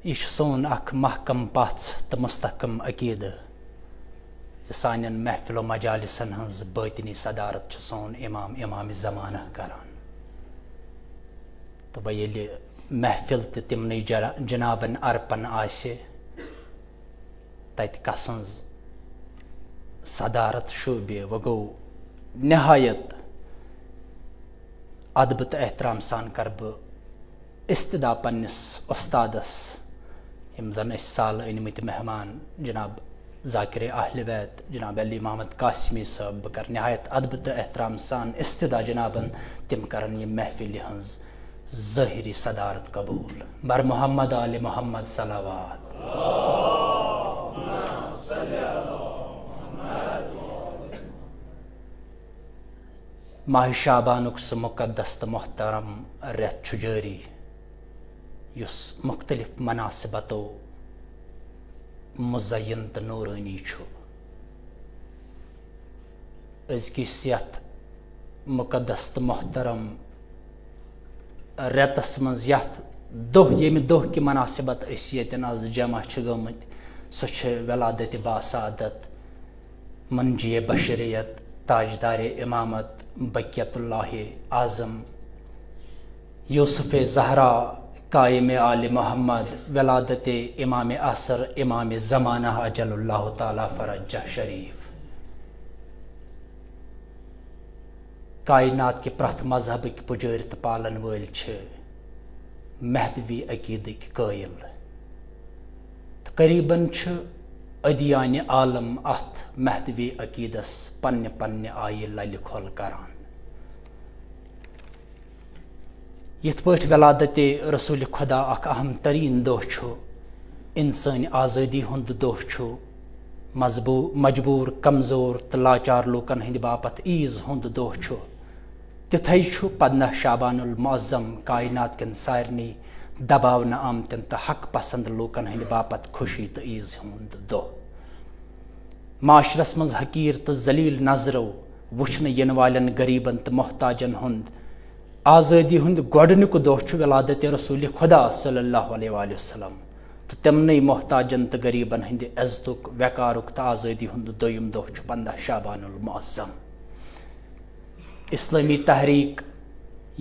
یہ سون اخ محکم پژھ تو مستحکم عقیدہ سانین محفل و مجالسن ہنز باطنی صدارت سون امام زمانہ کران تو ییٚلہِ محفل تہِ تمنٕے جنابن ارپن آسہِ تتہِ کسٕنز صدارت شوبہِ وۄنۍ گوٚو نہایت ادبہٕ تہٕ احترام سان کر بہٕ استدا پننس استادس یم زن أسۍ سالہٕ أنمٕتۍ مہمان جناب ذاکر اہل بیت جناب علی محمد قاسمی صٲب بہٕ کر نہایت ادبہٕ تہٕ احترام سان استدا جنابن تم کرن یہ محفل ہنز ظاہری صدارت قبول بر محمد آل محمد صلوات ماہ شعبانک سہ مقدس تو محترم رٮ۪تھ چھُ جٲری یُس مختلف مناسبتو مزین تو نورانی چھُ أزکِس یتھ مقدس تو محترم رٮ۪تس منٛز یتھ ییٚمہِ دۄہ کہِ مناسبت أسۍ ییٚتٮ۪ن آز جمع چھِ گٔمٕتۍ سۄ چھِ ولادت باسعادت منجی بشریت تاجدار امامت بقیت اللہ اعظم یوسف زہرا قائم آل محمد ولادت امام عصر امام زمانہ اجل اللہ تعالیٰ فرجہ شریف کائنات کے پرٛتھ مذہبٕکۍ پُجٲرۍ تہٕ پالن وٲلۍ چھِ مہدوی عقیدٕکۍ قٲیل تہٕ قریباً چھِ ادیانہِ عالم اتھ مہدوی عقیدس پننہِ پننہِ آیہِ للہِ کھۄل کران یتھ پٲٹھۍ ولادت رسول خدا اکھ اہم ترین دۄہ چھُ انسٲنی آزٲدی ہُنٛد دۄہ چھُ مجبوٗر کمزور تہٕ لاچار لوٗکن ہٕنٛدِ باپتھ عیٖز ہُنٛد دۄہ چھُ تِتھے چھُ 15 شعبان المعظم کائنات کٮ۪ن سارنٕے دباونہٕ آمتٮ۪ن تہٕ حق پسند لوٗکن ہٕنٛدِ باپتھ خوشی تہٕ عیٖز ہُنٛد دۄہ معاشرس منٛز حقیٖر تہٕ ذلیٖل نظرو وٕچھنہٕ یِنہٕ والٮ۪ن غریٖبن تہٕ محتاجن ہُنٛد آزٲدی ہُنٛد گۄڈنیُک دۄہ چھُ ولادت رسول خدا صلی اللہ علیہ وآلہ وسلم تہٕ تِمنٕے محتاجن تہٕ غریٖبن ہٕنٛدِ عزتُک وقارُک تہٕ آزٲدی ہُنٛد دوٚیِم دۄہ چھُ 15 شعبان المعظم اسلٲمی تحریٖک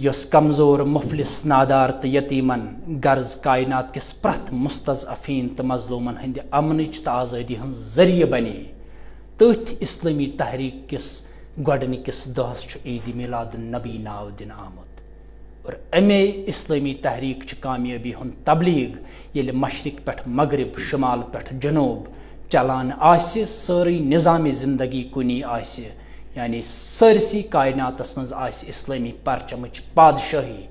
یۄس کمزور مفلس نادار تہٕ یتیٖمن غرض کائنات کِس پرٛٮ۪تھ مستضعفیٖن تہٕ مظلوٗمن ہٕنٛدِ امنٕچ تہٕ آزٲدی ہٕنٛز ذٔریعہٕ بنے تٔتھۍ اسلٲمی تحریٖک کِس گۄڈنِکِس دۄہس چھُ عیٖدِ میٖلاد النبی ناو دِنہٕ آمُت اور امے اسلٲمی تحریٖک چہِ کامیٲبی ہُنٛد تبلیغ ییٚلہِ مشرق پٮ۪ٹھ مغرب شمال پٮ۪ٹھ جنوب چلان آسہِ سٲرٕے نظامِ زندگی کُنی آسہِ یعنی سٲرسٕے کائناتس منٛز آسہِ اسلٲمی پرچمٕچ پادشٲہی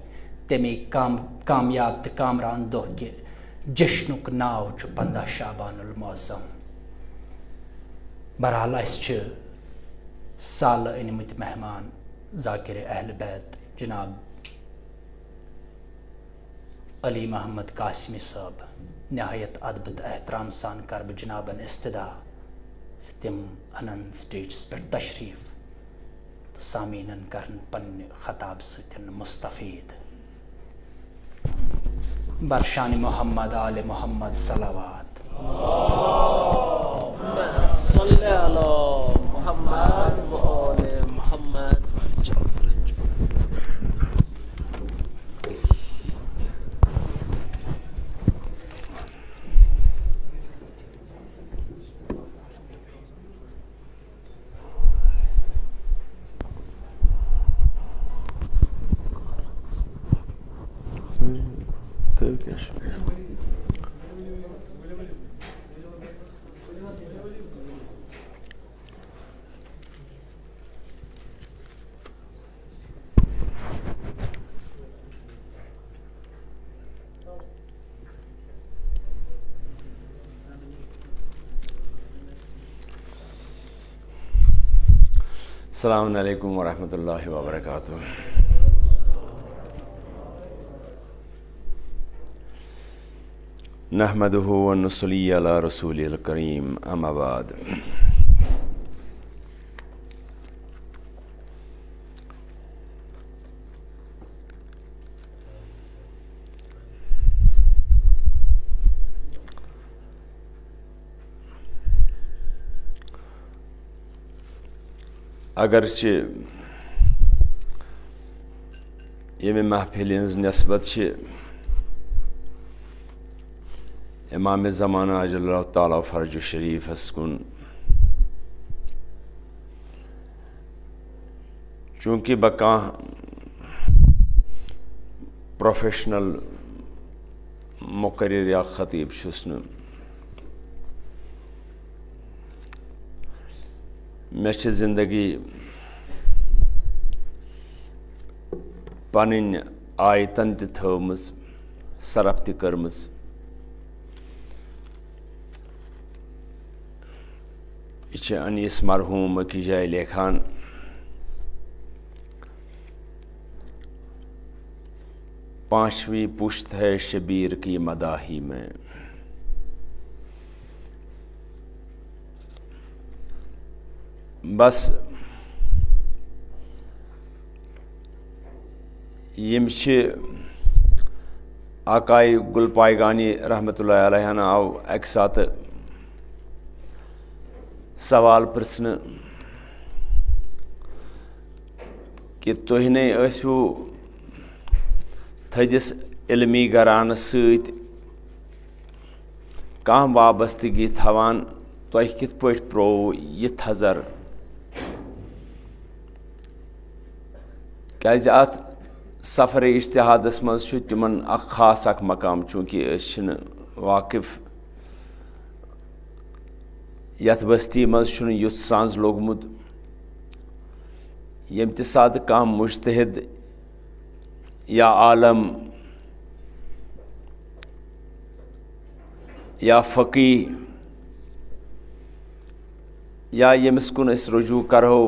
تمے کامیاب تہٕ کامران دۄہ کہِ جشنُک ناو چھُ 15 شعبان المعظم بہرحال اسہِ چھِ سالہٕ أنمٕتۍ مہمان ذاکر اہل بیت جناب علی محمد قاسمی صٲب نہایت ادبہٕ تہٕ احترام سان کر بہٕ جنابن استدا زِ تِم انن سٹیجس پٮ۪ٹھ تشریٖف تہٕ سامیٖنن کرن پننہِ خطاب سۭتۍ مستفید برشان محمد آل محمد صلوات صلی علی محمد و آل محمد السلام علیکم ورحمۃ اللہ وبرکاتہ. نحمدہ ونصلی علی رسول الکریم اما بعد. اگرچہ یمہ محفل ہنز نسبت امام زمانہ عجل اللہ تعالیٰ فرج شریف کن، چونکہ بہ پروفیشنل مقرر یا خطیب چھس نہ، مے چھ زندگی پنن آیتن تہ تھومٕژ، صرف تہ کٔرمٕژ، یہ چھ انیس مرحوم أکِس جایہِ لیکھان، پانچویں پشت ہے شبیر کی مداحی میں، بس یم چھ آقائے گل پائگانی رحمۃ اللہ علیہ آو اکہ سات سوال پرسن کہ تُہۍ نے ٲسِو تھدس علمی گرانس سۭتۍ کانٛہہ وابستگی تھاوان، تۄہہِ کِتھ پٲٹھۍ پرٛوو یہِ تھزر؟ کیازِ اتھ سفر اجتہادس منٛز چھُ تِمن اکھ خاص اکھ مقام، چوٗنٛکہِ أسۍ چھِنہٕ واقف، یتھ بستی منٛز چھُنہٕ یُتھ سنٛز لوٚگمُت ییٚمہِ تہِ ساتہٕ کانٛہہ مُجتہد یا عالم یا فقی یا ییٚمِس کُن أسۍ رجوع کرو،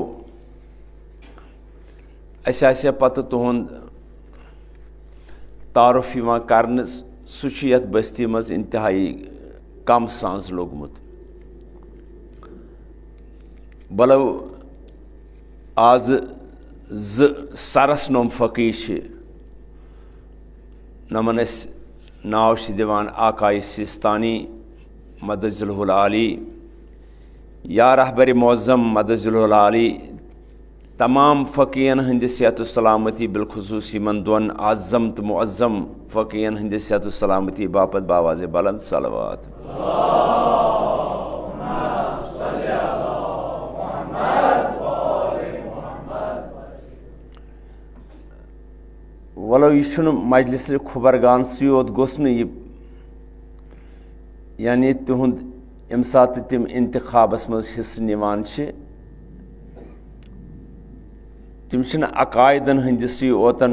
اَسہِ آسہِ ہا پتہٕ تُہُنٛد تعارُف یِوان کرنہٕ، سُہ چھُ یتھ بستی منٛز انتہائی کم سنٛز لوٚگمُت۔ بلو آز زٕ سرس نوٚم فقی چھِ، نمن أسۍ ناو چھِ دِوان آقائے سیستانی مدذلہ العالی یا رہبر معظم مدذلہ العالی، تمام فقیین ہند صحت و سلامتی، بالخصوص یمن دون اعظم تو معظم فقیین ہند صحت و سلامتی باپت باواز بلند صلوات۔ ولو یہ چھُنہٕ مجلس خبرگانسٕے یوت گوٚژھ نہٕ یہِ، یعنی تِہُنٛد ییٚمہِ ساتہٕ تِم انتخابس منٛز حصہٕ نِوان چھِ، تِم چھِنہٕ عقایدن ہٕنٛدِسٕے اوتن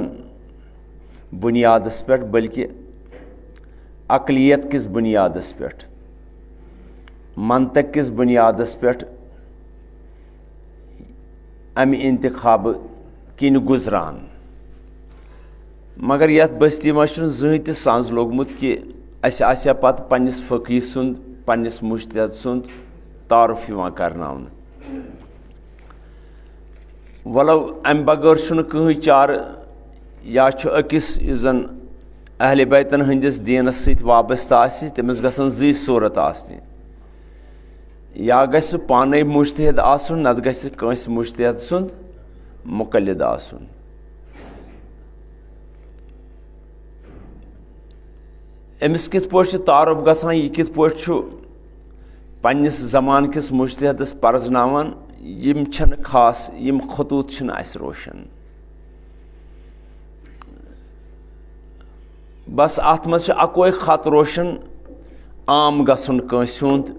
بُنیادس پٮ۪ٹھ بلکہِ عقلیت کِس بُنیادس پٮ۪ٹھ، منطق کِس بُنیادس پٮ۪ٹھ امہِ انتخابہٕ کِنۍ گُزران۔ مگر یتھ بستی منٛز چھُنہٕ زٕہٕنۍ تہِ سنٛز لوٚگمُت کہِ اَسہِ آسہِ ہا پتہٕ پننِس فقی سُنٛد، پننِس مُجتہد سُنٛد تعارُف یِوان کرناونہٕ۔ ولو امہِ بغٲر چھُنہٕ کٕہٕنۍ چارٕ، یا چھُ أکِس یُس زن اہلِ بیتن ہٕنٛدِس دیٖنس سۭتۍ وابستہٕ آسہِ، تٔمِس گژھن زٕے صوٗرت آسنہِ، یا گژھِ سُہ پانے مُجتہد آسُن، نتہٕ گژھِ کٲنٛسہِ مُجتہد سُنٛد مُقلد آسُن۔ أمِس کِتھ پٲٹھۍ چھُ تعارُف گژھان، یہِ کِتھ پٲٹھۍ چھُ پننِس زمانہٕ کِس مُجتہدس پرزناوان، یِم چھنہٕ خاص، یِم خطوٗط چھِنہٕ اَسہِ روشن۔ بس اتھ منٛز چھُ اکوے خط روشن، عام گژھُن کٲنٛسہِ ہُنٛد،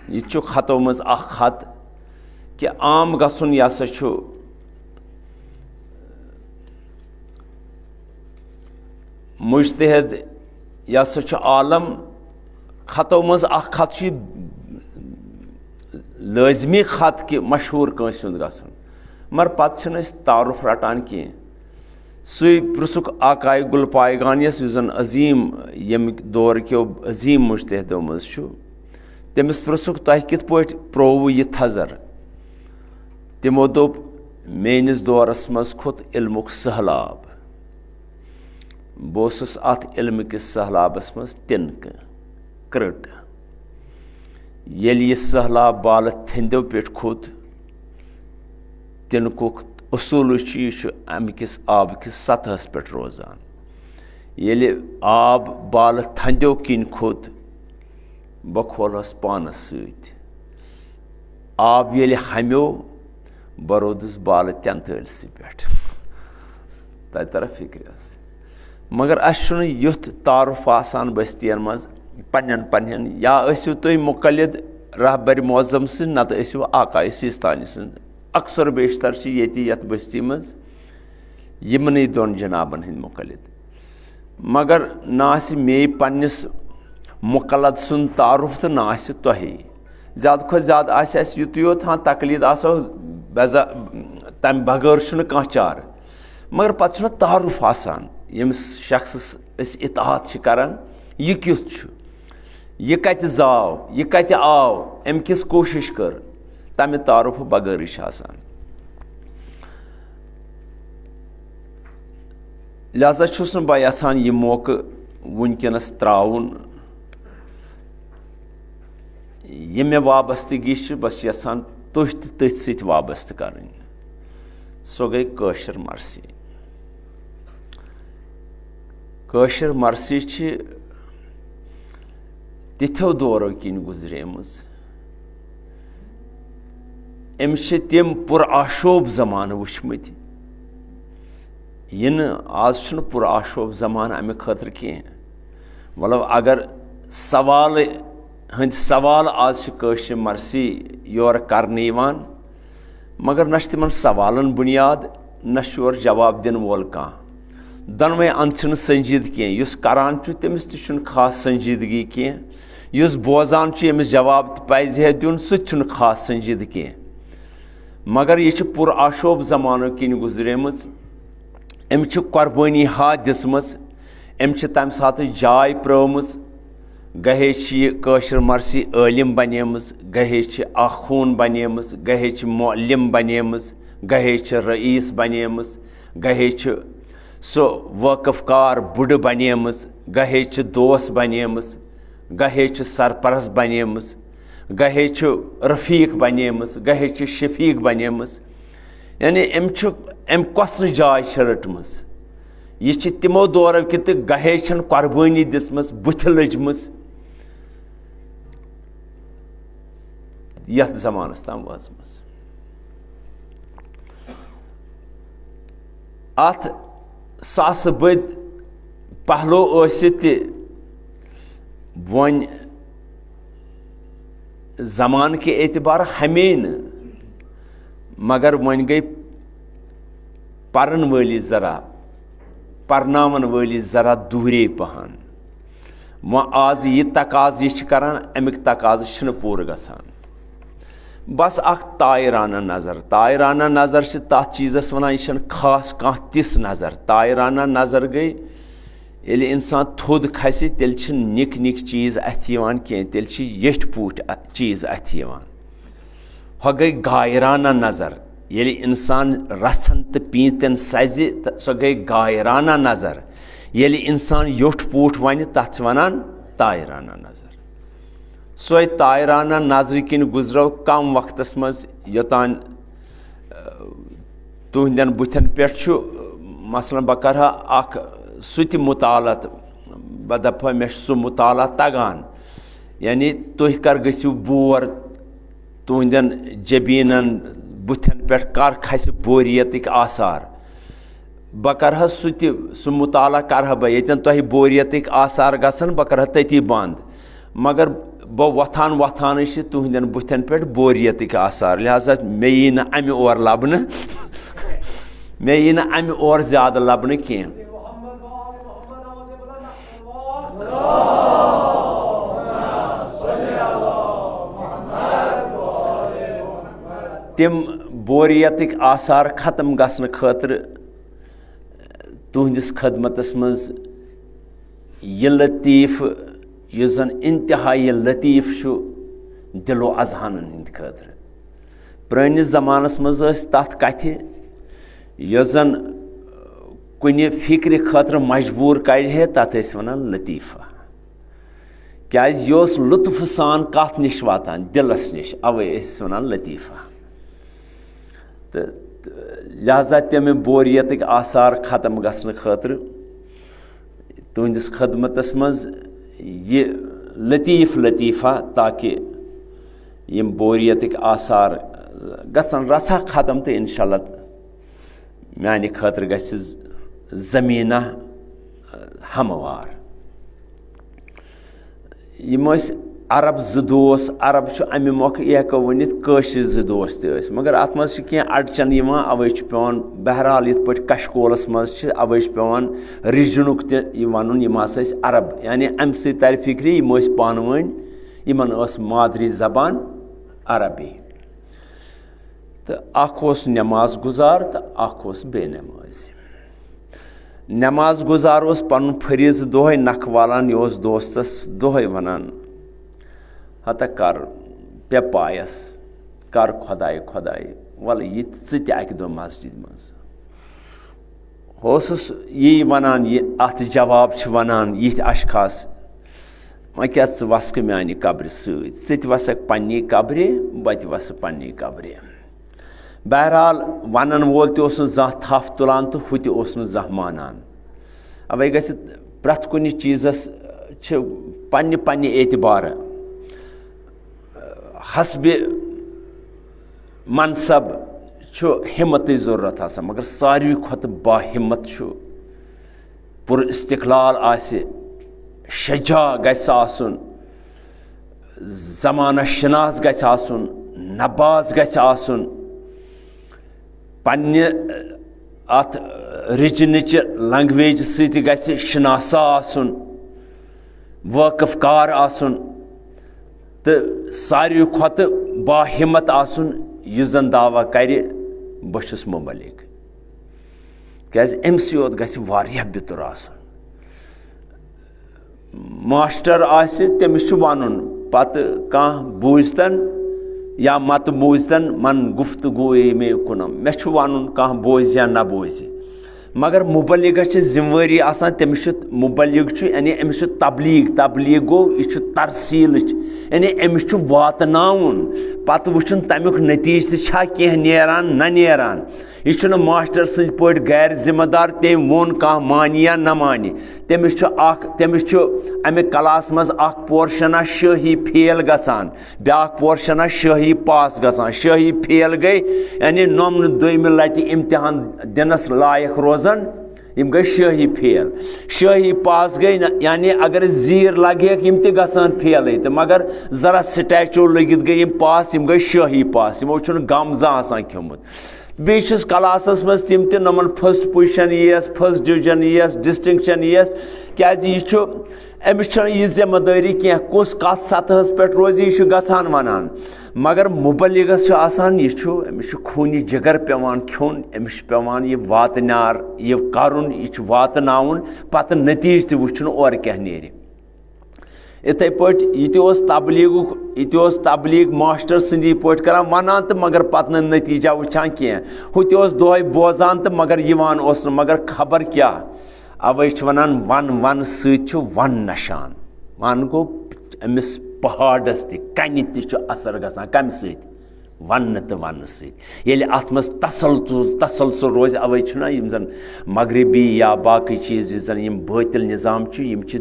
یہِ تہِ چھُ خطو منٛز اکھ خط کہِ عام گژھُن یہِ ہسا چھُ مُجتہد، یہِ ہسا چھُ عالم۔ خطو منٛز اکھ خط چھُ لٲزمی خط کہِ مشہوٗر کٲنٛسہِ ہُنٛد گژھُن، مگر پتہٕ چھِنہٕ أسۍ تعارُف رٹان کینٛہہ۔ سُے پرٛژھُکھ آقائے گُل پایگانیس، یُس زن عظیٖم ییٚمہِ دور کیو عظیٖم مُجتہدو منٛز چھُ، تٔمِس پرٛژھُکھ تۄہہِ کِتھ پٲٹھۍ پرٛووٕ یہِ تھزر؟ تِمو دوٚپ میٲنِس دورس منٛز کھوٚت علمُک سہلاب، بہٕ اوسُس اتھ علمہٕ کِس سہلابس منٛز تِنکہٕ کرٕٹ۔ ییٚلہِ یہِ سہلاب بالہٕ تھٔنٛدیو پٮ۪ٹھ کھوٚت، تِنکُک اصوٗل چھُ یہِ چھُ اَمہِ کِس آبہٕ کِس سطحس پٮ۪ٹھ روزان. ییٚلہِ آب بالہٕ تھندیو کِنۍ کھوٚت بہٕ کھولہس پانس سۭتۍ. آب ییٚلہِ ہمیو بہٕ روٗدُس بالہٕ تٮ۪نتٲلسٕے پٮ۪ٹھ. تۄہہِ ترا فِکرِ حظ. مگر اَسہِ چھُنہٕ یُتھ تعارُف آسان بٔستِین منٛز پنٛنٮ۪ن یا ٲسِو تُہۍ مُقلِد رہبرِ معظم سٕنٛدۍ نتہٕ ٲسِو آقایہِ سیٖستانی سٕنٛدۍ. اکثر بیشتر چھِ ییٚتہِ یتھ بٔستی منٛز یِمنٕے دۄن جنابن ہٕنٛدۍ مُقلِد. مگر نہ آسہِ مے پنٛنِس مُقلد سُنٛد تعارُف تہٕ نہ آسہِ تۄہے. زیادٕ کھۄتہٕ زیادٕ آسہِ اَسہِ یُتُے یوت ہاں تقلیٖد آسو تمہِ بغٲر چھُنہٕ کانٛہہ چارٕ. مگر پتہٕ چھُنہ تعارُف آسان ییٚمِس شخصس أسۍ اطاعت چھِ کران یہِ کیُتھ چھُ, یہِ کتہِ زاو, یہِ کتہِ آو, أمۍ کِژھ کوٗشش کٔر, تمہِ تعارُفہٕ بغٲرٕے چھِ آسان. لہذا چھُس نہٕ بہٕ یژھان یہِ موقعہٕ وٕنکٮ۪نس ترٛاوُن. یہِ مےٚ وابستگی چھِ بہٕ چھُس یژھان تُہۍ تہِ تٔتھۍ سۭتۍ وابستہٕ کرٕنۍ. سۄ گٔے کٲشِر مرثی. کٲشِر مرثی چھِ تِتھیو دورو کِنۍ گُزریمٕژ. أمِس چھِ تِم پُرآشوب زمانہٕ وٕچھمٕتۍ. یہِ نہٕ آز چھُنہٕ پُرآشوب زمانہٕ اَمہِ خٲطرٕ کینٛہہ. مطلب اگر سوالہٕ ہٕنٛدۍ سوال آز چھِ کٲشِر مرثی یورٕ کرنہٕ یِوان, مگر نہ چھِ تِمن سوالن بُنیاد نہ چھُ یورٕ جواب دِنہٕ وول کانٛہہ. دۄنوَے اندٕ چھِنہٕ سنجیٖدٕ کینٛہہ. یُس کران چھُ تٔمِس تہِ چھُنہٕ خاص سنجیٖدگی کینٛہہ. یُس بوزان چھُ ییٚمِس جواب تہِ پزِ ہے دیُن سُہ تہِ چھُنہٕ خاص سنجیٖدٕ کینٛہہ. مگر یہِ چھِ پُرآشوب زمانو کِنۍ گُزریمٕژ. أمۍ چھِ قۄربٲنی ہا دِژمٕژ. أمۍ چھِ تمہِ ساتہٕ جاے پرٛٲومٕژ. گہے چھِ یہِ کٲشِر مرثی عٲلِم بنیمٕژ, گہے چھِ آخوٗن بنیمٕژ, گہے چھِ معلِم بنیمٕژ, گہے چھِ رئیٖس بنیمٕژ, گہے چھِ سۄ وٲقف کار بُڈٕ بنیمٕژ, گہے چھِ دوس بنیمٕژ, گہے چھِ سرپرست بنیمٕژ, گہے چھُ رفیٖق بنیمٕژ, گہے چھِ شفیٖق بنیمٕژ. یعنی أمۍ کۄس نہٕ جاے چھِ رٔٹمٕژ. یہِ چھِ تِمو دورو کہِ تہٕ گہے چھَنہٕ قۄربٲنی دِژمٕژ, بُتھِ لٔجمٕژ, یتھ زمانس تام وٲژمٕژ. اتھ ساسہٕ بٔدۍ پہلو ٲسِتھ تہِ وۄنۍ زمانہٕ کہِ اعتبارٕ ہمے نہٕ, مگر وۄنۍ گٔے پرن وٲلی ذرا پرناون وٲلی ذرا دوٗرے پہن. وۄنۍ آز یہِ تقاضہٕ یہِ چھِ کران امیُک تقاضہٕ چھِنہٕ پوٗرٕ گژھان. بس اکھ تایرانہ نظر. تایرانہ نظر چھِ تتھ چیٖزس ونان یہِ چھنہٕ خاص کانٛہہ تِژھ نظر. تایرانہ نظر گٔے ییٚلہِ اِنسان تھوٚد کھسہِ تیٚلہِ چھِنہٕ نِکۍ نِکۍ چیٖز اتھِ یِوان کینٛہہ, تیٚلہِ چھِ ییٚٹھۍ پوٗٹھۍ چیٖز اتھِ یِوان. ہۄ گٔے گایرانہ نظر. ییٚلہِ اِنسان رژھن تہٕ پیٖنتٮ۪ن سزِ تہٕ سۄ گٔے گایرانہ نظر. ییٚلہِ اِنسان یوٚٹھ پوٗٹھ ونہِ تتھ چھِ ونان تایرانہ نظر. سۄے تایرانہ نظرِ کِنۍ گُزرو کم وقتس منٛز یوٚتانۍ تُہنٛدٮ۪ن بُتھٮ۪ن پٮ۪ٹھ چھُ مثلاً بہٕ کرٕ ہا اکھ سُہ تہِ مُطالعہٕ, بہٕ دپہٕ ہا مےٚ چھُ سُہ مُطالعہٕ تگان. یعنی تُہۍ کر گٔژھِو بور, تُہنٛدٮ۪ن جبیٖنن بُتھٮ۪ن پٮ۪ٹھ کر کھسہِ بوریتٕکۍ آثار. بہٕ کرٕ ہا سُہ تہِ سُہ مُطالعہٕ کرٕ ہا بہٕ. ییٚتٮ۪ن تۄہہِ بوریتٕکۍ آثار گژھن بہٕ کرٕ ہا تٔتی بنٛد. مگر بہٕ وۄتھان وۄتھانٕے چھِ تُہنٛدٮ۪ن بُتھٮ۪ن پٮ۪ٹھ بوریتٕکۍ آثار. لہذا مےٚ یی نہٕ امہِ اور لبنہٕ مےٚ یی نہٕ امہِ اور زیادٕ لبنہٕ کینٛہہ. تِم بوریتٕکۍ آثار ختم گژھنہٕ خٲطرٕ تُہنٛدِس خدمتس منٛز یہِ لطیٖفہٕ یُس زن انتہایی لطیٖف چھُ دِل و اذہانن ہٕنٛدِ خٲطرٕ. پرٲنِس زمانس منٛز ٲسۍ تتھ کتھِ یۄس زن کُنہِ فکرِ خٲطرٕ مجبوٗر کرِ ہے تتھ ٲسۍ ونان لطیٖفہ. کیازِ یہِ اوس لطفہٕ سان کتھ نِش واتان دِلس نِش, اوے ٲسۍ ونان لطیٖفہ. تہٕ لہذا تمہِ بوریتٕکۍ آثار ختم گژھنہٕ خٲطرٕ تُہنٛدِس خدمتس منٛز یہِ لطیٖف لطیٖفہ تاکہِ یِم بوریتٕکۍ آثار گژھن رژھا ختم تہٕ اِنشاء اللہ میانہِ خٲطرٕ گژھِ زمیٖنہ ہموار. یِم ٲسۍ عرب زٕ دوس، عرب چھُ اَمہِ مۄکھٕ یہِ ہٮ۪کو ؤنِتھ کٲشِر زٕ دوس تہِ ٲسۍ، مگر اَتھ منٛز چھِ کینٛہہ اَڑچَن یِوان، اَوَے چھُ پٮ۪وان بہرحال یِتھ پٲٹھۍ کشکولَس منٛز چھِ اَوَے چھُ پٮ۪وان رِجنُک تہِ یہِ وَنُن یِم ہسا ٲسۍ عرب، یعنی اَمہِ سۭتۍ تَرِ فِکرِ یِم ٲسۍ پانہٕ ؤنۍ، یِمن ٲس مادری زبان عربی. تہٕ اکھ اوس نٮ۪ماز گُزار تہٕ اکھ اوس بے نٮ۪مٲزی. نٮ۪ماز گُزار اوس پنُن فریٖضہٕ دۄہے نکھٕ والان، یہِ اوس دوستس دۄہے وَنان ہتا کر پےٚ پایس، کر خۄداے خۄداے وَلہٕ یہِ تہِ ژٕ تہِ اکہِ دۄہ مسجِد منٛز. اوسُس یی وَنان، یہِ اتھ جواب چھِ وَنان یِتھۍ اشخاص، وۄنۍ کیٛاہ ژٕ وسکھٕ میانہِ قبرِ سۭتۍ، ژٕ تہِ وسکھ پننی قبرِ بہٕ تہِ وسہٕ پننی قبرِ. بہرحال ونن وول تہِ اوس نہٕ زانٛہہ تھپھ تُلان تہٕ ہُہ تہِ اوس نہٕ زانٛہہ مانان. اَوَے گژھِ پرٛٮ۪تھ کُنہِ چیٖزس چھِ پننہِ پننہِ اعتبارٕ حسبِ منصب چھُ ہمتٕچ ضروٗرت آسان، مگر ساروی کھۄتہٕ باہمت چھُ پُر استقلال آسہِ، شجاع گژھِ آسُن، زمانہ شناس گژھِ آسُن، نباز گژھِ آسُن، پننہِ اتھ رِجنٕچہِ لنگویجہِ سۭتۍ گژھِ شناسا آسُن، وٲقف کار آسُن، تہٕ ساروی کھۄتہٕ باہمت آسُن یُس زن دعویٰ کرِ بہٕ چھُس مُبلِغ. کیٛازِ أمسٕے یوت گژھِ واریاہ بِتُر آسُن. ماسٹر آسہِ تٔمِس چھُ وَنُن، پتہٕ کانٛہہ بوٗزتن یا متہٕ بوٗزتن من گفتگوٗ میں کُنم، مےٚ چھُ وَنُن کانٛہہ بوزِ یا نہ بوزِ. مگر مُبلِغس چھِ ذِموٲری آسان، تٔمِس چھُ مُبلِغ چھُ یعنی أمِس چھُ تبلیٖغ، تبلیٖغ گوٚو یہِ چھُ ترسیٖلٕچ، یعنی أمِس چھُ واتناوُن، پتہٕ وٕچھُن تمیُک نٔتیٖجہٕ تہِ چھا کینٛہہ نیران نہ نیران. یہِ چھُنہٕ ماسٹر سٕنٛدۍ پٲٹھۍ غیر ذِمہٕ دار، تٔمۍ ووٚن کانٛہہ مانہِ یا نہ مانہِ. تٔمِس چھُ امہِ کلاس منٛز اکھ پورشنہ شٲہی فیل گژھان، بیٛاکھ پورشنہ شٲہی پاس گژھان. شٲہی فیل گٔے یعنی نوٚمنہٕ دوٚیمہِ لٹہِ امتحان دِنس لایق روزان، یِم گٔے شٲہی فیل. شٲہی پاس گٔے یعنی اگر زیٖر لگہیکھ یِم تہِ گژھان فیلٕے، تہٕ مگر ذرا سٹیچوٗ لٔگِتھ گٔے یِم پاس، یِم گٔے شٲہی پاس، یِمو چھُنہٕ غم زانٛہہ آسان کھیوٚمُت. بیٚیہِ چھُس کلاسس منٛز تِم تہِ نۄمن first position یِیَس، first division یِیَس، distinction یِیَس، کیٛازِ یہِ چھُ أمِس چھنہٕ یہِ ذِمہٕ دٲری کینٛہہ کُس کتھ سطحس پٮ۪ٹھ روزِ، یہِ چھُ گژھان ونان. مگر مُبلِغس چھُ آسان یہِ چھُ أمِس چھُ خوٗنہِ جگر پیٚوان کھیوٚن، أمِس چھُ پیٚوان یہِ واتنار یہِ کرُن، یہِ چھُ واتناوُن، پتہٕ نٔتیٖجہٕ تہِ وٕچھُن اورٕ کیٛاہ نیرِ. یِتھٕے پٲٹھۍ یہِ تہِ اوس تبلیٖغ ماسٹر سٕنٛدی پٲٹھۍ کران، ونان تہٕ مگر پتہٕ نہٕ نٔتیٖجہ وٕچھان کینٛہہ. ہُہ تہِ اوس دۄہے بوزان تہٕ مگر یِوان اوس نہٕ، مگر خبر کیٛاہ. اوے چھِ ونان ون سۭتۍ چھُ ون نشان. ون گوٚو أمِس پہاڑس تہِ کنہِ تہِ چھُ اثر گژھان، کمہِ سۭتۍ؟ وننہٕ تہٕ وننہٕ سۭتۍ. ییٚلہِ اتھ منٛز تسلسل روزِ، اوے چھُنہ یِم زن مغربی یا باقٕے چیٖز یُس زن یِم بٲطِل نظام چھُ، یِم چھِ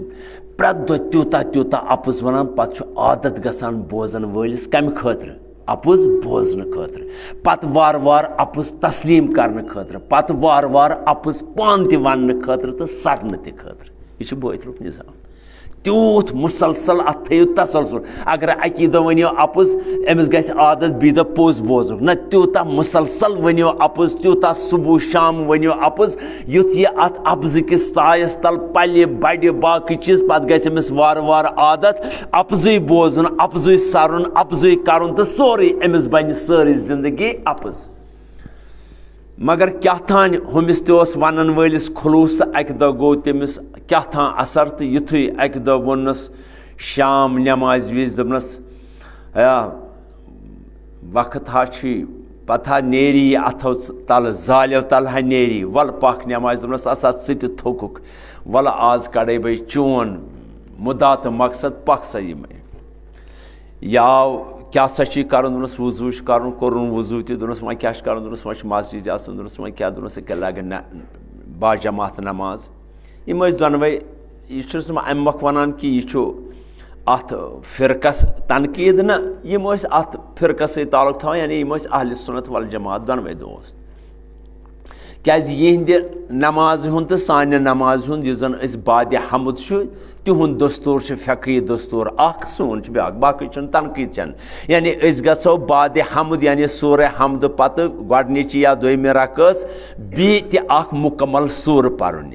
پرٛٮ۪تھ دۄہ تیوٗتاہ اپُز ونان، پتہٕ چھُ عادت گژھان بوزن وٲلِس کمہِ خٲطرٕ؟ اپُز بوزنہٕ خٲطرٕ، پتہٕ وارٕ وارٕ اپُز تسلیٖم کرنہٕ خٲطرٕ، پتہٕ وارٕ وارٕ اپُز پانہٕ تہِ وننہٕ خٲطرٕ تہٕ سرنہٕ تہِ خٲطرٕ. یہِ چھُ بٲطلُک نظام. تیوٗت مُسلسل اتھ تھٲیِو تسلسل. اگر اکی دۄہ ؤنِو اپُز أمِس گژھِ عادت بیٚیہِ دۄہ پوٚز بوزنُک، نہ تیوٗتاہ مُسلسل ؤنِو اپُز، تیوٗتاہ صبح شام ؤنِو اپُز، یُتھ یہِ اتھ اپزٕ کِس سایس تل پلہِ بڑِ باقٕے چیٖز، پتہٕ گژھِ أمِس وارٕ وارٕ عادت اپزُے بوزُن، اپزُے سرُن، اپزُے کرُن، تہٕ سورُے أمِس بنہِ سٲرٕے زندگی اپُز. مگر کیٛاہ تھانۍ ہُمِس تہِ اوس ونن وٲلِس خلوٗص، تہٕ اکہِ دۄہ گوٚو تٔمِس کیٛاہ تھان اثر، تہٕ یُتھُے اکہِ دۄہ ووٚننس شام نٮ۪مازِ وِزِ، دوٚپنس وقت ہا چھُے، پتہٕ ہا نیری یہِ اتھو تلہٕ زالیو تلہٕ ہا نیری، وَلہٕ پکھ نٮ۪مازِ. دوٚپنس ہسا ژٕ تہِ تھوٚکُکھ، وَلہٕ آز کڑے بے چون مُدا تہٕ مقصد، پکھ سا یِمے. یہِ آو کیا سا چھی کرُن دوٚپنَس وضوٗ چھُ کَرُن کوٚرُن وضوٗ تہِ دوٚپنَس وۄنۍ کیٛاہ چھُ کَرُن دوٚپنَس وۄنۍ چھُ مسجِد اَژُن دوٚپنَس وۄنۍ کیٛاہ دوٚپنَس ییٚکیٛاہ لَگہِ باجماعت نماز یِم ٲسۍ دۄنوَے یہِ چھُس نہٕ بہٕ اَمہِ مۄکھ وَنان کہِ یہِ چھُ اَتھ فِرقَس تنقیٖد نہ یِم ٲسۍ اَتھ فِرقَس سۭتۍ تعلق تھاوان یعنی یِم ٲسۍ اہلِ سُنت والجماعت دۄنوَے دوست کیٛازِ یِہِنٛدِ نمازِ ہُنٛد تہٕ سانہِ نمازِ ہُنٛد یُس زَن أسۍ بادِ حمد چھُ تِہُنٛد دستوٗر چھُ فقی دستوٗر اکھ سون چھُ بیٛاکھ باقٕے چھُنہٕ تنقیٖد چَنہٕ یعنی أسۍ گژھو بادِ حمد یعنی سورہ حمدٕ پتہٕ گۄڈنِچہِ یا دوٚیمہِ رکٲژ بیٚیہِ تہِ اکھ مُکمل سوٗرٕ پرُن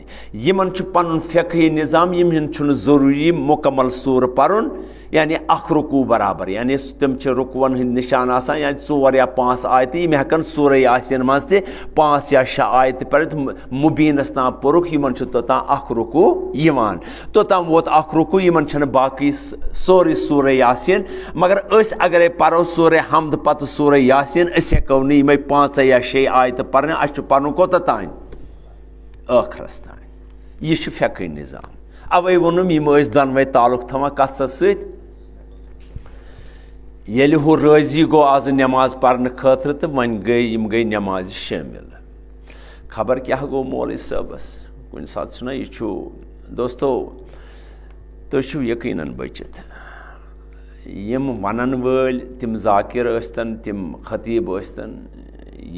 یِمن چھُ پنُن فقی نظام یِمن چھُنہٕ ضروٗری مُکمل سوٗرٕ پرُن یعنی اکھ رُکوٗ برابر یعنی تِم چھِ رُکوٗوَن ہٕنٛدۍ نِشان آسان یا 4 یا 5 آیتہٕ یِم ہٮ۪کن سورہ یاسیٖن منٛز تہِ 5 یا 6 آیتہٕ پٔرِتھ مُبیٖنس تام پوٚرُکھ یِمن چھُ توٚتام اکھ رُکوٗ یِوان توٚتام ووت اکھ رُکوٗ یِمن چھنہٕ باقٕے سورُے سورہ یاسیٖن مگر أسۍ اگرے پرو سورہ حمدٕ پتہٕ سورہ یاسیٖن أسۍ ہٮ۪کو نہٕ یِمے 5 یا 6 آیتہٕ پرنہِ اَسہِ چھُ پرُن کوٚتَتھ تانۍ ٲخرس تانۍ یہِ چھُ فقی نظام اَوَے ووٚنُم یِم ٲسۍ دۄنوَے تعلق تھاوان کتھ سۭتۍ ییٚلہِ ہُہ رٲضی گوٚو آزٕ نٮ۪ماز پرنہٕ خٲطرٕ تہٕ وۄنۍ یِم گٔے نٮ۪مازِ شٲمِل خبر کیٛاہ گوٚو مولوی صٲبس کُنہِ ساتہٕ چھُنہ یہِ چھُ دوستو تُہۍ چھِو یقیٖنن بٔچِتھ یِم ونن وٲلۍ تِم ذاکِر ٲسۍتن تِم خطیٖب ٲسۍتن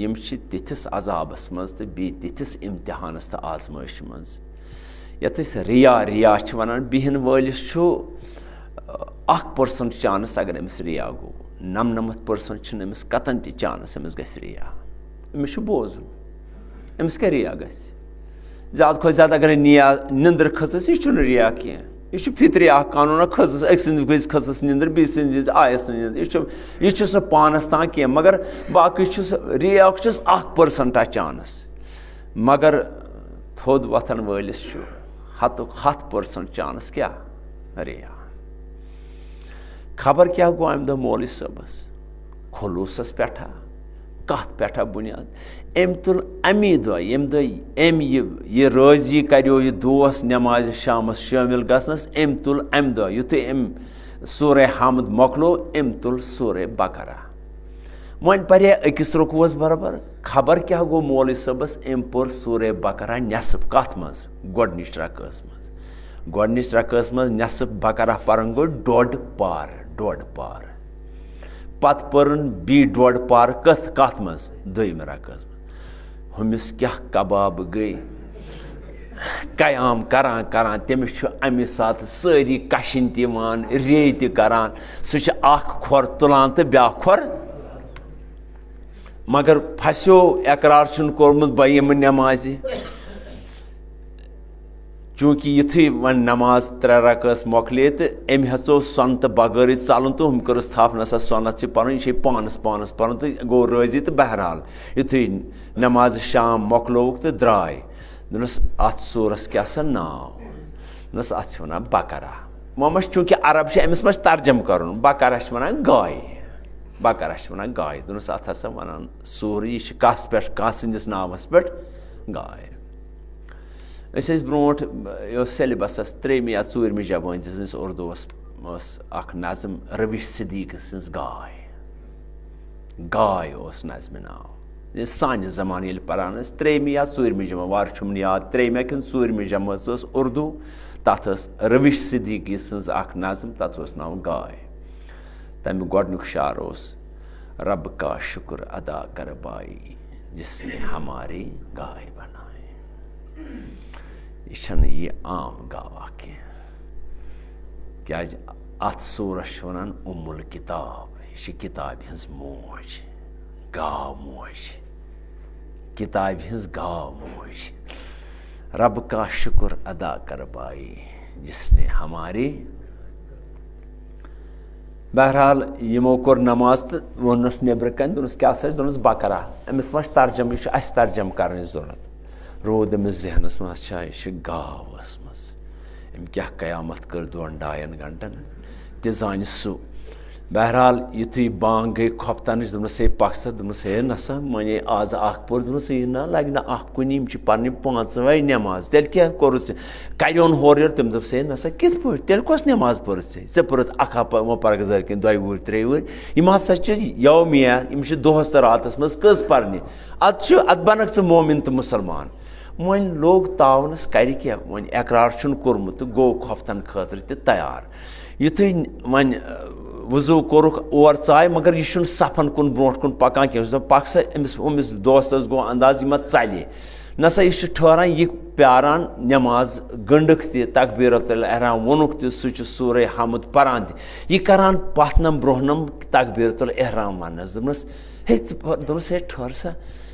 یِم چھِ تِتھِس عذابس منٛز تہٕ بیٚیہِ تِتھِس امتحانس تہٕ آزمٲیشہِ منٛز یتھ أسۍ ریا چھِ ونان بِہِن وٲلِس چھُ 1% چانس اگر أمِس ریا گوٚو 99% چھِنہٕ أمِس قطن تہِ چانس أمِس گژھِ ریا أمِس چھُ بوزُن أمِس کیٛاہ ریا گژھِ زیادٕ کھۄتہٕ زیادٕ اگرے نِندٕر کھٔژٕس یہِ چھُنہٕ ریا کینٛہہ یہِ چھُ فطری اکھ قانوٗنا کھٔژٕس أکۍ سٕنٛدِ وِزِ کھٔژٕس نِندٕر بیٚیہِ سٕنٛدِ وِزِ آیس نہٕ نِندٕر یہِ چھُس نہٕ پانس تام کینٛہہ مگر باقٕے چھُس رِیاہُک چھُس 1% چانس مگر تھوٚد وۄتھن وٲلِس چھُ 100% چانس کیٛاہ ریا خبر کیٛاہ گوٚو امہِ دۄہ مولوی صٲبس خلوٗصس پٮ۪ٹھا کتھ پٮ۪ٹھا بُنیاد أمۍ تُل امی دۄہ ییٚمہِ دۄہ أمۍ یہِ رٲضی کریو یہِ دوس نٮ۪مازِ شامس شٲمِل گژھنس أمۍ تُل امہِ دۄہ یُتھُے أمۍ سورہ حمد مۄکلو أمۍ تُل سورہ بقرہ وۄنۍ پرے أکِس رُکوٗوس برابر خبر کیٛاہ گوٚو مولوی صٲبس أمۍ پوٚر سورہ بقرہ نٮ۪صٕف کتھ منٛز گۄڈنِچ رکٲژ منٛز گۄڈنِچ رکٲژ منٛز نٮ۪صٕف بقرہ پرُن گوٚو 1.5 پارٕ پتہٕ پٔرٕن بیٚیہِ 1.5 پارٕ کتھ منٛز دوٚیمہِ رکٲژ منٛز ہُمِس کیٛاہ کباب گٔے قیام کران تٔمِس چھُ امہِ ساتہٕ سٲری کشِنۍ تہِ یِوان ریٚیہِ تہِ کران سُہ چھُ اکھ کھۄر تُلان تہٕ بیٛاکھ کھۄر مگر پھسیو اقرار چھُنہٕ کوٚرمُت بہٕ یِمہٕ نٮ۪مازِ چوٗنٛکہِ یُتھُے وۄنۍ نماز 3 رکٲژ مۄکلے تہٕ أمۍ ہیژو سۄنتہٕ بغٲرٕے ژلُن تہٕ ہُم کٔرٕس تھپھ نسا سۄنت چھِ پرُن یہِ چھے پانس پرُن تہٕ گوٚو رٲضی تہٕ بہرحال یُتھُے نمازِ شام مۄکلووُکھ تہٕ درٛاے دوٚپنس اتھ سورس کیٛاہ سا ناو دوٚپنس اتھ چھِ ونان بقرہ وۄنۍ ما چھِ چوٗنٛکہِ عرب چھِ أمِس ما چھِ ترجم کرُن بقرہ چھِ ونان گاے دوٚپنس اتھ ہسا ونان سورٕ یہِ چھِ کس پٮ۪ٹھ کانٛہہ سٕنٛدِس ناوس پٮ۪ٹھ گاے أسۍ ٲسۍ برونٛٹھ یہِ اوس سیلبسس 3مہِ یا 4مہِ جبٲنۍ سٕنٛدِس اردوٗوس ٲس اکھ نظم روِش صدیٖق سٕنٛز گاے اوس نظمہِ ناو سانہِ زمانہٕ ییٚلہِ پران ٲسۍ 3مہِ یا 4مہِ جمٲژ وارٕ چھُم نہٕ یاد 3مہِ کِنہٕ 4مہِ جمٲژ ٲس اردوٗ تتھ ٲس روِش صدیٖقی سٕنٛز اکھ نظم تتھ اوس ناو گاے تمیُک گۄڈنیُک شعر اوس رب کا شُکر ادا کر بائی جس نے ہماری گائے بنائے یہِ چھنہٕ یہِ عام گاوا کینٛہہ کیٛازِ اتھ سورس چھِ ونان الکِتاب یہِ چھِ کِتابہِ ہٕنٛز موج گاو موج کِتابہِ ہٕنٛز گاو موج رب کا شُکر ادا کر بائی جس نے ہماری بہرحال یِمو کوٚر نماز تہٕ ووٚننس نیٚبرٕ کنہِ دوٚپنس کیٛاہ سا چھِ دوٚپنس بقرہ أمِس ما چھِ ترجم یہِ چھُ اسہِ ترجم کرنٕچ ضروٗرت روٗد أمِس ذہنس منٛز اچھا یہِ چھِ گاو ؤژھمٕژ أمۍ کیٛاہ قیامت کٔر 2-2 گنٹن تہِ زانہِ سُہ بہرحال یُتھُے بانٛگ گٔے کھۄفتنٕچ دوٚپنَس ہے پَکھ سا دوٚپنَس ہے نسا وۄنۍ آز اَکھ پوٚر دوٚپنَس یہِ نہ لَگہِ نہٕ اَکھ کُنی یِم چھِ پَنٕنۍ پانٛژوَے نٮ۪ماز تیٚلہِ کیٛاہ کوٚرُتھ ژےٚ کَریون ہورٕ یورٕ تٔمۍ دوٚپُس ہے نسا کِتھ پٲٹھۍ تیٚلہِ کۄس نٮ۪ماز پٔرٕتھ ژےٚ پٔرٕتھ اَکھا پَرگزٲر کِنہٕ 2 وُہٕرۍ 3 وُہٕرۍ یِم ہسا چھِ یومیہ یِم چھِ دۄہَس تہٕ راتَس منٛز کٔژ پَرنہِ اَدٕ بَنَکھ ژٕ مومِن تہٕ مُسلمان وۄنۍ لوٚگ تاونَس کَرِ کیٛاہ وۄنۍ اقرار چھُنہٕ کوٚرمُت تہٕ گوٚو کھۄفتن خٲطرٕ تہِ تیار یُتھُے وۄنۍ وضوٗ کوٚرُکھ اور ژاے مگر یہِ چھُنہٕ صفن کُن برونٛٹھ کُن پَکان کینٛہہ یُس دَپ پَکھ سا أمِس دوستَس گوٚو انداز یہِ ما ژَلہِ نسا یہِ چھُ ٹھہران یہِ پیاران نٮ۪ماز گٔنٛڈٕکھ تہِ تقبیرۃ الحرام ووٚنُکھ تہِ سُہ چھُ سورہ حمد پَران تہِ یہِ کَران پَتھ نَم برونٛہہ نَم تقبیرۃ الحرام وَننَس دوٚپنَس ہے دوٚپنَس ہے ٹھہر سا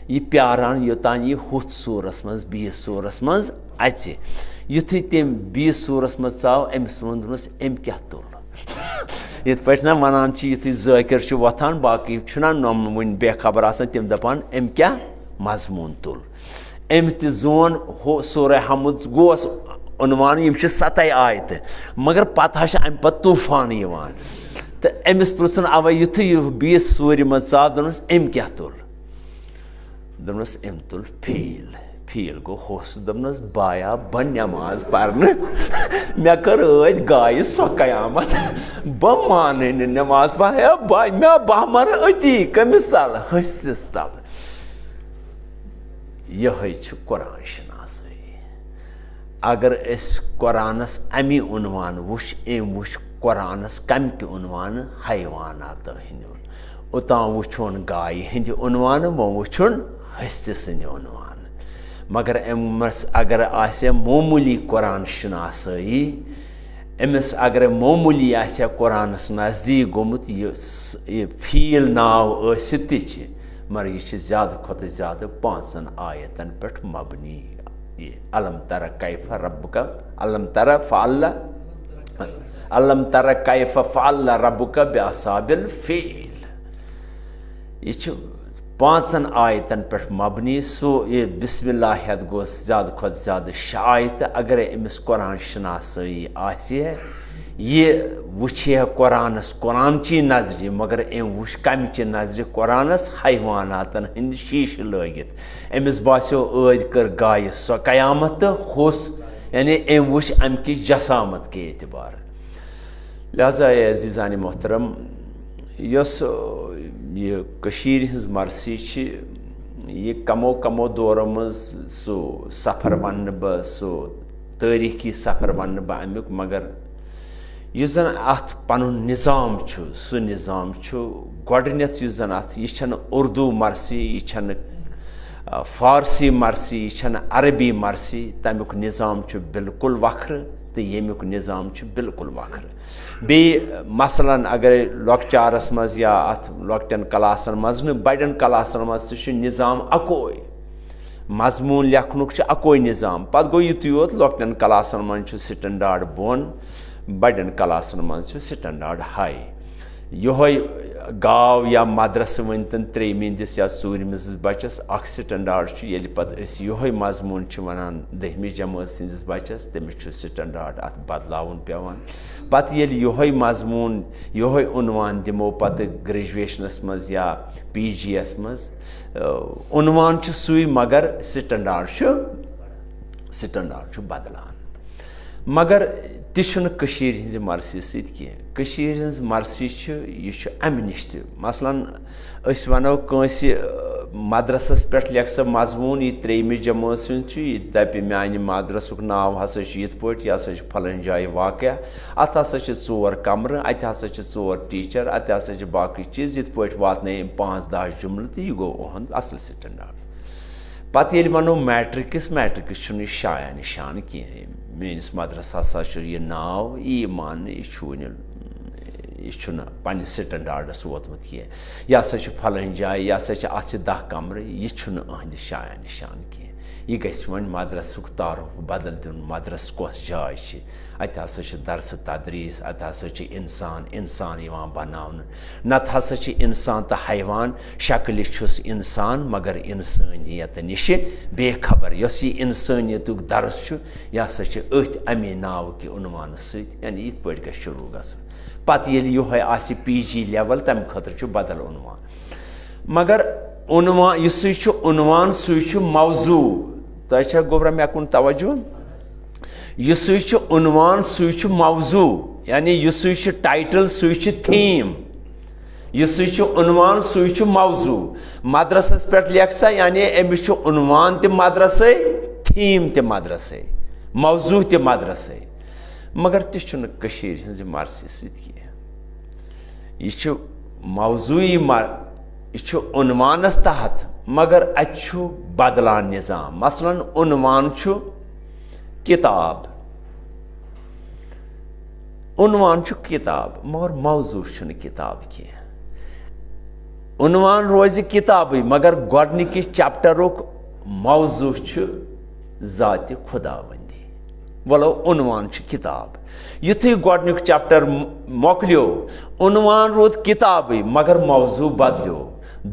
یہِ پیاران یوٚتانۍ یہِ ہُتھ سوٗرَس منٛز بیٚیِس سوٗرَس منٛز اَژِ یُتھُے تٔمۍ بیٚیِس سوٗرَس منٛز ژاو أمِس ووٚن دوٚپنَس أمۍ کیٛاہ تُل یِتھ پٲٹھۍ نہ وَنان چھِ یُتھُے ذٲکِر چھُ وۄتھان باقٕے چھُنہ وٕنہِ بے خبر آسان تِم دَپان أمۍ کیٛاہ مضموٗن تُل أمۍ تہِ زون ہُہ سورہ حمد گوس عنوان یِم چھِ 7 آیتہٕ مگر پَتہٕ چھِ اَمہِ پَتہٕ طوٗفان یِوان تہٕ أمِس پِرٛژھُن اَوَے یُتھُے یہِ بیٚیِس سوٗرِ منٛز ژاو دوٚپنَس أمۍ کیٛاہ تُل دوٚپنَس أمۍ تُل فیٖل گوٚو ہوٚس دوٚپنَس بایا بہٕ نٮ۪ماز پَرنہٕ مےٚ کٔر ٲدۍ گایہِ سۄ قیامت بہٕ مانٕے نہٕ نٮ۪ماز پَرا بہٕ مَرٕ أتی کٔمِس تَل ۂسِس تَل یِہوٚے چھُ قۄران شِناسٲیی اگر أسۍ قۄرانَس اَمی عنوان وٕچھ أمۍ وٕچھ قۄرانَس کَمہِ کہِ عنوانہٕ حیواناتو ہِنٛدِ اوٚتام وٕچھون گایہِ ہِنٛدِ عنوانہٕ وۄنۍ وٕچھُن ۂسۍ سٕنٛدِ عنوانہٕ مگر أمِس اگر آسہِ ہا معموٗلی قۄران شِناسٲیی أمِس اگرے معموٗلی آسہِ ہا قۄرانَس نزدیٖک گوٚمُت یہِ فیٖل ناو ٲسِتھ تہِ چھِ مگر یہِ چھِ زیادٕ کھۄتہٕ زیادٕ 5 آیتَن پٮ۪ٹھ مبنی یہِ علم ترا کیف ربُکا علم ترا کیف فعل ربُکا بِاصحاب الفیل یہِ چھُ 5 آیتَن پٮ۪ٹھ مبنی سُہ یہِ بسم اللہ ہٮ۪تھ گوٚژھ زیادٕ کھۄتہٕ زیادٕ 6 آیتہٕ اگرے أمِس قۄران شِناسٲیی آسہِ ہا یہِ وٕچھِ ہا قۄرانَس قۄرانچی نظرِ مگر أمۍ وٕچھ کَمچہِ نظرِ قۄرانَس حیواناتَن ہٕنٛدۍ شیٖشہٕ لٲگِتھ أمِس باسیو ٲدۍ کٔر گایہِ سۄ قیامت تہٕ ہوٚس یعنی أمۍ وٕچھ اَمہِ کِس جسامت کے اعتبارٕ لہٰذا اے عزیٖزانہِ محترم یۄس یہِ کٔشیٖرِ ہِنٛز مرثی چھِ یہِ کمو دورو منٛز سُہ سفر وَننہٕ بہٕ سُہ تٲریٖخی سفر وَننہٕ بہٕ اَمیُک مگر یُس زَن اَتھ پَنُن نِظام چھُ سُہ نِظام چھُ گۄڈٕنٮ۪تھ یُس زَن اَتھ یہِ چھَنہٕ اُردو مرثی یہِ چھَنہٕ فارسی مرثی یہِ چھَنہٕ عربی مرثی تَمیُک نِظام چھُ بِلکُل وکھرٕ تہٕ ییٚمیُک نِظام چھُ بِلکُل وکھرٕ بیٚیہِ مثلاً اگرے لۄکچارَس منٛز یا اَتھ لۄکٹٮ۪ن کلاسَن منٛز نہٕ بَڑٮ۪ن کلاسَن منٛز تہِ چھُ نِظام اَکوے مضموٗن لیکھنُک چھُ اَکوے نِظام پَتہٕ گوٚو یُتُے یوت لۄکٹٮ۪ن کلاسَن منٛز چھُ سِٹنٛڈاڈ بۄن بَڑٮ۪ن کلاسَن منٛز چھُ سِٹنٛڈاڈ ہاے یِہوٚے گاو یا مدرسہٕ ؤنۍتَن 3مہِ ہِنٛدِس یا 4مِس بَچَس اَکھ سِٹنٛڈاڈ چھُ ییٚلہِ پَتہٕ أسۍ یِہوٚے مضموٗن چھِ وَنان 10مہِ جمٲژ ہِنٛدِس بَچَس تٔمِس چھُ سِٹنٛڈاڈ اَتھ بَدلاوُن پٮ۪وان پَتہٕ ییٚلہِ یِہوٚے مضموٗن یِہوٚے عنوان دِمو پَتہٕ گرٛیجویشنَس منٛز یا PG یَس منٛز عنوان چھُ سُے مگر سِٹنٛڈاڈ چھُ بَدلان مگر تہِ چھُنہٕ کٔشیٖرِ ہِنٛزِ مرثی سۭتۍ کینٛہہ کٔشیٖرِ ہِنٛز مرثی چھِ یہِ چھُ اَمہِ نِش تہِ مثلاً أسۍ وَنو کٲنٛسہِ مدرسَس پٮ۪ٹھ لیکھ سا مضموٗن یہِ 3مہِ جمٲژ ہُنٛد چھُ یہِ دَپہِ میٛانہِ مدرسُک ناو ہسا چھُ یِتھ پٲٹھۍ یہِ ہسا چھُ پھلٲنۍ جایہِ واقعہ اَتھ ہسا چھِ 4 کمرٕ اَتہِ ہسا چھِ 4 ٹیٖچر اَتہِ ہسا چھِ باقٕے چیٖز یِتھ پٲٹھۍ واتنٲے أمۍ 5-10 جُملہٕ تہٕ یہِ گوٚو اُہُنٛد اَصٕل سِٹنٛڈاڈ پَتہٕ ییٚلہِ وَنو میٹرِکٕس چھُنہٕ یہِ شایع نِشان کینٛہہ میٛٲنِس مدرسہٕ ہسا چھُ یہِ ناو یی ماننہٕ یہِ چھُ وٕنہِ یہِ چھُنہٕ پنٛنِس سِٹنٛڈاڈَس ووتمُت کینٛہہ یہِ ہسا چھُ پھلٲنۍ جایہِ یہِ ہسا چھِ اَتھ چھِ 10 کمرٕ یہِ چھُنہٕ أہٕنٛدِ شایع نِشان کینٛہہ یہ گژھِ وۄنۍ مدرسُک تعارُف بدل دیُن مدرسہٕ کۄس جاے چھِ اَتہِ ہسا چھِ درسہٕ تدریٖس اَتہِ ہسا چھِ اِنسان یِوان بناونہٕ نتہٕ ہسا چھِ اِنسان تہٕ حیوان شکلہِ چھُس اِنسان مگر اِنسٲنیت نِشہِ بے خبر یۄس یہِ اِنسٲنیتُک درس چھُ یہِ ہسا چھُ أتھۍ اَمے ناوٕ کہِ عنوانہٕ سۭتۍ یعنی یِتھ پٲٹھۍ گژھِ شروٗع گژھُن پتہٕ ییٚلہِ یِہوے آسہِ PG لیول تمہِ خٲطرٕ چھُ بدل عنوان مگر عنوان یُسُے چھُ عنوان سُے چھُ موضوٗع تۄہہِ چھا گوٚبرا مےٚ کُن توجہ یُسُے چھُ عنوان سُے چھُ موضوٗع یعنی یُسُے چھُ ٹایٹل سُے چھُ تھیٖم یُسُے چھُ عنوان سُے چھُ موضوٗع مدرسس پٮ۪ٹھ لیکھ سا یعنی أمِس چھُ عنوان تہِ مدرسے تھیٖم تہِ مدرسے موضوٗع تہِ مدرسے مگر تہِ چھُنہٕ کٔشیٖرِ ہِنٛزِ مرثی سۭتۍ کینٛہہ یہِ چھُ موضوٗعی یہِ چھُ عنوانس تحت مگر اتہِ چھُ بدلان نظام مثلاً عنوان چھُ کتاب عنوان چھُ کتاب مگر موضوٗع چھُنہٕ کتاب کینٛہہ عنوان روزِ کتابٕے مگر گۄڈنِکِس چیپٹرُک موضوٗع چھُ ذاتِ خۄداوندی ولو عنوان چھُ کتاب یُتھُے گۄڈنیُک چیپٹر مۄکلیو عنوان روٗد کتابٕے مگر موضوٗع بدلیو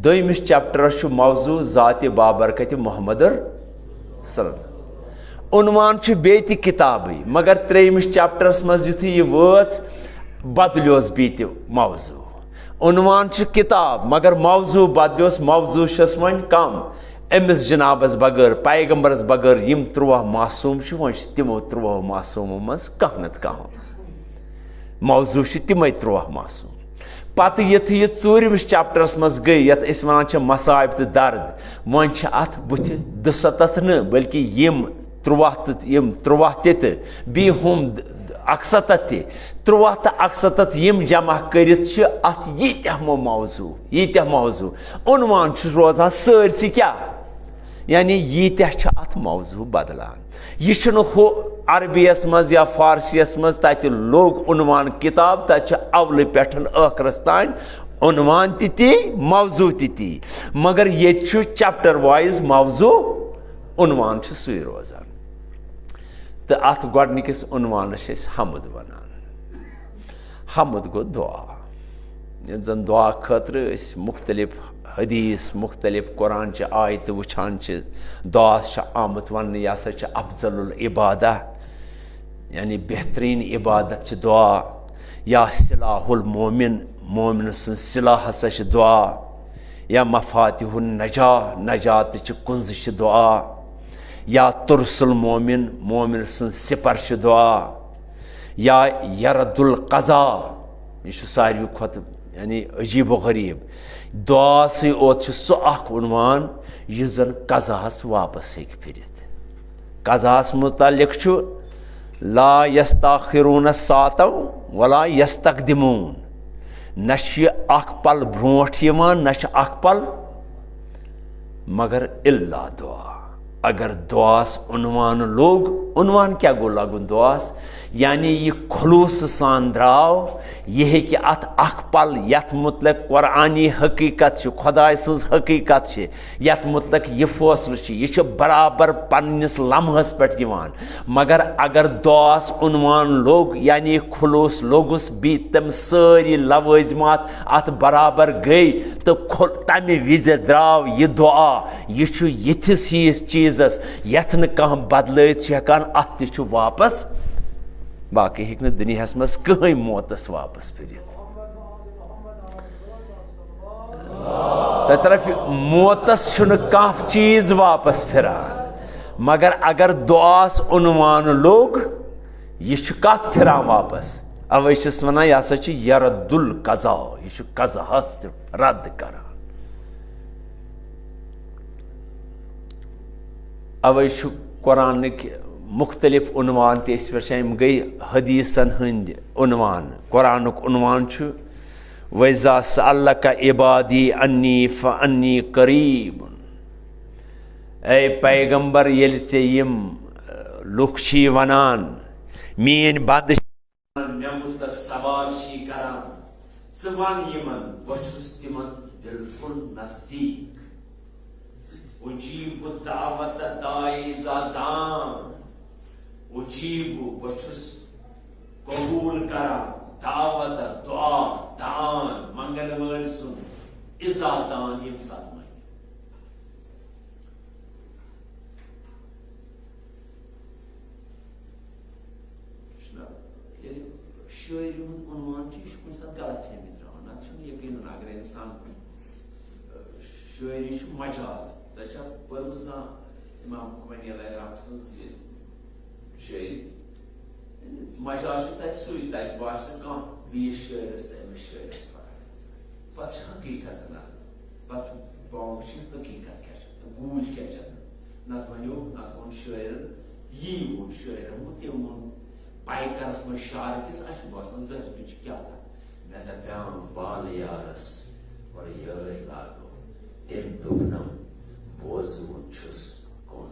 دوٚیمِس چیپٹرس چھُ موضوٗع ذاتِ بابرکتِ محمد صلی عنوان چھُ بیٚیہِ تہِ کتابٕے مگر ترٛیٚیمِس چیپٹرس منٛز یُتھُے یہِ وٲژ بدلیوس بیٚیہِ تہِ موضوٗع عنوان چھُ کتاب مگر موضوٗع بدلیوس موضوٗع چھس وۄنۍ کم أمِس جنابس بغٲر پیغمبرس بغٲر یِم 13 معصوٗم چھِ وۄنۍ چھِ تِمو 13 معصوٗمو منٛز کانٛہہ نتہٕ کانٛہہ موضوٗع چھِ تِمے 13 معصوٗم پتہٕ یُتھُے یہِ 4مِس چیپٹرس منٛز گٔے یتھ أسۍ ونان چھِ مصائب تہٕ درد وۄنۍ چھِ اتھ بُتھِ 277 نہٕ بلکہِ یِم 13 تہِ تہٕ بیٚیہِ ہُم 71 تہِ 13 تہٕ 71 یِم جمع کٔرِتھ چھِ اتھ ییٖتیاہ موضوٗع عنوان چھُ روزان سٲرسٕے کیٛاہ یعنی ییٖتیاہ چھِ اتھ موضوٗع بدلان یہِ چھُنہٕ ہُہ عربیَس منٛز یا فارسیَس منٛز تتہِ لوٚگ عنوان کتاب تتہِ چھُ اولہٕ پٮ۪ٹھ ٲخرس تانۍ عنوان تہِ تی موضوٗع تہِ تی مگر ییٚتہِ چھُ چیپٹر وایز موضوٗع عنوان چھُ سُے روزان تہٕ اتھ گۄڈنِکِس عنوانس چھِ أسۍ حمد ونان حمد گوٚو دعا ییٚلہِ زن دعا خٲطرٕ أسۍ مختلف حدیث مختلف قرآنچہِ آیتہٕ وٕچھان چھِ دعاس چھُ آمُت وننہٕ یہِ ہسا چھِ افضل العبادہ یعنی بہتریٖن عبادت چھِ دعا یا صلاح المومن مومن سٕنٛز صلاح ہسا چھِ دعا یا مفاتِح النجاح نجاتٕچہِ کُنزٕ چھِ دعا یا ترس المومن مومن سٕنٛز سِپر چھِ دعا یا یرد القضا یہِ چھُ ساروی کھۄتہٕ یعنی عجیٖب و غریٖب دعاسٕے اوت چھُ سُہ اکھ عنوان یُس زن قضاہس واپس ہیٚکہِ پھِرِتھ قضاہس متعلق چھُ لا یستاخرون ساعتو ولا یستقدمون نہ چھُ یہِ اکھ پل برونٛٹھ یِوان نہ چھُ اکھ پل مگر الا دعا اگر دعاس عنوان لوٚگ عنوان کیٛاہ گوٚو لگُن دعاس یعنی یہِ خلوٗصہٕ سان درٛاو یہِ ہیٚکہِ اتھ اکھ پل یتھ متعلق قرآنی حقیٖقت چھِ خۄداے سٕنٛز حقیٖقت چھِ یتھ متعلق یہِ فٲصلہٕ چھِ یہِ چھُ برابر پننِس لمحس پٮ۪ٹھ یِوان مگر اگر دعاس عنوان لوٚگ یعنی خلوٗص لوٚگُس بیٚیہِ تِم سٲری لوٲزمات اتھ برابر گٔے تہٕ تمہِ وِزِ درٛاو یہِ دعا یہِ چھُ یِتھِس ہِوِس چیٖزس یتھ نہٕ کانٛہہ بدلٲیِتھ چھُ ہٮ۪کان اتھ تہِ چھُ واپس باقٕے ہیٚکہِ نہٕ دُنیاہس منٛز کٕہٕنۍ موتس واپس پھِرِتھ تتھ طرف موتس چھُنہٕ کانٛہہ چیٖز واپس پھِران مگر اگر دعاس عنوان لوٚگ یہِ چھُ کتھ پھِران واپس اوے چھِس ونان یہِ ہسا چھُ یرد القضا یہِ چھُ قضاہس تہِ رد کران اوے چھُ قرآنٕکۍ مختلف عنوان تہِ أسۍ وٕچھان یِم گٔے حدیٖثن ہٕنٛدۍ عنوان قرآنُک عنوان چھُ وَإِذَا سَأَلَكَ عِبَادِي عَنِّي فَإِنِّي قَرِيبٌ اے پیغمبر ییٚلہِ ژےٚ یِم لُکھ چھی ونان میٲنۍ بنٛدٕ مےٚ مُتعلق سوال چھی کران ژٕ ون یِمن بہٕ چھُس تِمن بِلکُل نزدیٖک اجیب دعوت داعی اذا دعان، اجیب بچس قبول کرا دعوت دعا دعان منگن ول سن اذا دعان یم سات منگ. شاعری ہند عنوان یہ کن سات غلط فہمی تراان اتنا یقین اگر انسان شاعری مجاز تہ پرمز امام خمینی علیہ رحمۃ سن شاعری مجاز تک سی تک باسان کھانا بیس شاعرس تو امس شاعرس فرق پتہ حقیقت نا پتہ باؤ حقیقت کیا گوج کیا نت ونو نت ون شاعر یہ وون شاعر تم وون پائکرس من شار کس اچھ باسان زہر کیا تھا میں دپان بال یارس اور یہ لاگو تم دبنم بوزون چھس کون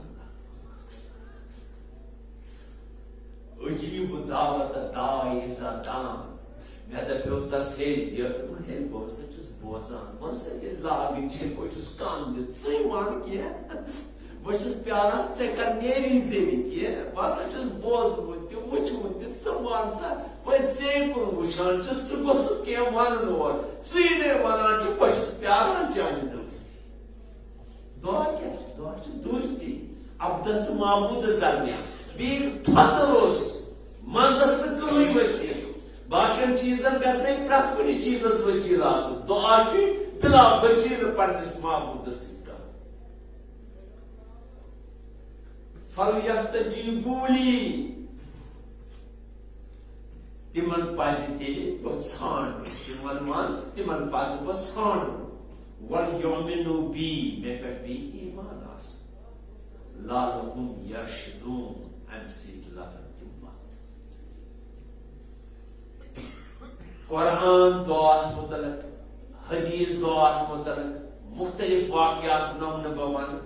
اجیب دعوت داعی اذا دعان میں دپیو تس ہے بہت چھس بوزان بہت سے لاگن بہ چھس کان دت ژے ون کی بہ چھس پیاران ژے کر نیری زمین کی بہ چھس بوزمت تہ وچھمت تہ ژٕ ون سا بہ ژے کن وچھان چھس ژٕ گوژھ کینٛہہ ونن اور ژے نے ونان چھ بہ چھس پیاران چانہِ دوستی. دعا کیا دعا دوستی عبدس تو معبودس درمیان بیٚیہِ تھوٚتُر اوس منٛزس نہٕ کٕہٕنۍ وسیٖلہٕ باقین چیزن گژھِ پرٛٮ۪تھ کُنہِ چیزس وسیٖلہٕ آسُن دعا چھُ بلا وسیٖلہٕ پننس معبودس سۭتۍ کرُن. فلیستجیبوا لی تمن پزِ تیٚلہِ بہٕ ژھانڈُن تمن منٛز تمن پزِ بہٕ ژھانڈُن وَلْيُؤْمِنُوا بِی مےٚ پٮ۪ٹھ بیٚیہِ ایٖمان آسُن لعلہم یرشدوٗن امہِ سۭتۍ لگن تِم وتھ. قرآن دعاس متعلق حدیث دعاس متعلق مختلف واقعات نمونہٕ بہٕ وَنہٕ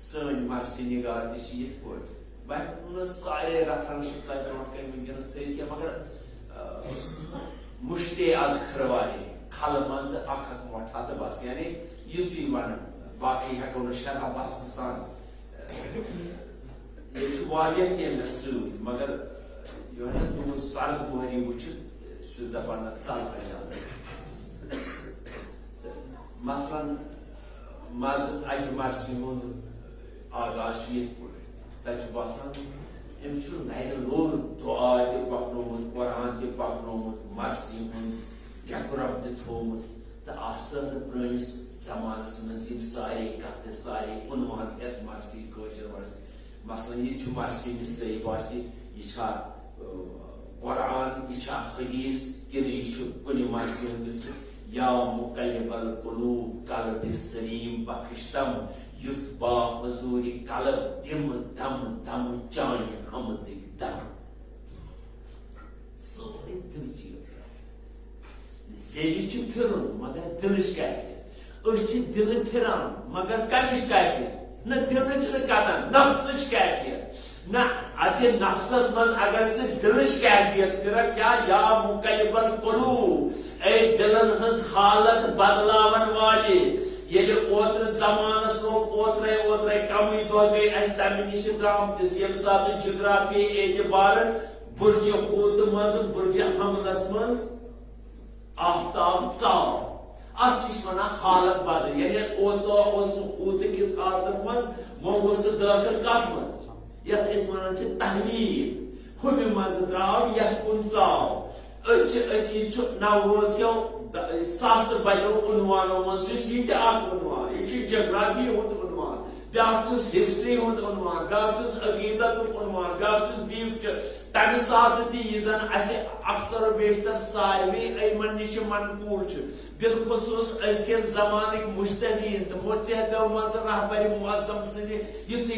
سٲنۍ مرثی نگار تہِ چھِ یِتھ پٲٹھۍ بہٕ ہٮ۪کہٕ نہٕ سارے ریفرنسز تۄہہِ برونٛٹھ کَنۍ وٕنکٮ۪نس تھٲیِتھ کینٛہہ مگر مشتے از کھروارے کھل منٛز اکھ اکھ مۄٹھا تہٕ بس یعنی یِژٕے ونہٕ باقٕے ہٮ۪کو نہٕ شرح بستہٕ سان ییٚتہِ چھُ واریاہ کینٛہہ مےٚ سۭتۍ مگر یۄہے تُہُنٛد سرد مہری وٕچھِتھ چھُس دپان ژل پہچان. مثلاً مزٕ اکہِ مرثی ہُنٛد آغاز چھُ یِتھ پٲٹھۍ تتہِ چھُ باسان أمِس چھُ نرِ لوٚر دعا تہِ پکنومُت قرآن تہِ پکنومُت مرثی ہُنٛد ڈیکورم تہِ تھوٚومُت تہٕ آسان نہٕ پرٲنِس زمانس منٛز یِم سارے کتھٕ سارے عنوان یتھ مرثی کٲشِر مرثی مثلاً یہِ چھُ مرثی نِسٲیی باسہِ یہِ چھا قرآن یہِ چھا حدیث کِنہٕ یہِ چھُ کُنہِ مرثی ہُنٛد مثل یا مقلب القلوب قلب سلیم بخش تم یُتھ با حضوٗرِ قلب دِم دم دم چانہِ حمدٕکۍ دم. سورُے دِلچی زیوِ چھِ پھِرُن مگر دِلٕچ کیفیت أسۍ چھِ دِلہٕ پھِران مگر کمِچ کیفیت نہ دِلٕچ نہٕ کتن نفسٕچ کیفیت نہ اتہِ نفسس منٛز اگر ژٕ دِلٕچ کیفیت پھِرکھ کیٛاہ یا مقلب القلوب اے دلن ہٕنٛز حالت بدلاون والے ییٚلہِ اوترٕ زمانس لوگ اوترے کمٕے دۄہ گٔے اسہِ تمہِ نِش درٛامتِس ییٚمہِ ساتہٕ جغرافی اعتبارٕ برجہِ ہوٗتہٕ منٛز برجہِ حملس منٛز آفتاب ژاو اتھ چھِ ونان حالت بدل یعنی اوترٕ اوس ہوٗتہٕ کِس حالتس منٛز وۄنۍ گوٚو سُہ دٲخل کتھ منٛز یتھ أسۍ ونان چھِ تحلیٖل ہُمہِ منٛزٕ درٛاو یتھ کُن ژاو. أسۍ یہِ چھُ نوروز کیو ساسہٕ بَدیو عنوانو منٛز چھُس یہِ تہِ اکھ عنوان یہِ چھُ جغرافی ہُنٛد عنوان بیاکھ چھُس ہسٹری ہُنٛد عنوان بیاکھ چھُس عقیدتُک عنوان بیاکھ چھُس بیٚیہِ تمہِ ساتہٕ تہِ یہِ زن اسہِ اکثر و بیشتر سارِوٕے یِمن نِش منقوٗل چھُ بالخصوٗص أزکٮ۪ن زمانٕکۍ مُجتہدیٖن تہٕ مُجتہدو منٛزٕ رہبرِ معظم سٕنٛدِ یُتھُے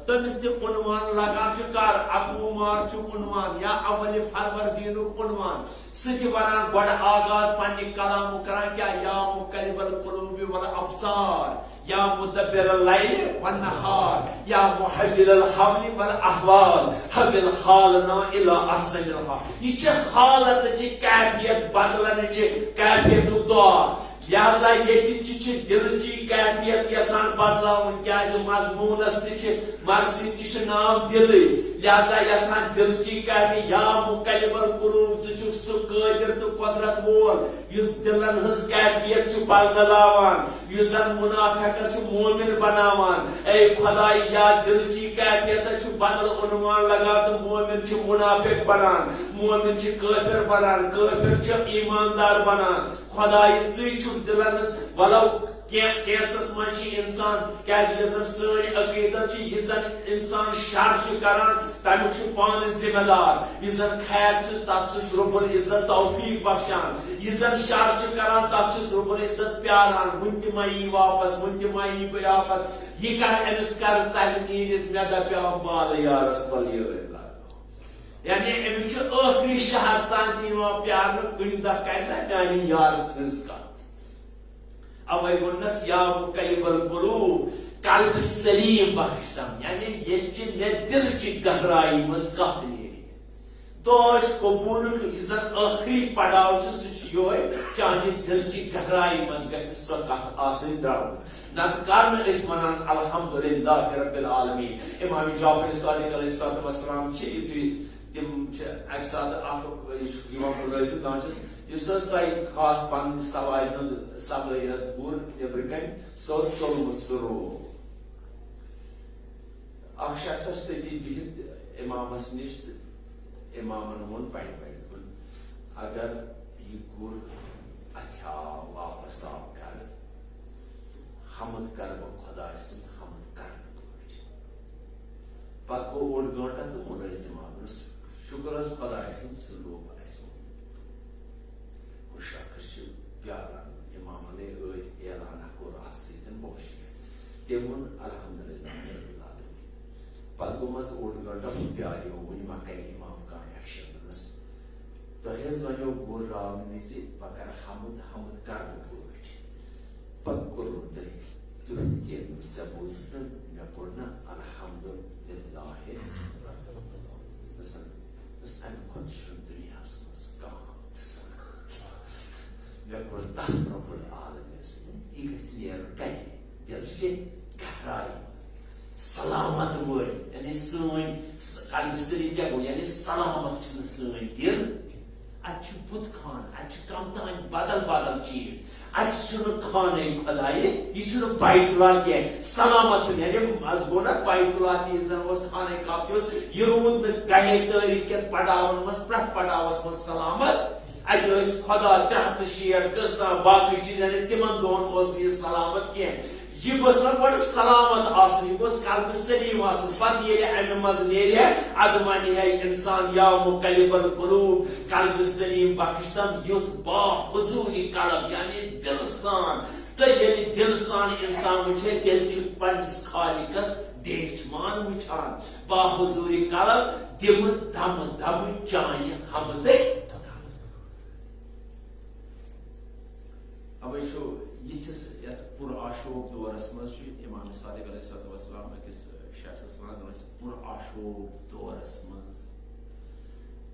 تٔمِس تہِ عنوان لگان چھُ کر 11 مارچُک عنوان یا اول فروردینُک عنوان سُہ تہِ ونان گۄڈٕ آغاز پننہِ کلامُک کران کیٛاہ یا مقلب القلوب والابصار یا مدبر اللیل والنہار یا محول الحول والاحوال حول حالنا الى احسن الحال. یہ چھِ حالتٕچہِ کیفیت بدلنٕچہِ کیفیتُک دعا لہذا ییٚتہِ چھِ دِلچی کیفیت یژھان بدلاون کیازِ مضمونس تہِ مرضی تہِ نام دلٕے لہذا یژھان دلچی کیفیت یا مقلب القلوب ژٕ چھُکھ سُہ قٲدر تہٕ قۄدرت وول یُس دلن ہٕنٛز کیفیت چھُ بدلاوان یُس زن منافقس چھُ مومن بناوان اے خدائی یا دلچی کیفیت چھُ بدل عنوان لگان تہٕ مومن چھُ منافق بنان مومن چھُ کٲفر بنان کٲفر چھُ ایماندار بنان خدائی ژٕے چھُکھ دلن ولو کینژس منٛز چھِ انسان کیازِ یۄس زن سٲنۍ عقیدت چھِ یہِ زن انسان شر چھُ کران تمیُک چھُ پانہٕ ذمہ دار یُس زن خیر چھُ تتھ چھُس رب العزت توفیق بخشان یُس زن شر چھُ کران تتھ چھُس رب العزت پیاران وُنہِ تہِ ما یی واپس وُنہِ تہِ ما یی بہٕ واپس یہِ کر أمِس کر ژلہِ نیٖرِتھ مےٚ دپیٛاو بالہٕ یارس ول یٲرۍ لاگو یعنی أمِس چھُ ٲخری شہس تام تہِ یِوان پیارنہٕ کُنہِ دۄہ کرِ نا میانہِ یارٕ سٕنٛز کتھ اوے ووننس یا مقلب القلوب قلب سلیم بخشتم یعنی ییٚلہِ مےٚ دلچہِ گہرائی منٛز کتھ نیرِ دوش قبوٗلُک یُس زن ٲخری پڑاو چھُ سُہ چھُ یہوے چانہِ دلچہِ گہرائی منٛز گژھِ سۄ کتھ آسٕنۍ درامٕژ نتہٕ کر نہٕ أسۍ ونان الحمدللہ رب العالمین امام جعفر صادق علیہ الصلوۃ والسلام چھِ یُتھُے تِم چھِ اکہِ ساتہٕ اکھ یہِ چھُ یِوان مُلٲزِم دانٛچس یُس حظ تۄہہِ خاص پنٕنۍ سوارِ ہُنٛد سوٲرۍ ٲس بُر نیبرٕ کنہِ سۄ اوس تُلمُت سُہ روب اکھ شخص اوس تٔتی بِہِتھ امامس نِش تہٕ امامن ووٚن پننہِ پننہِ کُن اگر یہِ گُر اتھِ آو واپس آو گرٕ حمد کرٕ بہٕ خۄداے سُنٛد حمد کرنہٕ پٲٹھۍ پتہٕ گوٚو اوٚڑ گٲنٛٹہٕ تہٕ مُلٲزِم آو دوٚپنس شُکر حظ خۄداے سُنٛد سُہ لوگ اسہِ شخص چھُ پیاران امامن ٲدۍ اعلانہ کوٚر اتھ سۭتۍ بوش تٔمۍ ووٚن الحمدللہ پتہٕ گوٚمس اوٚڑ گٲنٛٹہٕ پیاریو وُنہِ ما کرِ امام کانٛہہ ایکشن دوٚپنس تۄہہِ حظ ونیو گُر راونہٕ وِزِ بہٕ کرٕ حمد حمد کرنہٕ پٲٹھۍ پتہٕ کوٚروٕ تۄہہِ تیُتھ کینٛہہ ژےٚ بوٗزتھ نہٕ مےٚ کوٚر نا الحمدللہ امہِ کھۄتہٕ چھُنہٕ دُنیاہس منٛز کانٛہہ مےٚ کوٚر تس رب العالمین یہِ گژھِ نیرُن کتہِ دلچہِ گہرائی منٛز سلامت وٲلۍ یعنی سٲنۍ قلبہِ سلیم کیٛاہ گوٚو یعنی سلامت چھِنہٕ سٲنۍ دل اتہِ چھُ بُت خانہٕ اتہِ چھُ کم تام بدل بدل چیٖز اتہِ چھُنہٕ خانٕے خۄدایہِ یہِ چھُنہٕ بیت اللہ کینٛہہ سلامت چھُنہٕ یعنی از گوٚو نا بیت اللہ تہِ یُس زن اوس خانہ کعبہ تہِ اوس یہِ روٗد نہٕ گہے تٲریٖخ کٮ۪ن پڑاون منٛز پرٛٮ۪تھ پڑاوس منٛز سلامت اتہِ ٲسۍ خۄدا 360 قٕسطا باقٕے چیٖز یعنی تِمن دۄہن اوس نہٕ یہِ سلامت کینٛہہ یہِ گوٚژھ نا گۄڈٕ سلامت آسُن یہِ گوٚژھ قلبہِ سلیم آسُن پتہٕ ییٚلہِ امہِ منٛز نیرِ ادٕ ونہِ ہے انسان یا مقلب القلوب قلبہِ سلیم بخشتم یُتھ با حضوٗری قلب یعنی دل سان تہٕ ییٚلہِ دل سان انسان وٕچھِ تیٚلہِ چھُ پننِس خالقس دیچمان وٕچھان با حضوٗری قلب دِمہٕ دمہٕ دمہٕ چانہِ حمدے اوے چھُ یِتھِس یتھ پُر آشوب دورس منٛز چھُ امام صادق علیہ الصلوۃ والسلام أکِس شخصس ونان دپان پُر آشوب دورس منٛز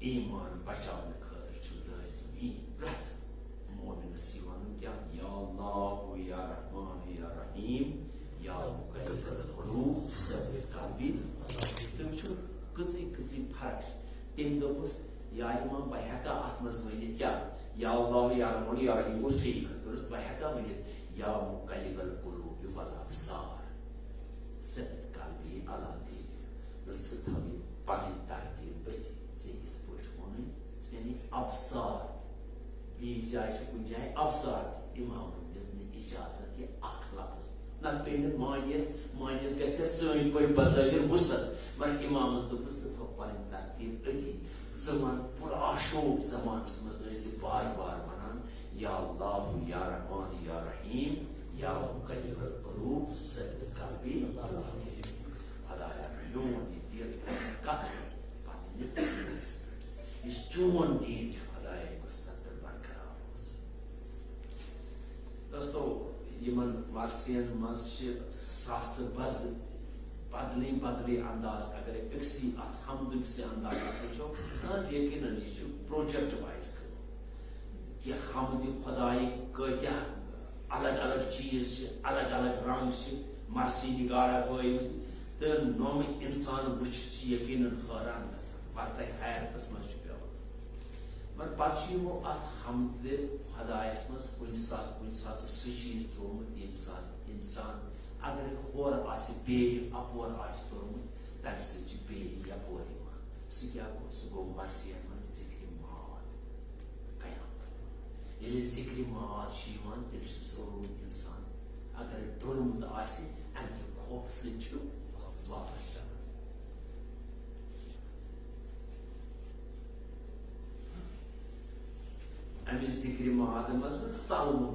ایمان بچاونہٕ خٲطرٕ چھُ لٲزمی پرٛٮ۪تھ مومنس یہِ ونُن کیٛاہ یا اللہ یا رحمان یا رحیم یا مقلب القلوب ثبت قلبی تٔمۍ چھُ کٕژٕے کٕژٕے فرق تٔمۍ دوٚپُس یا امام بہٕ ہٮ۪کا اتھ منٛز ؤنِتھ کیٛاہ یا اللہ یا رحمان یا رحیم گوٚو ٹھیٖک دوٚپُس بہٕ ہٮ۪کا ؤنِتھ یا مقلب القلوب والابصار ثبت قلبی علی دیٖنک ژٕ تھاو یہِ پنٕنۍ ترتیٖب أتھی ژےٚ یِتھ پٲٹھۍ ووٚنُے یعنی ابصار بیٚیِس جایہِ چھُ کُنہِ جایہِ ابصار تہِ اِمامن دیُت نہٕ اِجازت یہِ اکھ لفظ نتہٕ پیٚیہِ نہٕ مانیس گژھِ سٲنۍ پٲٹھۍ بظٲہِر وُسعت مگر اِمامن دوٚپُس ژٕ تھاو پنٕنۍ ترتیٖب أتھی ژٕ ون پُر آشوب زمانس منٛز ٲسۍ بار بار ونان یا اللہ یا رحمان یا رحیم یا مقلب القلوب ثبت قلبی خدایا میون یہِ دل کتھ پننِس دِلس پٮ۪ٹھ یُس چون دیٖن چھُ خدایا گوٚژھ تتھ پٮ۪ٹھ برقرار روزُن دوستو یِمن مرثین منٛز چھِ ساسہٕ بزٕ بدلٕے بدلٕے انداز اگرے أکسٕے اتھ حمدٕکسٕے اندازس وٕچھو حظ یقیٖنن یہِ چھُ پروجیکٹ وایز کہِ حمدِ خۄدایہِ کۭتیاہ الگ الگ چیٖز چیز الگ الگ رنگ مرسی نگارہ ہٲومٕتۍ تہٕ نوٚم اِنسان وٕچھِتھ یقیٖنن حٲران گژھان واریاہ حیرتس منٛز چھُ پیوان مگر پتہٕ چھُ یِمو اتھ حمدِ خۄدایس منٛز کُنہِ ساتہٕ سُہ چیٖز تھوٚومُت ییٚمہِ ساتہٕ اِنسان اگر ہورٕ آسہِ بیٚیہِ اپور آسہِ توٚرمُت تمہِ سۭتۍ چھُ بیٚیہِ یپور یِوان سُہ کیٛاہ گوٚو سُہ گوٚو مرثیَن منٛز ذِکرِ ماد قیامت ییٚلہِ ذِکرِ ماد چھُ یِوان تیٚلہِ چھُ ضروٗری اِنسان اگر ڈوٚلمُت آسہِ امہِ کہِ خوفہٕ سۭتۍ چھُ واپس امہِ ذِکرِ ماد منٛز ژلوُن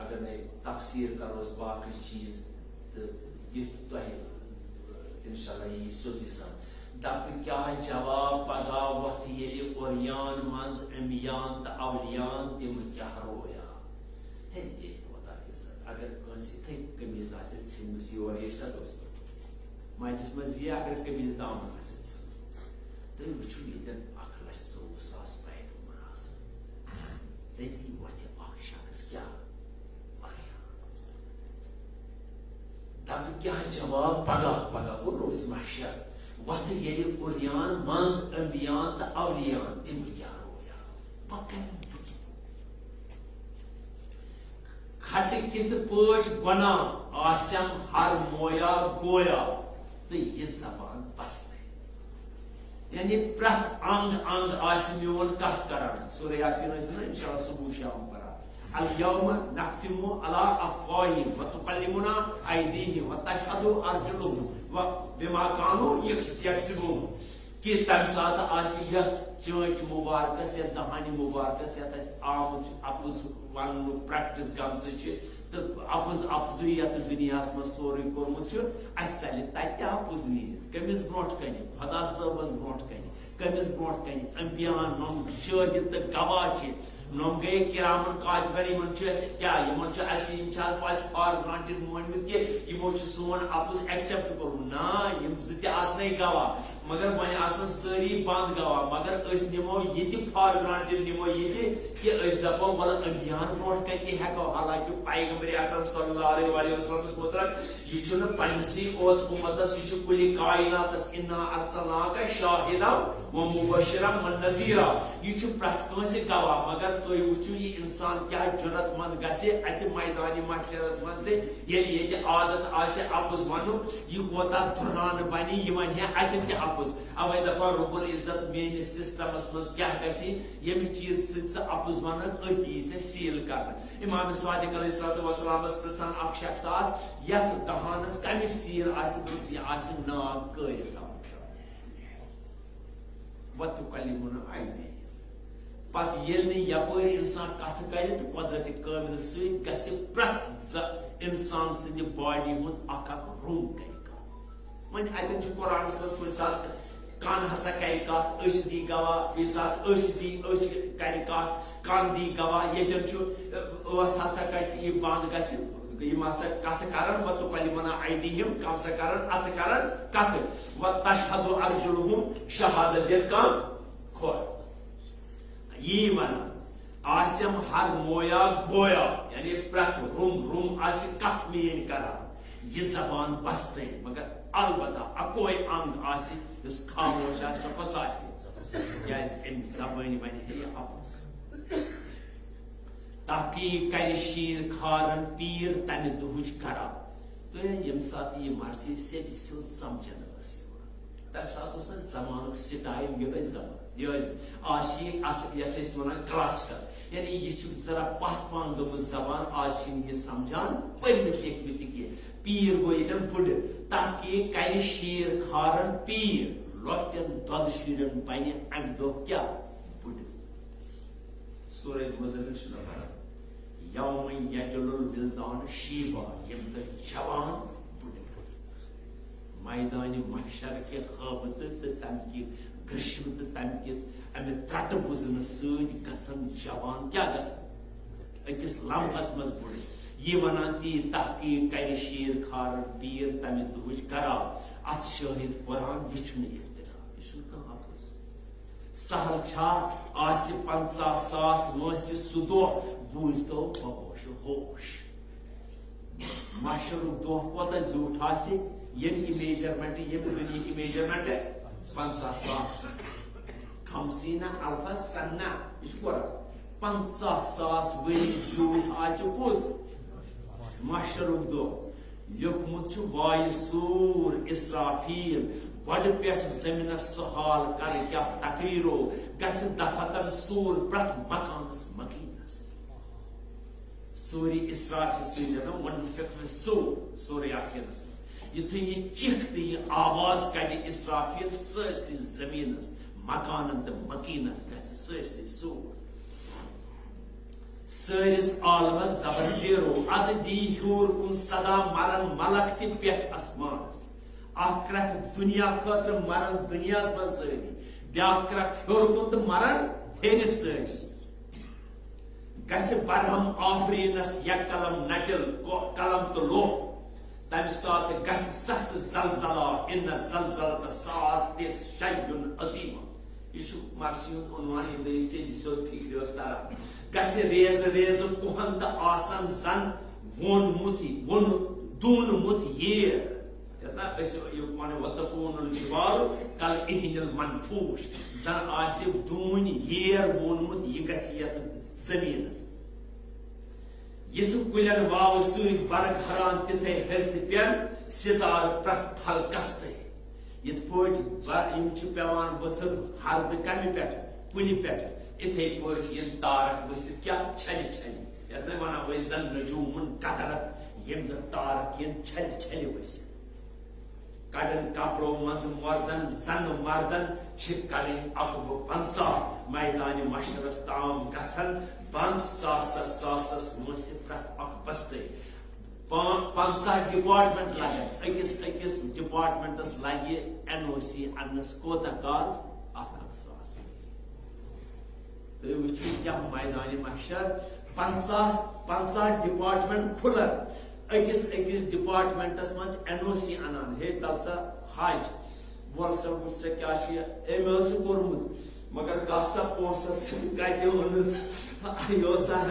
اگر نے تفسیٖر کروس باقٕے چیٖز تہٕ یُتھ تۄہہِ انشاء اللہ یی سیوٚدُے سمجھ دپہٕ کیٛاہ جواب پگاہ وۄتھِ ییٚلہِ اُریان منٛز اَمبیان تہٕ اولِیان تِم کیٛاہ رویا ہے دِتھ وۄتھا عزت اگر کٲنٛسہِ یِتھٕے قمیٖض آسہِ ژھٕنمٕژ یورٕ عزت اوس مجلس منٛز یہِ اگر قمیٖض دامن آسہِ ژھٕنمٕژ تُہۍ وٕچھِو ییٚتٮ۪ن 1,24,000 پیغمبر آسان تٔتی وۄتھِ اکھ شخص کیٛاہ دپہٕ کیٛاہ جواب پگاہ گوٚو روزِ محشر وقت ییٚلہِ اُریان منٛز اَمبیان تہٕ اولِیان تِم کیٛاہ رویا بہٕ کَمہِ کھٹہٕ کِتھ پٲٹھۍ گۄناہ آسٮ۪م ہر مویا گویا تہٕ یہِ زبان پستٕے یعنی پرٛٮ۪تھ انگ آسہِ میون کتھ کران سورہ یاسین ٲسۍ نا انشاء اللہ صبح شام پران اليوم نختم على افواههم وتكلمنا ايديهم وتشهد ارجلهم بما كانوا يكسبون کہ تمہِ ساتہٕ آسہِ یتھ چٲنٛچہِ مُبارکس یتھ زبانہِ مُبارکس یتھ اسہِ آمُت چھُ اپُز وننُک پریکٹس گٔمژٕ چھِ تہٕ اپزُے یتھ دُنیاہس منٛز سورُے کوٚرمُت چھُ اسہِ ژلہِ تتہِ تہِ اپُز نیٖرِتھ کٔمِس برونٛٹھ کنہِ خۄدا صٲبس برونٛٹھ کنہِ کٔمِس برونٛٹھ کنہِ انبیاہن نۄم شٲہِد تہٕ گواہ چھِ نۄم گٔے کرامن کاتِبن یِمن چھُ اسہِ کیٛاہ یِمن چھُ اسہِ یِم چھِ اسہِ فار گرانٹِڈ مٲنمٕتۍ کہِ یِمو چھُ سون اپُز ایکسپٹ کوٚرمُت نا یِم زٕ تہِ آسنے گواہ مگر وۄنۍ آسن سٲری بنٛد گواہ مگر أسۍ نِمو یِتہِ فار گرانٹِڈ نِمو یِتہِ کہِ أسۍ دپو وَلہٕ انبیاہن برونٛٹھ کتہِ ہٮ۪کو حالانکہِ پیغمبر اکرم صلی اللہ علیہ وسلمس مُتعلق یہِ چھُنہٕ پننسٕے اوت اُمتس یہِ چھُ کُلہِ کایناتس اِنا ارسلناکَ شاہِدًا ومبشرًا ونذیرا یہِ چھُ پرٛٮ۪تھ کٲنٛسہِ گواہ مگر تُہۍ وٕچھِو یہِ انسان کیٛاہ جُرت منٛد گژھِ اتہِ میدانہِ محشرس منٛز تہِ ییٚلہِ ییٚتہِ عادت آسہِ اپُز ونُن یہِ کوتاہ دُرانہٕ بنہِ یہِ ونہِ ہے اتہِ تہِ اپُز اوے دپان رب العزت میٲنِس سسٹمس منٛز کیٛاہ گژھِ ییٚمہِ چیٖز سۭتۍ ژٕ اپُز ونکھ أتھۍ یی ژےٚ سیٖل کرنہٕ امام صادق علیہ الصلوۃ والسلامس پرژھان اکھ شخصات یتھ دہانس کمِچ سیٖل آسہِ دوٚپُس یہِ آسہِ ناگ کٲرِتھ وَتُکَلِمُنَا اَیدیہِم پتہٕ ییٚلہِ نہٕ یپٲرۍ اِنسان کتھٕ کرِ تہٕ قۄدرتِ کٲمِلہِ سۭتۍ گژھِ پرٛٮ۪تھ انسان سٕنٛدِ باڈی ہُنٛد اکھ روم کرِ کتھ وۄنۍ اتٮ۪ن چھُ قرآنس منٛز کُنہِ ساتہٕ کن ہسا کرِ کتھ أچھ دی گواہ بیٚیہِ ساتہٕ أچھ کرِ کتھ کن دی گواہ ییٚتٮ۪ن چھُ ٲس ہسا گژھِ یہِ بنٛد گژھِ یِم ہسا کتھٕ کرن وَتُکَلِمُنَا اَیدیہِم کم سا کرن اتھٕ کرن کتھٕ وَتَشْہَدُ أَرْجُلُہُم شہادت دِنۍ کم کھۄر یی ونان آسٮ۪م ہر مویا گویا یعنی پرٛٮ۪تھ روم آسہِ کتھ میٲنۍ کران یہِ زبان بستٕے مگر البتہ اکوے انگ آسہِ یُس خاموش آسہِ سۄ کۄس آسہِ کیٛازِ امہِ زبٲنۍ ونہِ ہے یہِ اپُز تحقیق کرِ شیٖر کھارن پیٖر تمہِ دۄہٕچ کرا تہٕ ییٚمہِ ساتہٕ یہِ مرثی سیٚدِ سیوٚد سمجھن ٲس یِوان تمہِ ساتہٕ اوس نہٕ زمانُک سٹایل یِہوٚے زبان یِہوٚے آز چھِ یتھ أسۍ ونان کلاسِکل یعنی یہِ چھُ ذرا پتھ پہن گٔمٕژ زبان آز چھِنہٕ یہِ سمجھان پٔرمٕتۍ لیکھمٕتۍ تہِ کینٛہہ پیٖر گوٚو ییٚتٮ۪ن بٕڈٕ تحقیق کرِ شیٖر کھارن پیٖر لۄکٹٮ۪ن دۄدٕ شُرٮ۪ن بنہِ امہِ دۄہ کیٛاہ بٕڈٕ سورہ مُزَمِل چھُ نہ پران یوم یجل الولدان شیبا ییٚمہِ دۄہ جوان بٕڈٕ میدانہِ محشر کہِ ہٲبتہٕ تہٕ تمہِ کہِ گرٛشمہٕ تہٕ تمہِ کہِ امہِ ترٹہٕ بُزنہٕ سۭتۍ گژھن جوان کیٛاہ گژھن أکِس لمحس منٛز بٕڈٕ یہِ ونان تی تحقیق کرِ شیٖر کھارن پیٖر تمہِ دۄہٕچ کرا اتھ شٲہِد قرآن یہِ چھُنہٕ اِفتِرا یہِ چھُنہٕ کانٛہہ اپُز سہل چھا آسہِ 50,000 وٲنٛسہِ سُہ دۄہ بوٗزتو ببوش ہوش مشر دہ کوتہ زیوٹھ آسہِ یم کی میجرمنٹ یم دنیا کی میجرمنٹ 50,000 50 الفا سنہ یہ کور 50,000 ؤری زیوٹھ آسہِ کُس مشرُک دۄہ لیوکھمُت چھُ وایہِ سوٗر اسرافیل گۄڈٕ پٮ۪ٹھ زٔمیٖنس سُہال کرٕ کیٛاہ تقریٖرو گژھِ دفتن سوٗر پرٛٮ۪تھ مکانس مکینس سوري اسرافیل سۭتۍ ون فکر سوري یاسینس منٛز یُتھُے یہِ چِکھ تہٕ یہِ آواز کڑِ اسرافیل سٲرسٕے زٔمیٖنس مکانن تہٕ مکینس گژھِ سٲرسٕے سوٗر سٲرِس عالمس زبر زیرو ادٕ دی ہیوٚر کُن صدا مرن ملک تہِ پٮ۪ٹھ اسمانس اکھ کرکھ دنیا خٲطرٕ مرن دُنیاہس منٛز سٲری بیاکھ کرکھ ہیوٚر کُن تہٕ مرن ہیٚرِ سٲری گژھِ برہم آفریٖنس یک قلم نٹِل قلم تہٕ لوہ تمہِ ساتہٕ گژھِ سخت زلزلہ اِن زلزلہ ساتِس شیء عظیٖم یہ مرثی ہند عنوان یہ سیدِ سیوٚد فکرِ ٲس تران گژھِ ریزٕ ریزٕ کُہن تہٕ آسن زن دوٗنمُت ییر وتکون الجبال کل اہن المنفوش زن آسہِ دوٗنۍ ییر وونمُت یہِ گژھِ یتھ زٔمیٖنس یِتھ کُلٮ۪ن واوٕ سۭتۍ برگ حران تِتھے ہرتہِ پٮ۪ن ستارٕ پرٛٮ۪تھ پھلکس تہِ یِتھ پٲٹھۍ یِم چھِ پیوان ؤتھٕر ہردٕ کمہِ پٮ۪ٹھ کُنہِ پٮ۪ٹھ اِتھے پٲٹھۍ یِن تارک ؤسِتھ کیٛاہ چھلہِ چھلہِ یتھ نہٕ ونان ٲسۍ زن نجوٗمن قطرت ییٚمہِ دۄہ تارک یِن چھلہِ چھلہِ ؤسِتھ کڑن کپرو منٛزٕ مردن زن مردن چھِ کڑٕنۍ اکوُہ 50 میدانہِ مشرس تام گژھن بنٛد ساسس وٲنٛسہِ پرٛٮ۪تھ اکھ بستہٕ 50 ڈپارٹمنٹ لگن أکِس ڈپارٹمنٹس لگہِ NOC اننس کوتاہ کال 1,000 تُہۍ وٕچھِو کیٛاہ میدانہِ محشر 50 ڈپارٹمنٹ کھُلن أکِس ڈپارٹمنٹس منٛز NOC انان ہے تل سا حج وول سا وٕچھ سا کیٛاہ چھُ اے مےٚ اوس یہِ کوٚرمُت مگر کتھ سا پونٛسس کتہِ اوٚنُتھ یہِ اوسا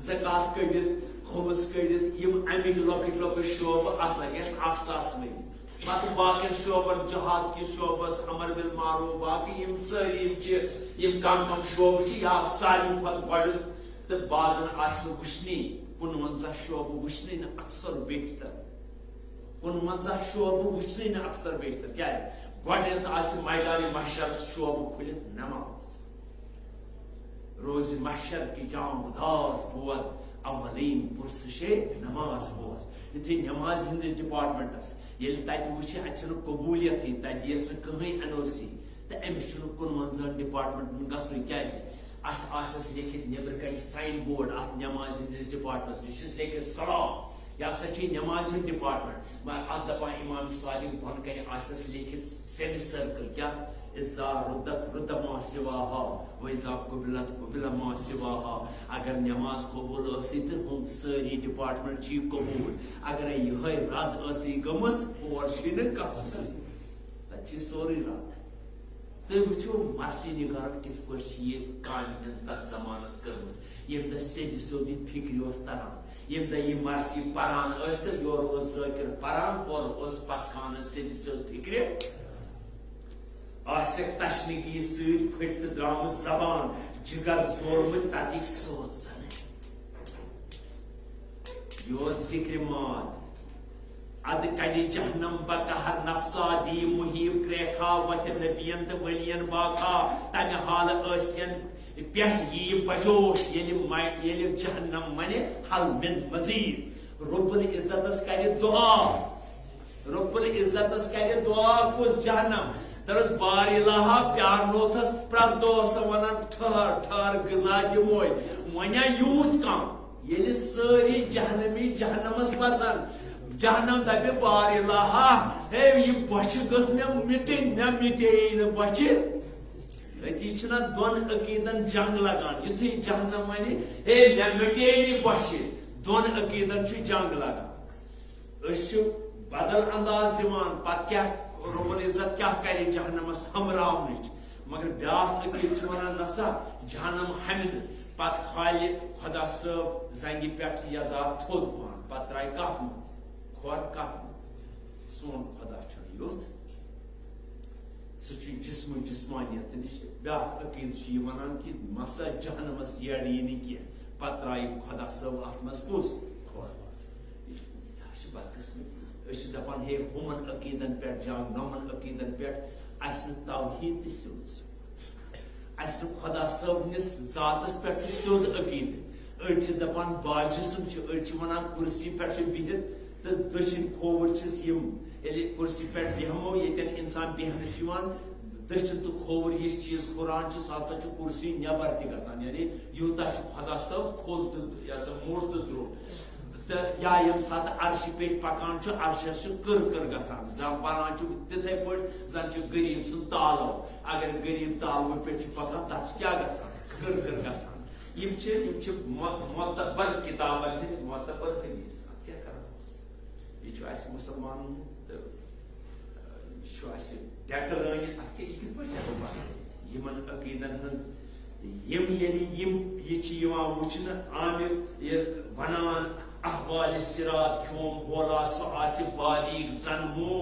زکات کٔڑِتھ خُمس کٔڑِتھ یِم امیِکۍ لۄکٕٹۍ لۄکٕٹۍ شعبہٕ اتھ لگٮ۪س 1,000 ؤری پتہٕ باقین شعبن جہاد کِس شعبس امر بالمعروف باقٕے یِم سٲری یِم چھِ یِم کم شعبہٕ چھِ یا ساروی کھۄتہٕ گۄڈٕ تہٕ بعضن آسہِ نہٕ وٕچھنی 55 شعبہٕ وٕچھنٕے نہٕ اکثر بیشتر 55 شعبہٕ وٕچھنٕے نہٕ اکثر بیشتر کیٛازِ گۄڈنیتھ آسہِ میدانہِ محشرس شعبہٕ کھُلِتھ نماز روزِ محشر کی جام اداس بود اولین پرسشے نماز بوز یُتھُے نماز ہندس ڈپارٹمنٹس ییٚلہِ تتہِ وٕچھِ اتہِ چھنہٕ قبوٗلیتھٕے تتہِ دِیس نہٕ کٕہٕنۍ NOC تہٕ أمِس چھُنہٕ 55 ڈپارٹمنٹن گژھُن کیٛازِ اتھ آسٮ۪س لیکھِتھ نیبرٕ کنہِ ساین بورڈ اتھ نماز ہندس ڈپارٹمنٹس یہِ چھُس لیکھِتھ سلام یہ ہسا چھِ نماز ہُنٛد ڈپارٹمنٹ مگر اتھ دپان امام صادق بۄن کنہِ آسٮ۪س لیکھِتھ سیمی سرکل کیٛاہ اذا ردت ما سواها واذا قبلت قبل ما سواها اگر نماز قبول ٲسٕے تہٕ ہُم سٲری ڈپارٹمنٹ چھِ قبول اگرے یِہے رد ٲسٕے گٔمٕژ اور چھُے نہٕ کتھ تتہِ چھِ سورُے رد تُہۍ وٕچھِو مرثی نگارن کِتھ پٲٹھۍ چھِ یہِ کامہِ ہٕنٛز تتھ زمانس کٔرمٕژ ییٚمہِ دۄہ سیٚدِ سیوٚد یہِ فِکرِ اوس تران ییٚمہِ دۄہ یہِ مرثی پران ٲسۍ تہٕ یورٕ اوس ذٲکِر پران ہورٕ اوس پتھانس سیٚدِ سیوٚد فِکرِ آسٮ۪کھ تشنگی سۭتۍ پھٔٹۍ تہٕ درٛامٕژ زبان جگر زورمٕتۍ تتِکۍ سوز زنٕنۍ یہِ اوس ذِکرِ ماد ادٕ کڑِ جہنم بقہر نفسا دی محیب کریکھا وتہِ نبین تہٕ ؤلین باقا تمہِ حالہٕ ٲسین پٮ۪ٹھ یی بجوش ییٚلہِ جہنم ونہِ حل مِند مزیٖد رب العزتس کرِ دعا رب العزتس کرِ دعا کُس جہنم دپس بار الہا پیارنوتھس پرٛٮ۪تھ دۄہ سۄ ونان ٹھہر غذا دِموے وۄنۍ یوٗت کم ییٚلہِ سٲری جہنمی جہنمس وسن جہنم دپہِ بار الہا ہے یہِ بۄچھِ گٔژھ مےٚ مِٹٕنۍ مےٚ مِٹییے نہٕ بۄچھِ أتی چھُنہ دۄن عقیٖدن جنگ لگان یُتھُے جہنم ونہِ ہے مےٚ مِٹییے نہٕ بۄچھِ دۄن عقیٖدن چھُ جنگ لگان أسۍ چھِ بدل انداز دِوان پتہٕ کیٛاہ رب العزت کیٛاہ کرِ جہنمس ہمراونٕچ مگر بیاکھ عقیٖدٕ چھُ ونان نسا جہنم ہمہِ پتہٕ کھالہِ خۄدا صٲب زنگہِ پٮ۪ٹھ یزار تھوٚد پہن پتہٕ ترایہِ کتھ منٛز کھور کتھ منٛز سون خدا چھُنہٕ یُتھ سُہ چھُ جسم جسمانیت نِش بیٛاکھ عقیٖدٕ چھُ یہِ وَنان کہِ مسا جہنمس ییٚرٕ یی نہٕ کینٛہہ پتہٕ ترٛایہِ خۄدا صٲب اتھ منٛز کُس کھور یہِ چھِ بدقٕسمتی أسۍ چھِ دپان ہے ہُمن عقیٖدن پٮ۪ٹھ جا نۄمن عقیٖدن پٮ۪ٹھ اسہِ نہٕ توحیٖد تہِ سیوٚد اسہِ نہٕ خۄدا صٲبنِس ذاتس پٮ۪ٹھ تہِ سیوٚد عقیٖدٕ أڑۍ چھِ دپان باجسم چھِ أڑۍ چھِ وَنان کُرسی پٮ۪ٹھ چھِ بِہِتھ تہٕ دٔچھِنۍ کھووُر چھِس یِم ییٚلہِ کُرسی پٮ۪ٹھ بیٚہمو ییٚتٮ۪ن اِنسان بیٚہنہٕ چھُ یِوان دٔچھِنۍ تہٕ کھووُر ہِش چیٖز ہُران چھُ سُہ ہسا چھُ کُرسی نٮ۪بر تہِ گژھان یعنی یوٗتاہ چھُ خۄدا صٲب کھوٚل تہٕ یہِ ہسا موٚٹ تہٕ درٛوٚگ تہٕ یا ییٚمہِ ساتہٕ عرشہِ پیٚٹھۍ پکان چھُ عرشس چھُ کٕر کٕر گژھان زن بنان چھُ تِتھے پٲٹھۍ زن چھُ غریٖب سُنٛد تالو اگر غریٖب تالوٕ پٮ۪ٹھ چھُ پکان تتھ چھُ کیٛاہ گژھان کٕر کٕر گژھان یِم چھِ معتبر کِتابن ہٕنٛدۍ معتبر حدیٖث اتھ کیٛاہ کرو یہِ چھُ اسہِ مُسلمانن تہٕ یہِ چھُ اسہِ ڈیٚکہٕ لٲنِتھ اتھ کیٛاہ یہِ کِتھ پٲٹھۍ ہیٚکو بنٲوِتھ یِمن عقیٖدن ہٕنٛز یِم ییٚلہِ یہِ چھِ یِوان وٕچھنہٕ آمِر یہِ ونان احوالِ صراط کھیوم ہولا سُہ آسہِ باریٖک زن مو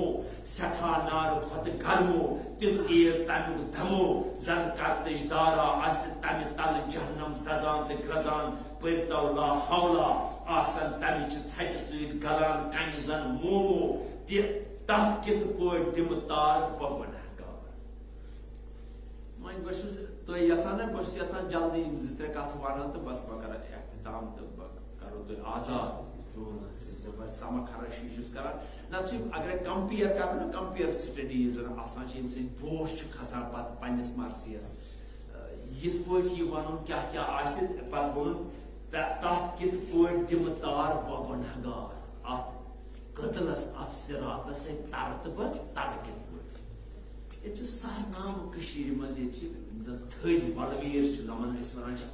سٮ۪ٹھاہ نارٕ کھۄتہٕ گرمو تیُتھ تیز تمیُک دمو زن کرتٕج دارا آسہِ تمہِ تلہٕ جہنم دزان تہٕ گرزان پٔرۍتو لا حولا آسن تمِچہِ ژھچہِ سۭتۍ گلان کنہِ زن مومو تہِ تتھ کِتھ پٲٹھۍ دِمہٕ تار بہٕ گُنہگار وۄنۍ بہٕ چھُس تُہۍ یژھان نا بہٕ چھُس یژھان جلدی 2-3 کتھٕ ونان تہٕ بس بہٕ کرٕ اختتام تہٕ بہٕ کرو تُہۍ آزاد بہٕ سمکھ خرٲشی چھُس کران نتہٕ چھُ اگرے کمپیر کرو نا کمپیر سٹڈیٖزن آسان چھِ ییٚمہِ سۭتۍ بوش چھُ کھسان پتہٕ پننِس مرثیس یِتھ پٲٹھۍ یہِ ونُن کیٛاہ کیٛاہ آسہِ پتہٕ ووٚنُن تتھ کِتھ پٲٹھۍ دِمہٕ تار بہٕ گُنہگار اتھ قتلس اتھ صراطس سۭتۍ ترٕ تہٕ بہٕ ترٕ کِتھ پٲٹھۍ ییٚتہِ چھُ سرنامہٕ کٔشیٖرِ منٛز ییٚتہِ چھِ یِم زن تھٔدۍ ولویٖر چھِ یِمن أسۍ ونان چھِ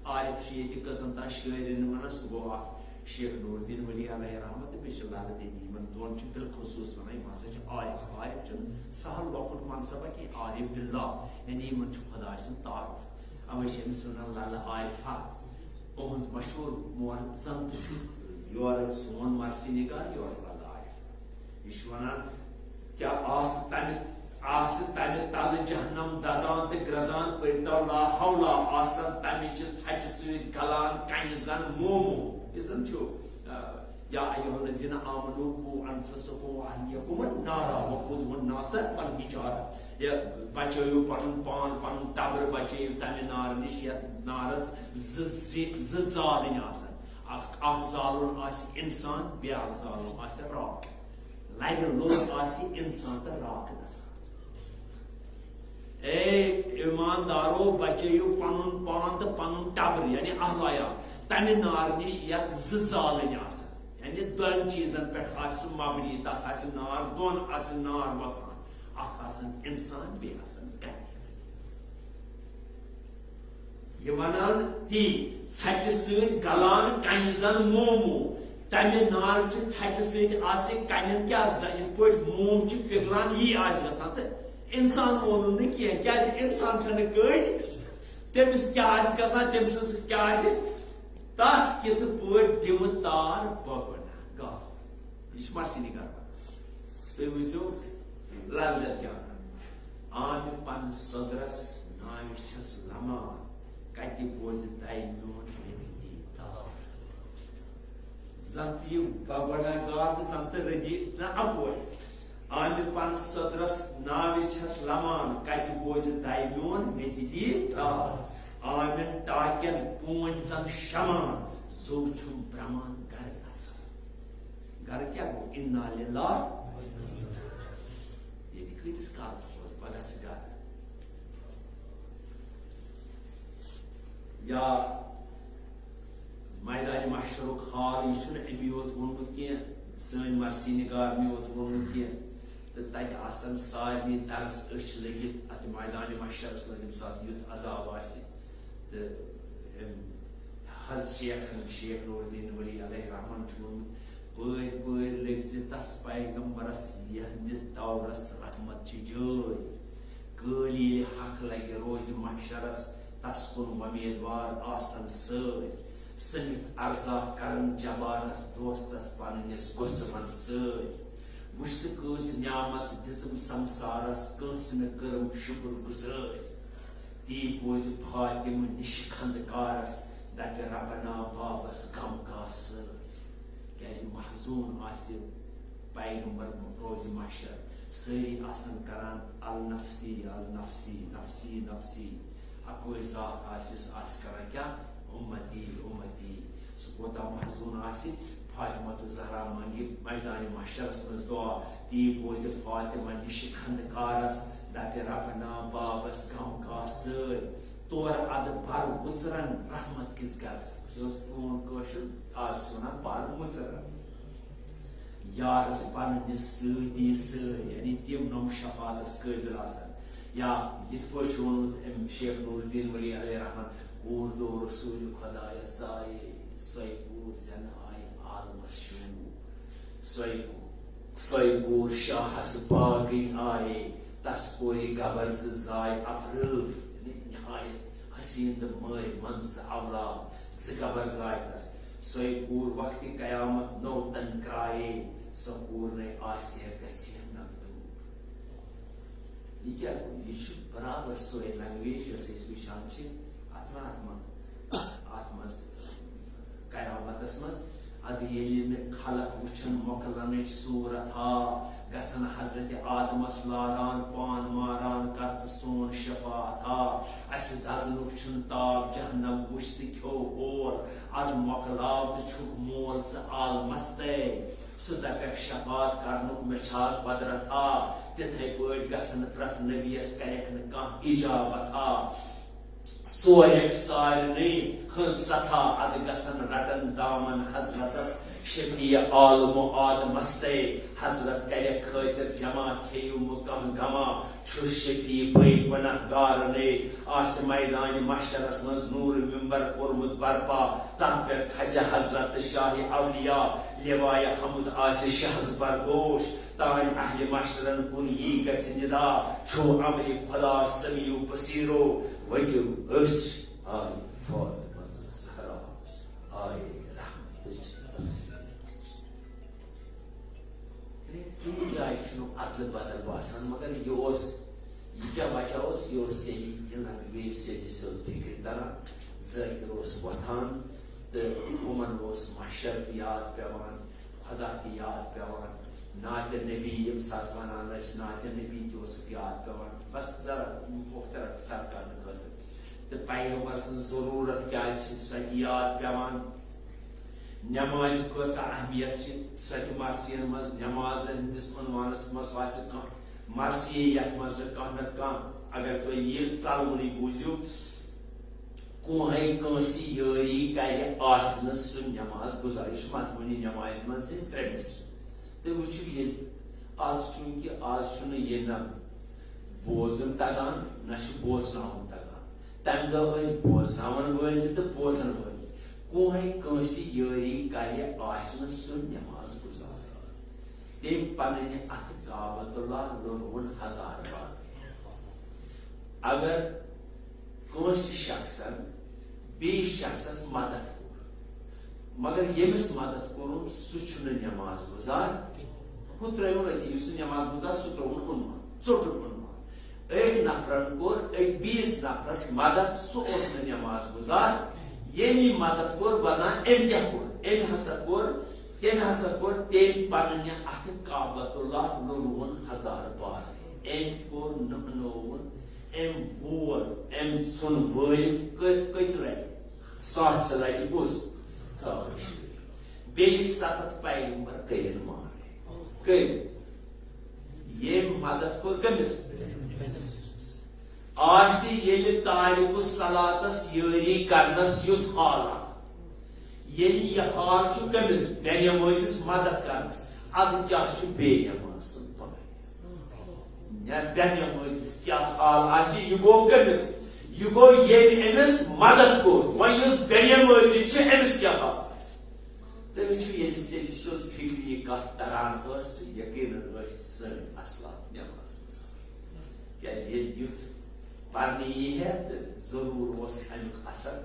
عارف چھِ ییٚتہِ کٔژن تانۍ شٲعرن ونان سُہ گوٚو اکھ شیخ نور الدین ولی علیہ رحمت تہٕ بیٚیہِ چھِ للہٕ دیدی یِمن دۄن چھِ بالخصوٗص ونان یِم ہسا چھِ عارف چھُنہٕ سہل لۄکُٹ منصبا کینٛہہ عارف باللہ یعنی یِمن چھُ خۄداے سُنٛد تعارُف اوے چھِ أمِس ونان للہٕ عارفہ اُہُنٛد مشہوٗر مول زن تہِ چھُ یورٕ سون مرثی نگار یورٕ للہٕ عارف یہِ چھُ ونان کیٛاہ آسہِ تمہِ تلہٕ جہنم دزان تہٕ گرزان پٔرۍتو لا حولا آسن تمِچہِ ژھچہِ سۭتۍ گلان کنہِ زن مومو یہِ زن چھُ یا ایُہا الذین آمنوا قُوا انفسکم واہلیکم نارا وقودُہا الناس والحجارہ یہِ بچٲیِو پنُن پان پنُن ٹبر بچٲیِو تمہِ نارٕ نِش یتھ نارس زٕ زالٕنۍ آسن اکھ زالُن آسہِ انسان بیٛاکھ زالُن آسہِ راک لبہِ لوٚت آسہِ انسان تہٕ راک گژھان اے ایماندارو بچٲیِو پنُن پان تہٕ پنُن ٹبر یعنی اہلیا تمہِ نارٕ نِش یتھ زٕ زالٕنۍ آسن یعنی دۄن چیٖزن پٮ۪ٹھ آسہِ سُہ مبنی تتھ آسہِ نار دۄن آسہِ نار وۄتھان اکھ آسن انسان بیٚیہِ آسن کنہِ یہِ ونان تی ژھچہِ سۭتۍ گلان کنہِ زن مومو تمہِ نارچہِ ژھچہِ سۭتۍ آسہِ کنٮ۪ن کیٛاہ یِتھ پٲٹھۍ موم چھُ پِگلان یی آسہِ گژھان تہٕ انسان وونُن نہٕ کینٛہہ کیٛازِ انسان چھنہٕ کٔڑۍ تٔمِس کیٛاہ آسہِ گژھان تٔمۍ سٕنٛز کیٛاہ آسہِ تتھ کِتھ پٲٹھۍ دِمہٕ تار بہٕ گُنہگار یہِ چھُ مرثی نگار تُہۍ وٕچھِو لل دید کیٛاہ ونان آمہِ پننِس صدرس ناوِ چھس لمان کتہِ بوزِ دَے میون دِمہٕ تار زن تہِ یہِ بہٕ گُنہگار تہٕ زن تہِ رٔدی نہ اکوے آمہِ پننِس صدرس ناوِ چھس لمان کتہِ بوزِ دَے میون مےٚ تہِ دی تار آمن ٹاکٮ۪ن پونٛج زن شمان زو چھُم برٛمان گرٕ گژھان گرٕ کیٛاہ گوٚو اِنا لِلہ ییٚتہِ کۭتِس کالس روز بہٕ گژھٕ گرٕ یا میدانِ محشرُک حال یہِ چھُنہٕ امی یوت ووٚنمُت کینٛہہ سٲنۍ مرثی نگار مےٚ یوت ووٚنمُت کینٛہہ تہٕ تتہِ آسن سارنٕے درس أچھ لٔگِتھ اتھ میدانِ محشرس منٛز ییٚمہِ ساتہٕ یُتھ عذاب آسہِ تہٕ حض شیخ نور الدین ولی علیہ رحمن چھُ ووٚنمُت پٲرۍ پٲرۍ لٔگۍ زِ تس پیغمبرس یہنٛدِس دورس رحمت چھِ جٲرۍ کٲلۍ ییٚلہِ حق لگہِ روزِ محشرس تس کُن وۄمیدوار آسن سٲرۍ سمت ارزا کرن جبارس دوستس پننس گسمن سی وچھ کس نعمت دم سمسارس کنس نرم شکر گزار تی بوز فاطم نش خندکارس دپ ربنا بابس غم کا سی محزون آسہ پیغمبر روز محشر ساری آسن کران النفسی النفسی نفسی نفسی اکوئی ذات آس کران کیا امتی امتی سہ کوتاہ محزون آسہ فاطمہ زہرا منگی میدان محشرس مز دعا تی بوز فاطمہ نش خندکارس دپ ربنا بابس غم کا سی تور اد بر گزرن رحمت کس گرس پون کوشر آج ونان بر گزرن یارس پنس سی یعنی تم نم شفاعتس قٲدر آسان یا یت پٲٹھۍ چھُ ووٚنمُت شیخ نور الدین ولی علیہ رحمان کوٗر دو رسول خدایت زایے سۄے کوٗر زینہٕ آیہِ عالمس شوٗب سۄے کوٗر شاہس باغٕے آیے تس کورِ گبر زٕ زاے افرٲف نہایت حسیٖن تہٕ مٲرۍ منٛز اولاد زٕ گبر زاے تس سۄے کوٗر وقتِ قیامت نو تن کرایے سۄ کوٗر نے آسہِ گژھِ نقدوٗ یہ کیا یہ برابر سوے لینگویج یس أسۍ وٕچھان چھِ اتھ منٛز قیامتس منٛز اد ییٚلہِ نہٕ خلق وٕچھن مۄکلنٕچ صوٗرتھا گژھن حضرت آدمس لاران پان ماران کر تہٕ سون شفاعتھا اسہِ دزنُک چھُنہٕ تاب جہنم وٕچھ تہٕ کھیوٚو اور از مۄکلاو تہٕ چھُکھ مول ژٕ عالمستے سُہ دپیکھ شفاعت کرنُک مےٚ چھا قدرتھا تِتھے پٲٹھۍ گژھن پرٛٮ۪تھ نبیس کریکھ نہٕ کانٛہہ اجابتھا سوریکھ سارنٕے ہٕنٛز سطھا اد گژھن رٹن دامن حضرتس شفیع عالم و آدمستے حضرت کرے خاطر جمع کھیو مکم گما چھُ شفیع بے گناہ گارنے آس میدان محشرس منٛز نور ممبر کورمُت برپا تتھ پٮ۪ٹھ کھسہِ حضرت شاہ اولیاء لوایہ حمد آسہِ شہز بردوش تانۍ اہلِ محشرن کُن یی گژھِ ندا چھُ امرِ خدا سمیع بصیرو ؤٹِو أچھ آیہِ فاطمہ زہرا آیہِ رحمتٕچ کُنہِ جایہِ چھُنہٕ ادلہٕ بدل باسان مگر یہ کیا وجہ یہ یہ لینگویج سیٚدِ سیوٚد فکرِ تران ذٲکِر اوس وۄتھان تہٕ ہُمن اوس محشر تہِ یاد پیوان خدا تہِ یاد پیوان نعتِ نبی ییٚمہِ ساتہٕ ونان ٲسۍ نعتِ نبی تہِ اوسُکھ یاد پیوان بس ذرا مختلف سر کرنہٕ خٲطرٕ تہٕ پیغمبر سٕنٛز ضروٗرت کیازِ چھِ سۄ تہِ یاد پیوان نماز کۭژاہ اہمیت چھِ سۄ تہِ مرثین منٛز نمازن ہٕنٛدِس عنوانس منٛز آسہِ کانٛہہ مرثی یتھ منٛز نہٕ کانٛہہ نتہٕ کانٛہہ اگر تُہۍ یہِ ژلوُنٕے بوٗزِو کٕہٕنۍ کٲنٛسہِ یٲری کرِ آسہِ نہٕ سُہ نماز گُزار یہِ چھُ مضموٗنی نمازِ منٛز زِ ترٛےٚ مِثرٕ تُہۍ وٕچھِو ییٚتہِ آز چوٗنٛکہِ آز چھُنہٕ یہِ نہ بوزُن تگان نہ چھُ بوزناوُن تگان تمہِ دۄہ ٲسۍ بوزناون وٲلۍ تہٕ بوزن وٲلۍ کٕہٕنۍ کٲنٛسہِ یٲری کرِ آسہِ نہٕ سُہ نماز گُزار تٔمۍ پنٕنہِ اتھٕ کعبۃ اللہ لوٚرہُن 1000 بار اگر کٲنٛسہِ شخصن بیٚیِس شخصس مدد کوٚر مگر ییٚمِس مدد کوٚرُن سُہ چھُنہٕ نماز گُزار ہُہ ترٛٲوُن أتی یُس نہٕ نماز گُزار سُہ ترٛووُن ہُنمان ژوٚٹُن ہُنمان أکۍ نفرن کوٚر أکۍ بیٚیِس نفرس مدد سُہ اوس نہٕ نماز گُزار ییٚمۍ یہِ مدد کوٚر ونان أمۍ کیٛاہ کوٚر أمۍ ہسا کوٚر تٔمۍ پننہِ اتھٕ کعبۃ اللہ لوٚرہُن 1000 بار أمۍ کوٚر نٔہنووُن أمۍ وول أمۍ ژھُن وٲلِتھ کٔژِ لٹہِ 100 لٹہِ بوز بیٚیہِ 7 پیغمبر کٔرِنۍ مارے کٔرۍ ییٚمۍ مدد کوٚر کٔمِس آسہِ ییٚلہِ تارِکُ صلاتس یٲری کرنس یُتھ حالا ییٚلہِ یہِ حال چھُ کٔمِس بے نمٲزِس مدد کرنس ادٕ کیٛاہ چھُ بے نماز سُنٛد پاے بے نمٲزِس کیٛاہ حال آسہِ یہِ گوٚو کٔمِس یہِ گوٚو ییٚمۍ أمِس مدد کوٚر وۄنۍ یُس بے نمٲزی چھُ أمِس کیٛاہ حال آسہِ تُہۍ وٕچھِو ییٚلہِ سیٚدِ سیوٚد فکرِ یہِ کتھ تران ٲس تہٕ یقیٖنن ٲسۍ سٲنۍ اسلاف نماز گُزاران کیٛازِ ییٚلہِ یُتھ پرنہٕ یی ہے تہٕ ضروٗر اوس امیُک اثر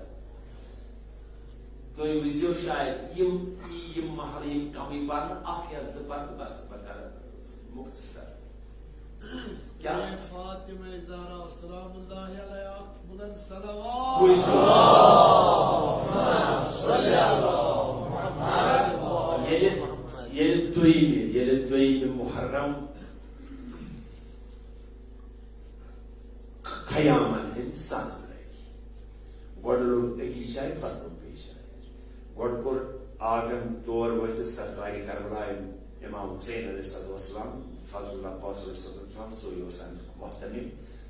تُہۍ وٕچھِو شاید یِم محل یِم کمٕے پرنہٕ اکھ یا زٕ پرنہٕ بس بہٕ کرٕ مختصر کیا فاطمہ زہرا سلام اللہ علیہا بلند صلوات ییٚلہِ دوٚیمہِ محرم خیامن ہٕنٛدۍ 7 لگۍ گۄڈٕ لوٚگ أکِس جایہِ پتہٕ لوٚگ بیٚیِس جایہِ گۄڈٕ کوٚر آگن تور وٲتِتھ سرکارِ کربلا امام حسین علیہ السلام فضل اللہ پاس علیہ السلام سُے اوس امیُک محتمِم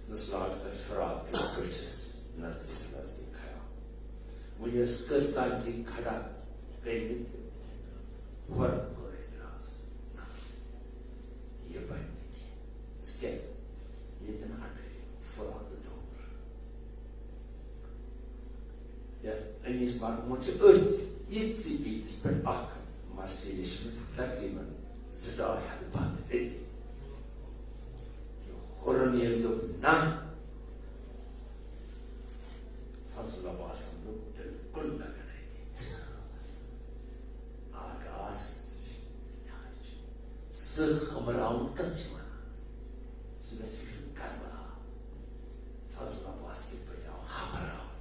تٔمِس لاگ سۄ فرات کٔٹھِس نزدیٖک نزدیٖک خیام وۄنۍ ٲس کٔژ تانۍ تھی کھڑا کٔرمٕتۍ ہورٕ کوٚر اعتراض یہِ بنہِ نہٕ کینٛہہ کیٛازِ ییٚتٮ۪ن ہٹٲیِو فرات دور یتھ أمِس مرمون چھِ أتھۍ یِتسٕے بیٖٹِس پٮ۪ٹھ اکھ مرسیڈس منٛز تقریٖباً 2-2.5 ہتھ بنٛد أتی ہُرن ییٚلہِ دوٚپ نہ فضل عباسن دوٚپ بِلکُل لگن أتی آغاز سُہ ہمراوُن کتھ چھِ ونان سُہ گژھِ وٕچھُن کربلا فضل عباس کِتھ پٲٹھۍ آو ہمراوُن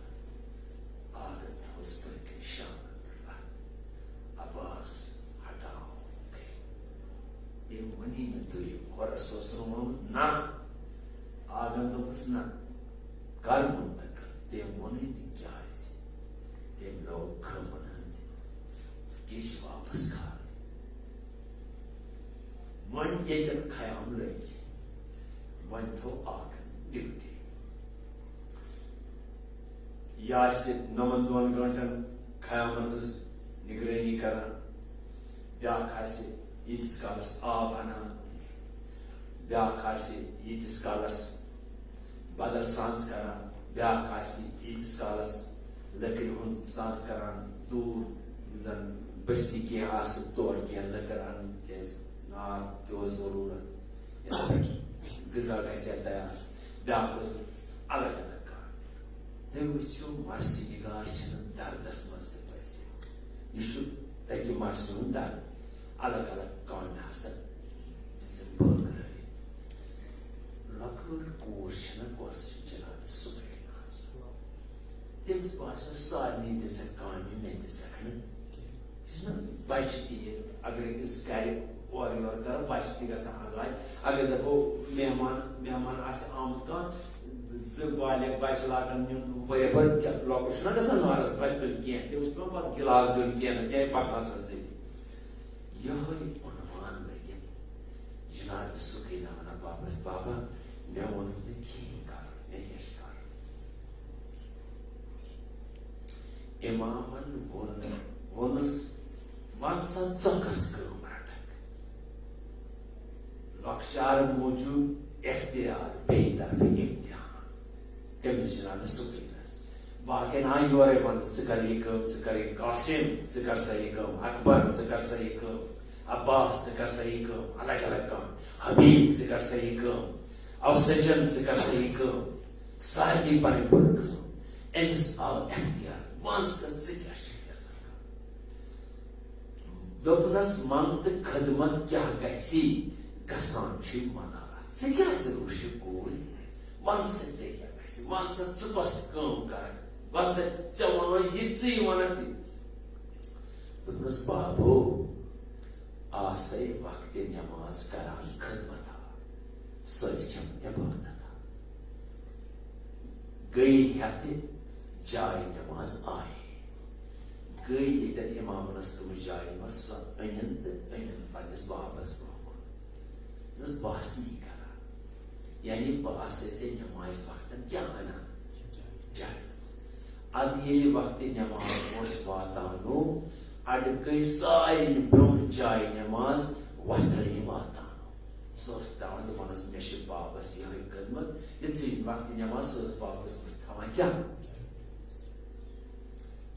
آگن تھوٚوُس پٔتۍ کِنۍ شانن پٮ۪ٹھ عباس ہٹاو أمۍ ؤنی نہٕ تُہۍ ہورس اوس ووٚنمُت نہ آگن دوٚپُس نہ کر منتقل تٔمۍ ووٚنُے نہٕ کیٛازِ تٔمۍ لوگ خٲمن ہٕنٛدۍ کِچ واپس کھالٕنۍ وۄنۍ ییٚتٮ۪ن خیام لٔگۍ وۄنۍ تھوٚو آگن ڈیوٹی یہِ آسہِ 9 گٲنٛٹن خیامن ہٕنٛز نگرٲنی کران بیٛاکھ آسہِ ییٖتِس کالس آب انان بیٛاکھ آسہِ ییٖتِس کالس بدل سانس کران بیٛاکھ آسہِ ییٖتِس کالس لٔکرِ ہُنٛد سانس کران دوٗر یِم زن بستی کینٛہہ آسہِ تورٕ کینٛہہ لٔکٕر انٕنۍ کیٛازِ نار تہِ اوس ضروٗرت یِتھٕ پٲٹھۍ غذا گژھِ ہا تیار بیٛاکھ اوس الگ الگ کامہِ تُہۍ وٕچھِو مرثی نگار چھِنہٕ دردس منٛز تہِ پٔسِتھ یہِ چھُ اَکہِ مرثی ہُنٛد درد الگ الگ کامہِ آسان دِژٕن بٲگرٲوِتھ لۄکٕٹ کوٗر چھِنہ کۄس جناب سُبحیٖنا تٔمِس باسیو سارنٕے دِژکھ کامہِ مےٚ دِژکھ نہٕ یہِ چھُنہ بچہِ تہِ اگر أسۍ گرِ اورٕ یورٕ کرو بچہِ تہِ گژھان اگاے اگر دپو مہمان آسہِ آمُت کانٛہہ 2 بالغ بچہِ لاگان نیُن ہُپٲرۍ یپٲرۍ لۄکُٹ چھُنہ گژھان نارس بچہِ تُلہِ کینٛہہ تٔمِس چھُ پٮ۪وان پتہٕ گِلاس دیُن کینٛہہ نہٕ کینٛہہ پکناسس سۭتۍ یِہوے عنوان لٔگِتھ جناب سُکیٖنا ونان بابس بابا مےٚ ووٚنُتھ نہٕ کِہیٖنۍ کرُن مےٚ کیٛاہ چھُ کرُن اِمامن ووٚنُس وَن سا ژٕ کۄس کٲم رٹکھ لۄکچار موٗجوٗب اختیار بیٚیہِ طرفہٕ امتحان کٔمِس جناب سُکیٖنس باقین آیہِ یورے وننہٕ ژٕ کر یہِ کٲم ژٕ کر یہِ قاسم ژٕ کر سا یہِ کٲم اکبر ژٕ کر سا یہِ کٲم عباس ژٕ کر سا یہِ کٲم الگ الگ کٲم حبیب ژٕ کر سا یہِ کٲم اوسجن ژٕ کر سا یہِ کٲم سارنٕے پنٕنۍ پنٕنۍ کٲم أمِس آو اختیار ون سا ژٕ کیٛاہ چھُکھ یژھان دوٚپنس من تہٕ خدمت کیٛاہ گژھی گژھان چھُے منارا ژٕ کیٛازِ روٗشِکھ کوٗر ون سا ژےٚ کیٛاہ گژھِ ون سا ژٕ کۄس کٲم کرکھ ون سا ژےٚ ووٚنوے یہِ ژٕے ونکھ تہِ دوٚپنس بابو آسے وقتِ نٮ۪ماز کران خدمتا سۄے چھم عبادتا گٔے ہٮ۪تھ جاے نٮ۪ماز آیے گٔے ییٚتٮ۪ن اِمامن ٲس تھٲومٕژ جاے نٮ۪ماز سۄ أنِن تہٕ أنِن پننِس بابس برونٛہہ کُن دوٚپنس بہٕ آسہٕ یی کران یعنی بہٕ آسے ژےٚ نٮ۪مازِ وقتن کیٛاہ انان جاے ادٕ ییٚلہِ وقتِ نٮ۪ماز اوس واتانو اَڑٕ گٔے سارنٕے برونٛہہ جاے نٮ۪ماز وۄتھرٕنہِ واتانو سۄ ٲس دپان دپان ٲس مےٚ چھِ بابس یِہوے خدمت یُتھُے وقتِ نٮ۪ماز سۄ ٲس بابس بٕتھِ تھاوان کیٛاہ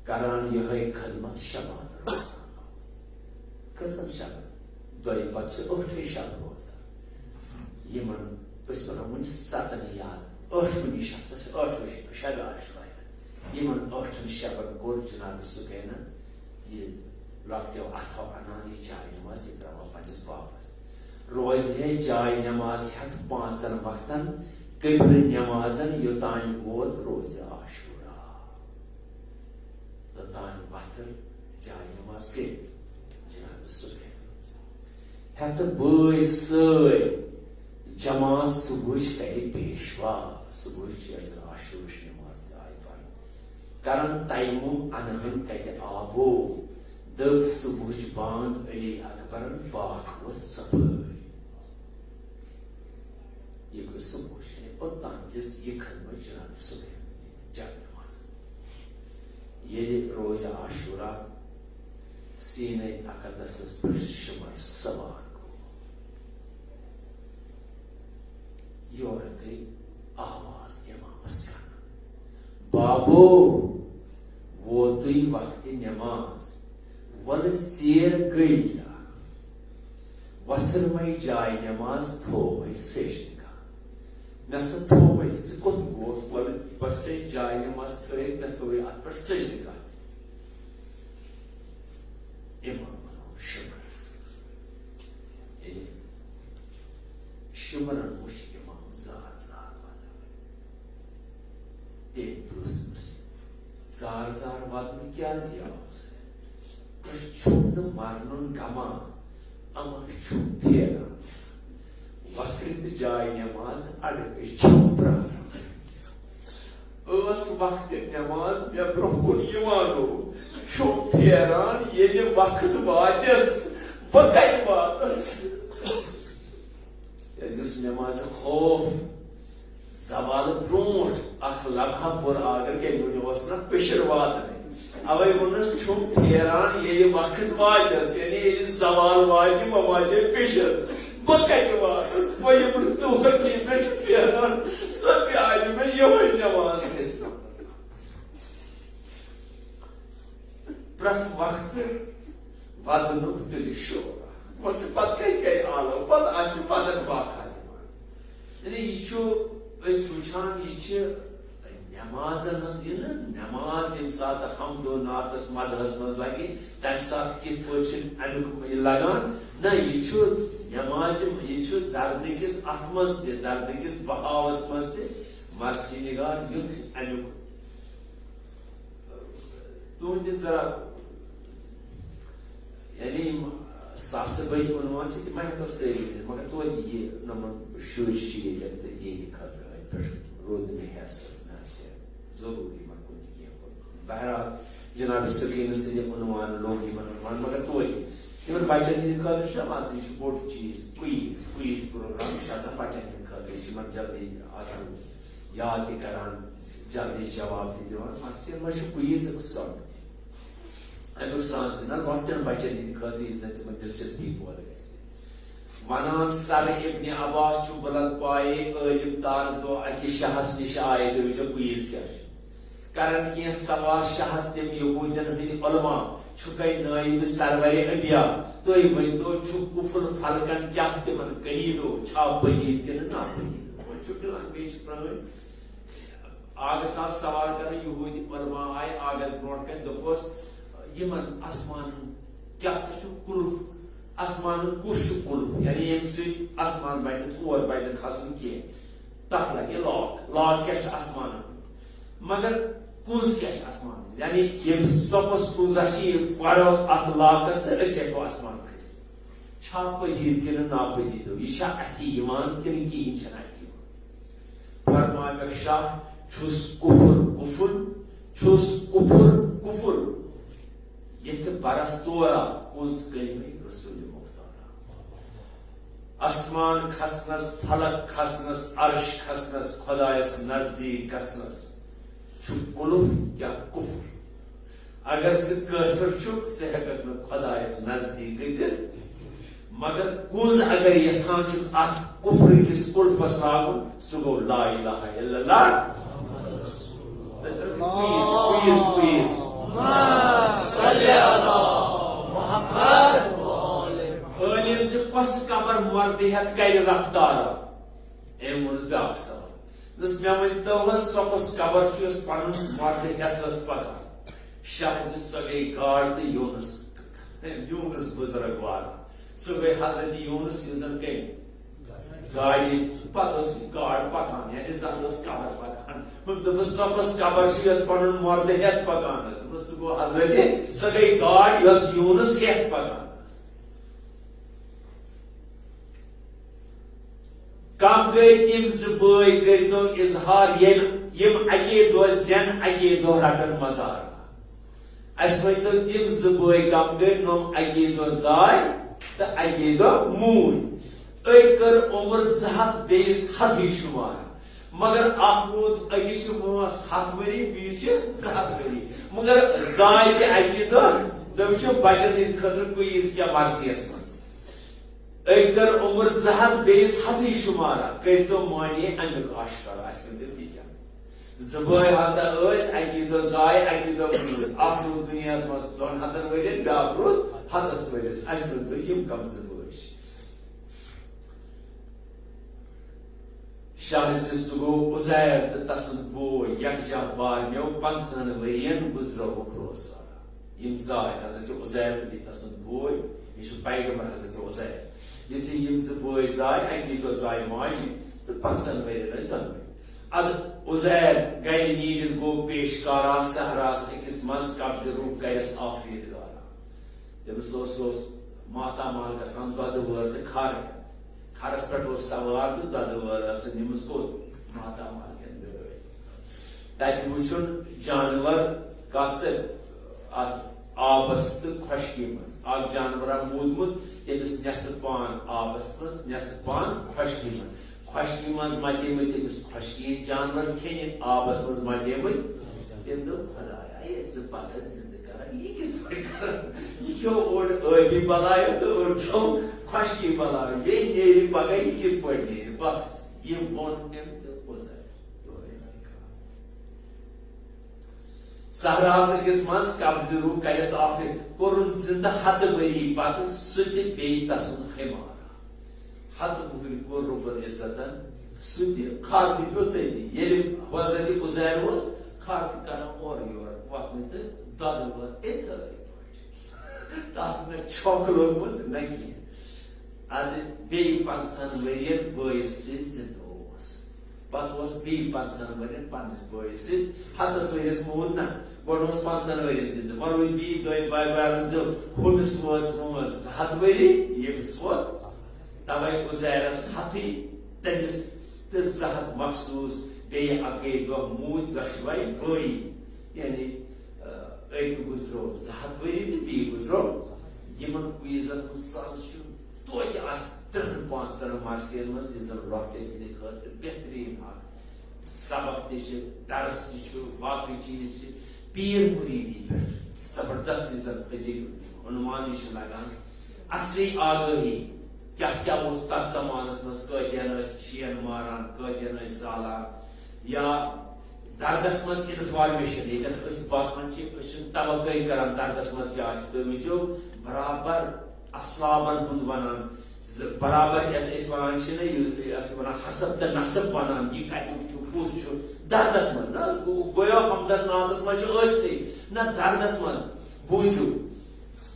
کران یِہوے خدمت شبان روزان کٔژن شبن 2 پتہٕ چھِ 8 شب روزان یِمن أسۍ ونو وُنہِ 7 نہٕ یاد 8 شخصس 8 شبِ آشورا یمن 8 شبن کوٚر جناب سُکینن یہ لۄکٹیو اتھو انان یہ جاے نماز یہ تراوان پننس باپس روز ہے جاے نماز ہتھ 5 وقتن قبل نمازن یوتان ووت روز عاشورا توتان وتھر جاے نماز کے جناب سُکین ہتھ بٲے سٲرۍ جماعت صبح کرے پیشوا صبح عاشورش نماز آئی پر کرن تیمم انہن کتہ آبو دب صبح بانگ علی اکبرن باغ وس صفائی یہ گو صبح اوتان دس یہ خدمت جناب صبح جب نماز یہ روز عاشورہ سینہ اقدس پر شمع سوار یور گئی آواز امامس کرنا بابو ووتُے وقت نماز ول ژیر گئی کیا وتھر مے جاے نماز تھووے سجدہ مے سا تھووے ژٕ کوٚت گوکھ ول بس جاے نماز تھٲیِتھ مے تھووے اتھ پٮ۪ٹھ سجدہ امام شمرس شمرن وٕچھ زار زار واتن کیا مرن گما اما پھیران وقت جائے نماز اڑے چھپران وقت نماز مے برہ کن چھپ پھیران یل وقت واتس بہ کتہ واتس اس نماز خوف زوال برونٹ اخ لمحہ پور آگر کے نا پشر واتن اوے ونس چھپ پھیران یل وقت واتس یعنی یل زوال واتہ بہ واتہ پشر بہ کتہ واتس بہ یم تور کی مے پھیران سہ پیارِ مے یہ نماز کس پرت وقت ودنک تل شورا پتہ کتہ گئی عالم پتہ آس بدن واقع یعنی یہ وچان یہ نمازن یہ نماز یم سات حمد و نعتس مدحس مز لگی تمہ سات کت پہ امیک لگان نہ یہ نماز یہ درد کس ات مز درد کس بہاوس مز مرسی نگار یھ امیک تہند ذرا یعنی ساسہ بھائی عنوان تم ہیکو ساری مگر توتہ یہ نمن شر یہ خطرہ پہ رود مے حیث ضروری من کن کی بہرحال جناب سکین سند عنوان لوگ عنوان مگر توتہ بچن ہند خاطر مان یہ بوڑ چیز کوئز پروگرام بچن ہند خاطر جلدی آسان یاد تہ کران جلدی جواب تہ دان کوئز سب امیک سان نا لۄکٹٮ۪ن بچن ہند خاطر یس زن تم دلچسپی پٲدٕ گژھِ ونان سر ابن عباس چھ بلند پائے عالم طالب دو اکہ شہس نش آئے تو وچھو کوئز کیا کرن کی سوال شہس تم یہودین ہند علماء چھکے نائب سرور انبیاء تھی ورنتو چھ کفر فلکن کیا تمن قیدو چھا بدید کن نا بدید چھکان بیچ پران آگے ساتھ سوال کرنے یہودی علماء آئے آگے برونٹ کن دپوس یمن آسمان کیا قلف آسمان کس قلف یعنی یم سی آسمان بڑھ تور بڑھ کھسن کی تک لگے لاک کیا آسمان مگر کُنز کیا آسمان یعنی یم سوپس کُنزا پڑو ات لاکس تو اس ہیکو آسمان کھس چھا پدید کن ناپدید یہ اتھی ایمان کن کہین چھ اتھی فرمایا شاہ چھس کفر کفر چھس کفر کفر یہ برس تورا کُنز کلمہ رسول مختارا آسمان کھسنس فلک کھسنس عرش کھسنس خدایس نزدیک گژھنس چھ قلف کیا کفر اگر ژٕ کافر چھُکھ ژٕ ہیککھ نہٕ خدایس نزدیک گژھِتھ مگر کُنز اگر یژھان چھُکھ اتھ کفر کس قلفس لاگُن سُہ گوٚو لا الہ الا اللہ پلیز عالم سے کس قبر مرد ہت کر رفتار ام ونس بیاکھ سوال دس مے ؤنتو حظ سۄ کۄس قبر چھِ یۄس پنُن مرد ہٮ۪تھ ٲس پکان شاہ زِ سۄ گٔے گاڈ تہٕ یوٗنس بُزرگ وارٕ سۄ گٔے حضرت یوٗنس یُس زن گٔے گاڑِ پتہٕ ٲس گاڈ پکان یعنی زن ٲس قبر پکان دوٚپُس سۄ کۄس قبر چھِ یۄس پنُن مرد ہٮ۪تھ پکان ٲس دوٚپُس سُہ گوٚو حضرت سۄ گٔے گاڈ یۄس یوٗنس ہٮ۪تھ پکان کم گئی تم زٕ بٲے کٔرتو اظہار یم اکے دۄہ زین اکے دۄہ رٹن مزار اسہِ ؤنۍتو تم زٕ بٲے کم گئی نۄم اکے دۄہ زاے تہٕ اکے دۄہ موٗدۍ أکۍ کٔر عمر 200 بیٚیِس 100 شُمار مگر اکھ روٗد أکِس چھِ وٲنٛس 100 ؤری بیٚیِس چھِ 200 ؤری مگر زاے تہِ اکے دۄہ تِم چھِ بچن ہٕنٛدِ خٲطرٕ کُیِس کیٛاہ مرثیس منٛز أکۍ کٔر عمر 200 بیٚیِس 100 شُمارا کٔرتو مٲنی امیُک آشکار اسہِ ؤنۍتو تہِ کیٛاہ زٕ بٲے ہسا ٲسۍ اکے دۄہ زاے اکے دۄہ موٗدۍ اکھ روٗد دُنیاہس منٛز 200 ؤرین بیٛاکھ روٗد 100 ؤرِس اسہِ ؤنۍتو یِم کم زٕ بٲے چھِ شاہ زِ سُہ گوٚو عزیر تہٕ تسُنٛد بوے یکجاہ بارمیو 50 ؤرین گُزرووُکھ روزگارا یِم زاے حضرت عزیر تہٕ بیٚیہِ تسُنٛد بوے یہِ چھُ پیغمبر حضرت عزیر یُتھُے یِم زٕ بٲے زاے اکی دۄہ زاے ماجہِ تہٕ 50 ؤرین ٲسۍ دۄنوے ادٕ عزیر گرِ نیٖرِتھ گوٚو پیشکارا صحراہس أکِس منٛز قبضہٕ رُک گرس آفریٖد گارا تٔمِس اوس ماتامال گژھان دۄدٕ وٲر تہٕ کھر کھرس پٮ۪ٹھ اوس سوار تہٕ دۄدٕ وٲر ٲسٕن نِمٕژ کوٚت ماتامال کٮ۪ن گٲڑۍ تتہِ وٕچھُن جانور کتھ اتھ آبس تہٕ خۄشکی منٛز اکھ جانورا موٗدمُت تٔمِس نٮ۪صف پان آبس منٛز نٮ۪صف پان خۄشکی منٛز خۄشکی منٛز متیمٕتۍ تٔمِس خۄشکی جانور کھٮ۪نہِ آبس منٛز متیمٕتۍ تٔمۍ دوٚپ خۄدایا ییٚلہِ ژٕ پگہہ زِندٕ کران یہِ کِتھ پٲٹھۍ کران یہِ کھیوٚو اوٚڑ ٲبی بلاے تہٕ اوٚڑ کھیوٚو خۄشکی بلاے بیٚیہِ نیرِ پگہہ یہِ کِتھ پٲٹھۍ نیرِ بس یہِ ووٚن أمۍ تہٕ صحراہس أکِس منٛز قبضہٕ روٗ کرٮ۪س آفریٖد کوٚرُن زِندٕ 100 ؤری پتہٕ سُہ تہِ بیٚیہِ تسُنٛد خیمارا 100 وُہٕرۍ کوٚر رۄبن عزتن سُہ تہِ کھر تہِ پیوٚو تٔتی ییٚلہِ حضرت عزیر ووت کھر تہِ کران اورٕ یورٕ وۄتھنہٕ تہٕ دۄدٕ وٲر یِتھٕے پٲٹھۍ تتھ نہ چھۄکھ لوٚگمُت نہ کینٛہہ ادٕ بیٚیہِ 50 ؤرین بٲیِس سۭتۍ زِندٕ اوس پتہٕ اوس بیٚیہِ 50 ؤرین پننِس بٲیِس سۭتۍ 100 ؤرِس موٗد نہ گۄڈٕ اوس 50 ؤرین زِندٕ وۄنۍ روٗدۍ بیٚیہِ دۄیہِ بٲے بارٕنۍ زٕ ہُمِس وٲژ وٲنٛس 100 ؤری ییٚمِس ووت توے عزیرس 100 تٔمِس تہٕ 200 مخصوٗص بیٚیہِ اکے دۄہ موٗدۍ دۄشوے بٲیی یعنی أکۍ گُزرو 200 ؤری تہٕ بیٚیہِ گُزرو یِمن کُیزن ہُنٛد سَز چھُ توتہِ آسہِ 30-35 مرثین منٛز یُس زن لۄکٹہِ ہٕنٛدِ خٲطرٕ بہتریٖن اکھ سبق تہِ چھِ درس تہِ چھُ باقٕے چیٖز چھِ پیٖر مُریٖدی پٮ۪ٹھ زبردست یُس زن أزِکۍ عنوانٕے چھِ لگان اصلی آگٲہی کیٛاہ کیٛاہ اوس تتھ زمانس منٛز کٲتیاہ ٲسۍ شین ماران کٲتیاہ ٲسۍ زالان یا دردس منٛز انفارمیشن ییٚتٮ۪ن أسۍ باسان چھِ أسۍ چھِنہٕ توقع کران دردس منٛز کیٛاہ آسہِ تُہۍ وٕچھِو برابر اسلابن ہُنٛد ونان برابر یتھ أسۍ ونان چھِنہ یتھ ونان حسب تہٕ نصب ونان یہِ کتیُک چھُ کُس چھُ دردس منٛز نہ گویا حمدس ناتس منٛز چھُ ٲسۍتھٕے نہ دردس منٛز بوٗزِو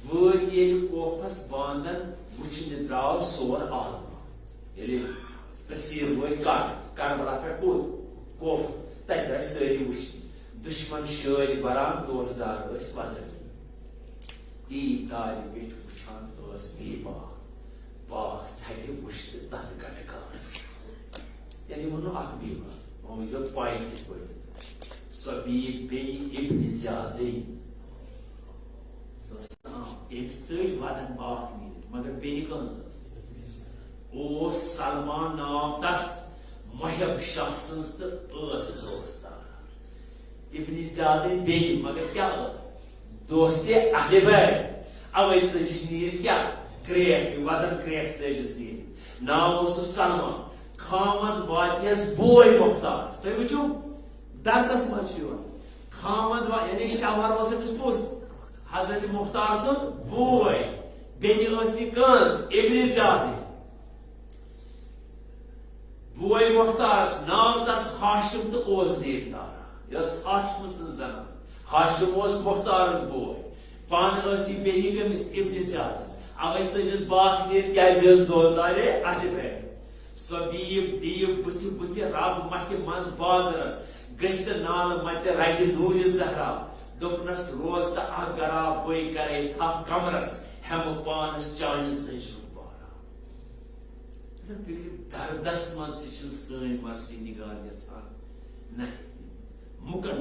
وٲتۍ ییٚلہِ کوفس باندن وٕچھنہِ درٛاو سور عالما ییٚلہِ تصیٖر وٲتۍ کربلا پٮ۪ٹھ کوٚت کوف تتہِ ٲسۍ سٲری وٕچھنہِ دُشمن شٲرۍ بران دوستدار ٲسۍ ودان تی تارِ پیٚٹھ وٕچھان ٲس بیٚیہِ باغ ژھٹہِ وٕچھتہٕ تتھ گٹکانس یعنی ووٚنُن اکھ بیٚیہِ وۄنۍ وٕچھزیو پاے کِتھ پٲٹھۍ سۄ بیٚیہِ بیٚنہِ ابنِ زیادٕے أمِس ژٔج ودان باغ نیٖرِتھ مگر بیٚنہِ کٔہٕنٛز ٲس اوس سلمان ناو تس محب شاہ سٕنٛز تہٕ ٲس دوستدار ابنِ زیادٕے بیٚنہِ مگر کیٛاہ ٲس دوستہِ اہلِ بیت اوے ژٔجِس نیٖرِتھ کیٛاہ کرٛیک ودان کرٛیک ژٔجِس نیٖرِتھ ناو اوسُس سلمان خامد واتیس بوے مختارس تُہۍ وٕچھِو دردس منٛز چھُ یِوان خامد یعنی شوہر اوس أمِس کُس حضرت مختار سُنٛد بوے بیٚنہِ ٲس یہِ کٔہٕنٛز ابنِ زیادٕے بوے مختارس نام تس ہاشم تو اوز دیندار یس ہاشم سن زنان ہاشم اوس مختارس بوے پان ٲس یہِ بیٚنہِ کٔمِس ابن زیادس اوے ژٔجِس باکھ نِتھ کیازِ ٲس دوزدارے اَتھِ پٮ۪ٹھ سۄ دیٖپ بٕتھِ بٕتھِ رب متھِ منٛز بازرس گٔژھۍ تہٕ نالہٕ متہِ رجہِ نوٗرِ زہرا دوٚپنس روز تہٕ اکھ گرا بٔے کرے تھپھ کمرس ہٮ۪مہٕ پانس چانہِ زٔجرُک بارا دردس منٛز تہِ چھِنہٕ سٲنۍ مرثی نگار یژھان نہ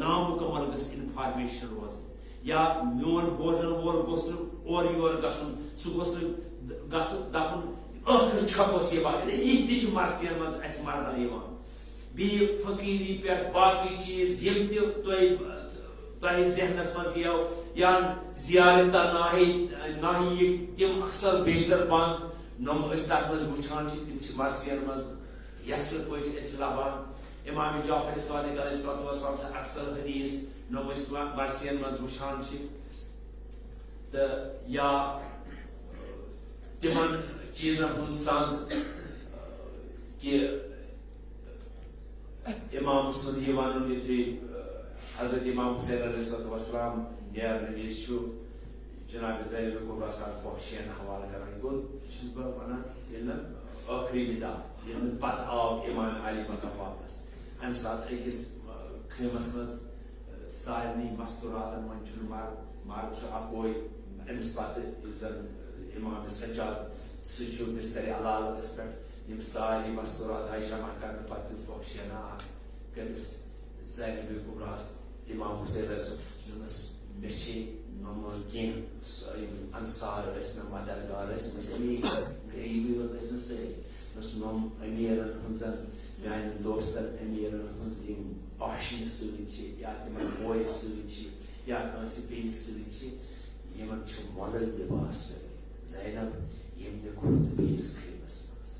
نامُکمل گٔژھ انفارمیشن روزٕنۍ یا میون بوزن وول گوٚژھ نہٕ اورٕ یورٕ گژھُن سُہ گوٚژھ نہٕ گژھُن دپُن ٲخر چھۄکوس یہِ باقٕے یہِ تہِ چھِ مرثین منٛز اسہِ مرحل یِوان بیٚیہِ فقیٖری پٮ۪ٹھ باقٕے چیٖز یِم تہِ تۄہہِ ذہنس منٛز یِیو یا زیارتا ناہی تِم اکثر بیشتر بنٛد نۄم أسۍ تتھ منٛز وٕچھان چھِ تِم چھِ مرثین منٛز یژھٕ پٲٹھۍ أسۍ لبان امام جعفر صادق علیہ الصلوۃ والسلام چھِ اکثر حدیث نۄم أسۍ مرثین منٛز وٕچھان چھِ تہٕ یا تِمن چیٖزن ہُنٛد سنٛز کہِ امام سُنٛد یہِ ونُن یُتھُے حضرت امام حسین علیہ الصلوۃ والسلام نیرنہٕ وِزِ چھُ جناب زینب کبریٰ صاحب فحشین حوالہٕ کران گوٚو چھُس بہٕ ونان ییٚلہِ نہٕ ٲخری وِدا ییٚلہِ نہٕ پتہٕ آو امام علی مقام واپس امہِ ساتہٕ أکِس خیمس منٛز سارنٕے مستوٗراتن منٛز چھُنہٕ مرد چھُ اکوے أمِس پتہٕ یُس زن امام سجاد سُہ چھُ بسترِ علالتس پٮ۪ٹھ یِم سارے مستوٗرات آیہِ جمع کرنہٕ پتہٕ دیُت فحشینا اکھ کٔمِس زینب کبریٰس امام حسین دوٚپنس مےٚ چھِ نۄمہٕ کینٛہہ یِم انصار ٲسۍ مےٚ مددگار ٲسۍ یِم ٲسۍ أمیٖر غریٖبی یوت ٲسۍ نہٕ سٲری دوٚپُس نۄم أمیٖرن ہٕنٛزن میانٮ۪ن دوستن أمیٖرن ہٕنٛز یِم آشنہِ سۭتۍ چھِ یا تِمن کورِ سۭتۍ چھِ یا کٲنٛسہِ بیٚنہِ سۭتۍ چھِ یِمن چھُ مۄلل لباس لٲگِتھ زینب ییٚمۍ مےٚ کھوٚت بیٚیِس خیمس منٛز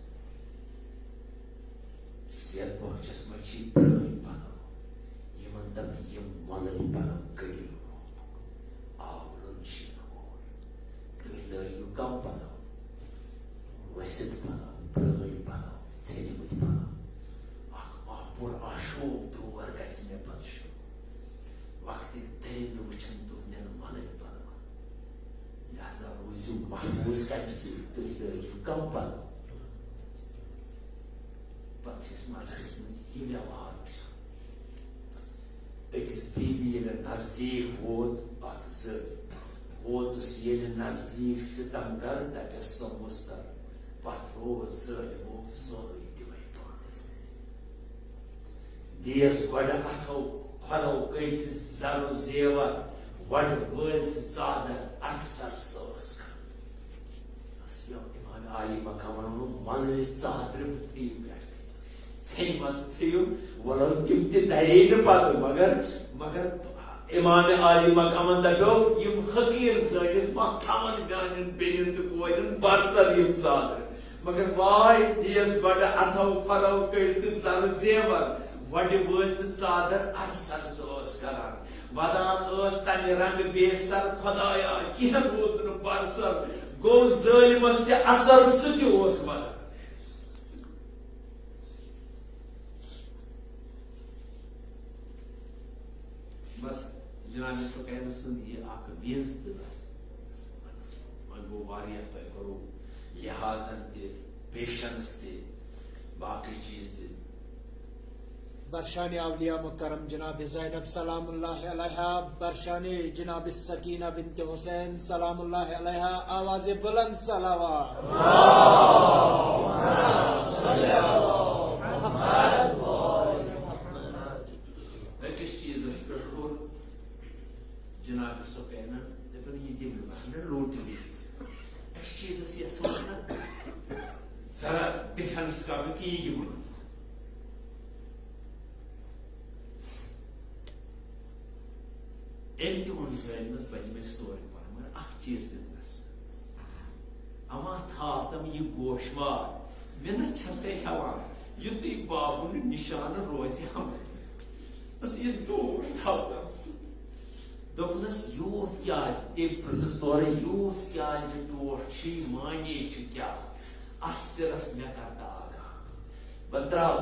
یتھ بۄکچس منٛز چھِ پرٛٲنۍ پلو یِمن دپ یِم مۄلل پلو کٔڑِو آولُن شِنہٕ وول تُہۍ لٲگِو کم پلو ؤسِتھ پلو پرٛٲنۍ پلو ژھیٚنمٕتۍ پلو پوٗرٕ آشوب دور گژھِ مےٚ پتہٕ شروع وقتٕکۍ دٔرِنٛدٕ وٕچھن تُہنٛدٮ۪ن مۄلٕلۍ پلون لہذا روٗزِو محفوٗظ کمہِ سۭتۍ تُہۍ لٲگِو کم پلو پتہٕ چھِ أسۍ مرثس منٛز یہِ ویوہار وٕچھان أکِس بیبی ییٚلہِ نزدیٖک ووت اکھ ظٲلِم ووتُس ییٚلہِ نزدیٖک ستم گر تتٮ۪س سۄ مُستر پتھ روز ظٲلمو سورُے دیس گۄڈٕ اتھو کھۄلو کٔڑتھ زرو زیور گۄڈٕ وٲلتھ ژادر اکثر سۄ ٲس کران امام عالی مقامن ووٚن مۄلٕلۍ ژادرِ تھٲیِو پٮ۪ٹھ ژھیٚنہِ منٛز تھٲیِو وۄلو تِم تہِ درے نہٕ پتہٕ مگر امام عالی مقامن دپیو یِم حقیٖر زٲنِس ما تھاون میانٮ۪ن بیٚنٮ۪ن تہٕ کورٮ۪ن برسر یِم ژادر مگر واے دیس گۄڈٕ اتھو کھۄلو کٔڑتھ زرٕ زیور وڈِ وٲلتھ ژادر اکثر سۄ ٲس کران ودان ٲس تمہِ رنگہٕ بیسر خۄدایا کینٛہہ روٗد نہٕ برسر گوٚو ظٲلمس تہِ اثر سُہ تہِ اوس ودان بس جناب سُکین سُنٛد یہِ اکھ وِز تہٕ وۄنۍ گوٚو واریاہ تۄہہِ کوٚروٕ لحاظن تہِ پیشنس تہِ باقٕے چیٖز تہِ برشان اولیاء مکرم جناب زینب سلام اللہ علیہا برشان جناب سکینہ بنت حسین سلام اللہ علیہا آواز بلند صلوات أکِس چیٖزس پٮ۪ٹھ کوٚر جناب سُکینہ دپان یہِ دِ مےٚ لوٚٹ وِز أکِس چیٖزس یژھو نہ ذرا ڈِفینس کرُن کہِ یہِ وُنہِ أمۍ تہِ ووٚن ظٲلمس پزِ مےٚ سورُے پَرُن مگر اکھ چیٖز دِتنس اما تھاو تم یہِ گوشوار مےٚ نہ چھسے ہٮ۪وان یُتُے بابُن نِشانہٕ روزِ ہمر بس یہِ دوٗر تھاو تم دوٚپنس یوٗت کیازِ تٔمۍ پرٛژھٕس تورے یوٗت کیازِ ٹوٹھ چھُے مانے چھُ کیاہ اتھ سِرس مےٚ کر داغ بدراو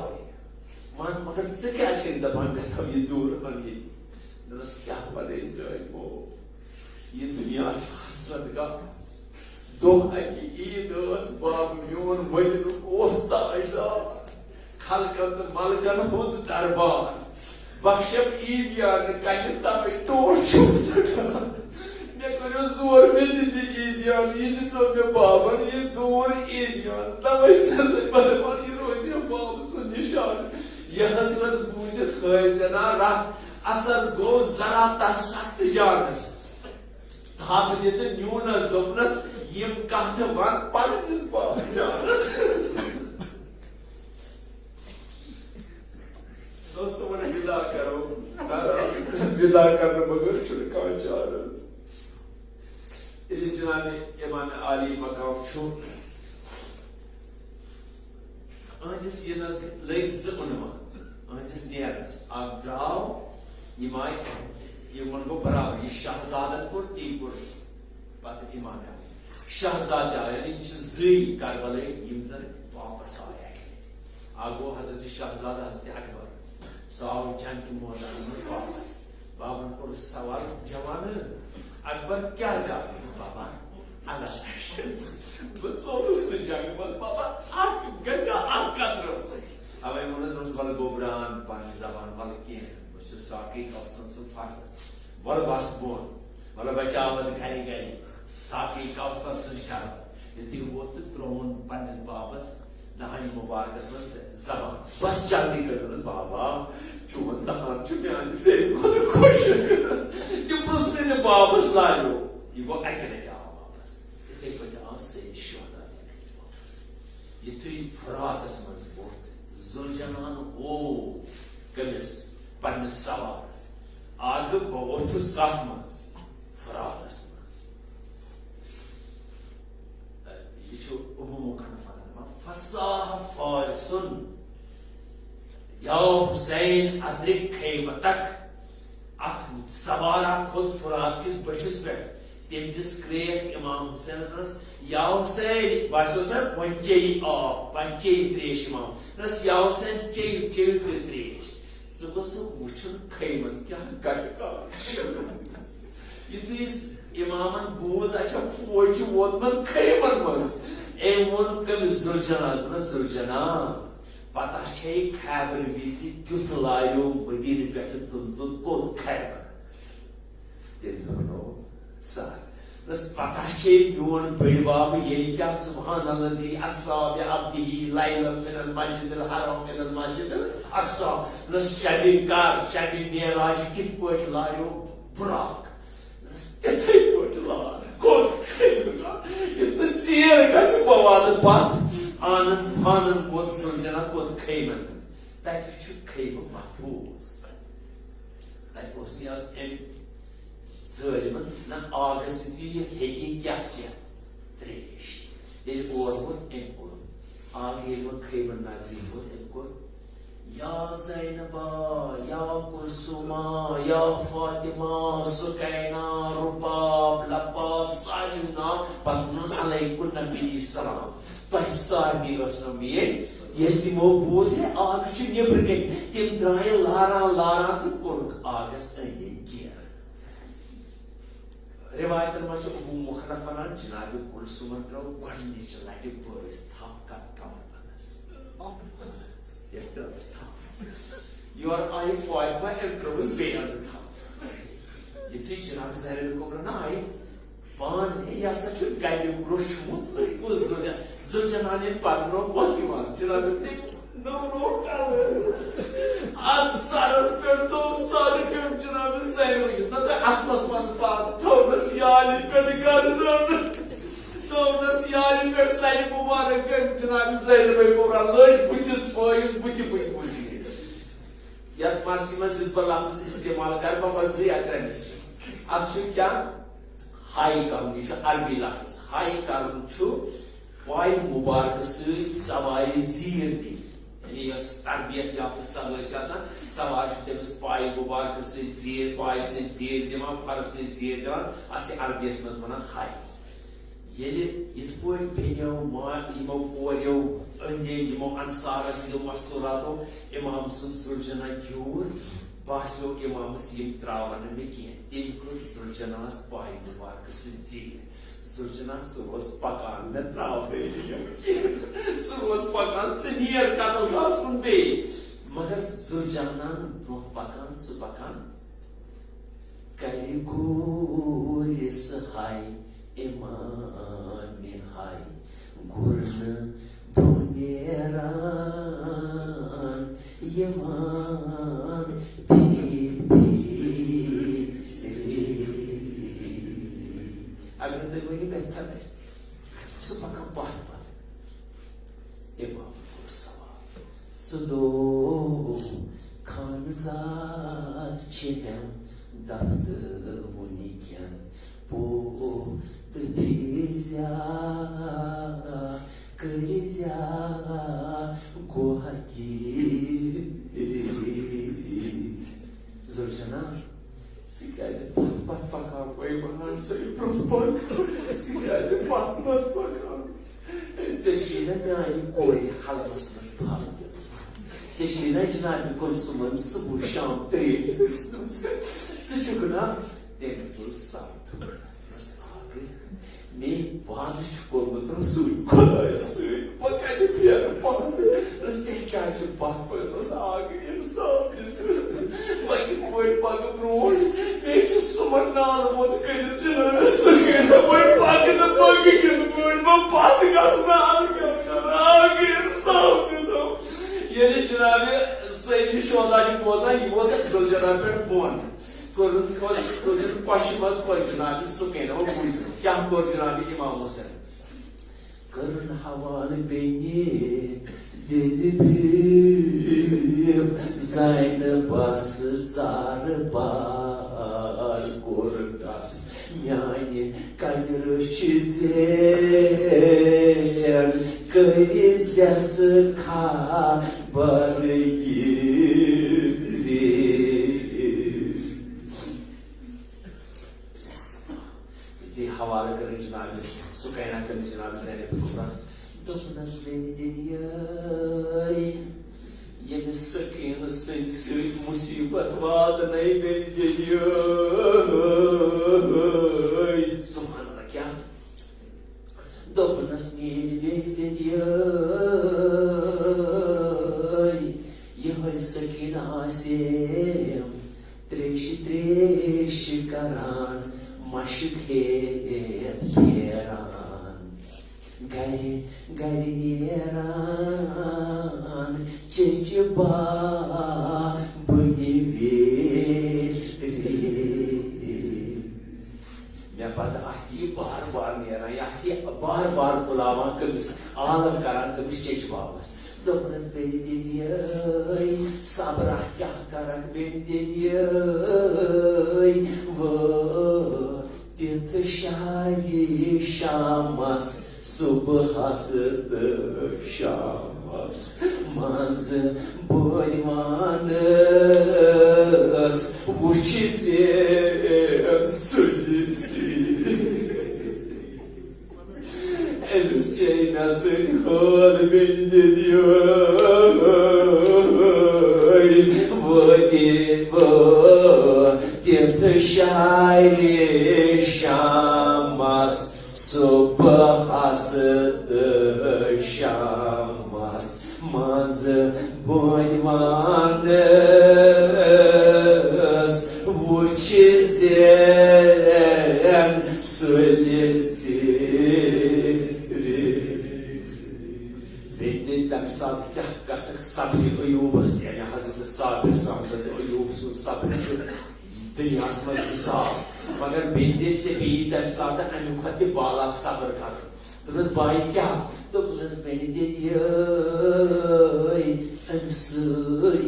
ون مگر ژٕ کیٛازِ چھکھ دپان مےٚ تھاو یہِ دوٗر ان ییٚتی دوٚپمس کیٛاہ ونے جٲے گوٚو یہِ دُنیا چھُ حسرت گاہ دۄہ اکہِ عیٖد ٲس باب میون مدینُک اوس تاجدار خلقن تہٕ ملکن ہُنٛد دربار بخشم عیٖدیان کتہِ تمے ٹوٹھ چھُم سٹان مےٚ کٔرِو زور مےٚ تہِ دِ عیٖدیان یہِ دِژو مےٚ بابن یہِ دوٗر عیٖدیان توے چھَس بہٕ دپان یہِ روزِ مےٚ بابہٕ سُنٛد نِشان یہ حسرت بوٗزِتھ ہٲوزنا رتھ اثر گوٚو ذرا تس سخت جانس تھپھ دِتہٕ نیوٗنس دوٚپنس یِم کتھٕ ون پننِس بابا جانس دوستو ون ودا کرو ودا کرنے بغیر چھُنہٕ کانٛہہ چارٕ ییٚلہِ جناب امام عالی مقام چھُ أہنٛدِس یِنس لٔگۍ زٕ عنوان أہنٛدِس نیرنس اکھ درٛاو یِم آیہِ یِمن گوٚو برابر یہِ شہزادن کوٚر تی کوٚر پتہٕ امام علی شہزاد آو یعنی یِم چھِ زٕے کربلٲے یِم زن واپس آیہِ اکہِ لٹہِ اکھ گوٚو حضرت شہزاد حضرت اکبر سُہ آو جنگہِ مٲدانس منٛز واپس بابن کوٚر سوال جوان اکبر کیٛازِ آو بابا اللہ بہٕ ژوٚلُس نہٕ جنگہِ منٛز بابا اکھ گژھِ اکھ قطرٕ اوے ووٚنُس دوٚپُس وَلہٕ گوٚبران پننہِ زبان وَلہٕ کینٛہہ بہٕ چھُس ساقی کوثر سُنٛد فرزند وَلہٕ بس بۄن وَلہٕ بچاوَن گرِ گرِ ساقی کوثر سٕنٛز شربت یُتھُے ووت تہٕ ترٛووُن پننِس بابس دہانی مبارکس منٛز زبان بس جلدی کٔرِنس بابا چون دہان چھُ میانہِ ساروی کھۄتہٕ خۄش تِم پرٛژھنٕے نہٕ بابس لاریو یہِ گوٚو اکہِ لٹہِ آو واپس یِتھٕے پٲٹھۍ آو سید شہدا واپس یُتھُے فراتس منٛز ووٚتھ ذوالجلال ہو کٔمِس پننِس سوارس آگہٕ بہٕ ووٚتھُس کتھ منٛز فراتس منٛز یہِ چھُ ابو مخنف فصاح فارسن یا حسین ادرک خیمتک اکھ سوارا کھوٚت فرات کِس بٔٹھِس پٮ۪ٹھ تٔمۍ دِژ کرٛیک امام حُسینس یا حُسین باسیو سا وۄنۍ چیٚیہِ آب وۄنۍ چیٚیہِ تریش امام دوٚپنس یا حُسین چیٚیِو چیٚیِو تُہۍ تریش ژٕ گوٚژھُکھ وٕچھُن خیمن کیٛاہ گٹہٕ کار یُتھُے امامن بوٗز اچھا فوج چھُ ووتمُت خیمن منٛز أمۍ ووٚن کٔمِس ذوالجلالس دوٚپنس ذوالجلال پتہ چھے خیبر وِزِ کیُتھ لاریو مدیٖنہٕ پٮ۪ٹھٕ تُل کوٚت خیبر تٔمۍ دوٚپنو سر بس پتہ چھے میون بٔڑۍ بابہٕ ییٚلہِ کیٛاہ سبحان الذی اسرا بعبدہ لیلا من المسجد الحرام الى المسجد الاقصى بس شبِ قدر شبِ معراج کِتھ پٲٹھۍ لاریو براق بس تِتھٕے پٲٹھۍ لار کوٚت ییٚتہِ نہٕ ژیر گژھِ بہٕ واتہٕ پتھ آنن فانن کوٚت ذوالجلال کوٚت خیمن منٛز تتہِ چھُ خیمہٕ محفوظ تتہِ اوس مےٚ ٲس أمۍ ظٲلمن نہ آگس یُتھُے یہِ ہیٚکہِ کیٛاہ چٮ۪تھ تریش ییٚلہِ اور ووت أمۍ کوٚر آگ ییٚلہِ وۄنۍ خیمن نزدیٖک ووت أمۍ کوٚر یا زینبا یا کلثوما یا فاطمہ سکینہ رباب لباب سارنٕے ناو پتہٕ ووٚنُن علیکُم نبی سلام تۄہہِ سارنٕے ٲسنو میٲنۍ ییٚلہِ تِمو بوٗز ہے آگ چھُ نیبرٕ کَنۍ تِم درٛایہِ لاران لاران تہٕ کوٚرُکھ آگس أنٛدۍ أنٛدۍ گیرٕ روایتن منٛز چھُ ابو مخنف ونان جناب کلثومن ترٲو گۄڈنِچہِ لٹہِ بٲیِس تھپھ کتھ کمربندس یورٕ آیہِ فاطمہ أمۍ ترٲوٕس بیٚیہِ اندٕ تھپھ یُتھُے جناب زینب کبرا آیہِ پانہٕ یہِ ہسا چھُ گرِ روٚچھمُت کُس ذوالجلال ییٚلہِ پرزنوو کۄس یِوان جناب نو اتھ سرس پٮ۪ٹھ تھوٚو سر پیٚوم جناب زینب اصلس منٛز پاک تھوٚونس یالہِ پٮ۪ٹھ گردنٲونہٕ تھوٚونس یالہِ پٮ۪ٹھ سرِ مُبارک جناب زینبے کبرا لٔج بٕتھِس بٲیِس بٕتھِ بٕتھِ بٕتھِ یتھ مرثی منٛز یُس بہٕ لفظ استعمال کرٕ بہٕ منٛز 2 یا 3 مِثال اتھ چھُ کیٛاہ ہاے کرُن یہِ چھُ عربی لفظ ہاے کرُن چھُ پاے مُبارکہٕ سۭتۍ سوارِ زیٖر دِنۍ یعنی یۄس تربیت یافتہٕ سوٲرۍ چھِ آسان سوار چھُ تٔمِس پاے مُبارکہٕ سۭتۍ زیٖر پاے سۭتۍ زیٖر دِوان کھۄرٕ سۭتۍ زیٖر دِوان اتھ چھِ عربیَس منٛز ونان ہاے یت پٲٹھۍ بیٚنیو یِمو کوریو أنٛدۍ یِمو انصارن ہٕنٛدیو مستوٗراتو اِمام سُنٛد زُلجنا گیوٗر باسیو اِمامس یِم تراون نہٕ مےٚ کینٛہہ تٔمۍ کٔر زُلجناہس پاے مُبارکہٕ سۭتۍ زیٖر زُلجنا ژٕ روز پکان مےٚ تراونٕے نہٕ یِم کینٛہہ ژٕ روز پکان ژٕ نیر قتل گاہس کُن بیٚیہِ مگر زُلجانان برونٛہہ پکان سُہ پکان کرِ گوٗرِ سُہ ہاے اِمامہِ ہاے گُر نہٕ برونٛہہ نیران یِوان اگر نہٕ تُہۍ ؤنِو بہتر آسہِ سُہ پکان پتھ پتھ اِمام کوٚر سوال ژٕ دوٚپ خانزاد چھِنم دفتر وُنکٮ۪ن پوٚت تہٕ پھِرزیا کٔرزیا گوہکی زُلجنا ژٕ کیٛازِ پتھ پتھ پکان وۄنۍ ونان سۄے برونٛہہ پکان ژٕ کیٛازِ پتھ پتھ پکان ژےٚ چھی نا میانہِ کورِ حلوس منٛز پھل دِتھ ژےٚ چھی نا جنابِ کُلثومن صبح شام ترٛیش دِژمٕژ ژٕ چھُکھ نا تٔمۍ تُل ساتھ میٛٲنۍ وعدٕ چھُ کوٚرمُت رسوٗل خۄدایس سۭتۍ بہٕ کتہِ پھیرٕ پتھ تیٚلہِ کیٛازِ چھُ پتھ پھٲرمٕژ آگے انصاف دِتھ وۄنۍ کِتھ پٲٹھۍ پکہٕ برونٛٹھ بیٚیہِ چھُ سُمن نالموت کٔرِتھ جنابس وۄنۍ پکہٕ نہٕ پکہٕ کِتھ پٲٹھۍ بہٕ پتھ گژھنہٕ آگے انصاف دِتھ ییٚلہِ جنابِ سیدِ شودا چھِ بوزان یہِ ووت زُلجنا پٮ۪ٹھ بۄن کوٚشہِ منٛز کوٚر جنابِ سُکینا بوٗزِو کیٛاہ کوٚر جنابِ اِمام حُسین کٔرٕن حوالہٕ بیٚنہِ دِلہِ بیٖف زینبس زارٕ بار کوٚرنس میانہِ کنہِ رٔچھِ زین کٔرزٮ۪س خبر حوالہٕ کٔرٕن جنابِ سُکینا کٔرٕن جنابِ زینب کُبراہس دوٚپنس بیٚنہِ دِلہِ ییٚمِس سکیٖنہٕ سٕنٛدۍ سۭتۍ مُصیٖبت واتنَے بیٚنہِ دِلہِ سُبحان اللہ کیٛاہ دوٚپنس میٛٲنۍ بیٚنہِ دِلہِ یِہوے سکیٖنہٕ آسیم تریشہِ کران مشق ہیٚتھ پھیران گرِ نیران چیچہِ بابٕنہِ مےٚ پتہٕ آسہِ یہِ بار بار نیران یہِ آسہِ یہِ بار بار بُلاوان کٔمِس عالم کران کٔمِس چیچہِ بابس دوٚپنس بیٚنہِ دِلہِ صبرا کیٛاہ کرکھ بیٚنہِ دِلہِ تِتھ شایہِ شامس صبحس تہٕ شامس منٛز بٲدِوانس وٕچھِ زین سُلہِ أمِس چھے مےٚ سۭتۍ حال بیٚنہِ دِلہِ تِتھ شایہِ شامس صبحس تہٕ شامس منٛز بٲدِوانس وٕچھِ زین سُلہِ تمہِ ساتہٕ کیٛاہ گژھکھ صبرِ ایوٗبس یعنی حضرت صابر حضرت ایوٗب سُنٛد صبر چھُ دُنیاہس منٛز مِثال مگر بیٚیہِ دِژ ژےٚ بیٚیہِ تمہِ ساتہٕ امہِ کھۄتہٕ تہِ بالا صبر کرُن دوٚپنس باے کیٛاہ دوٚپنس بیٚنہِ دِلہِ امہِ سۭتۍ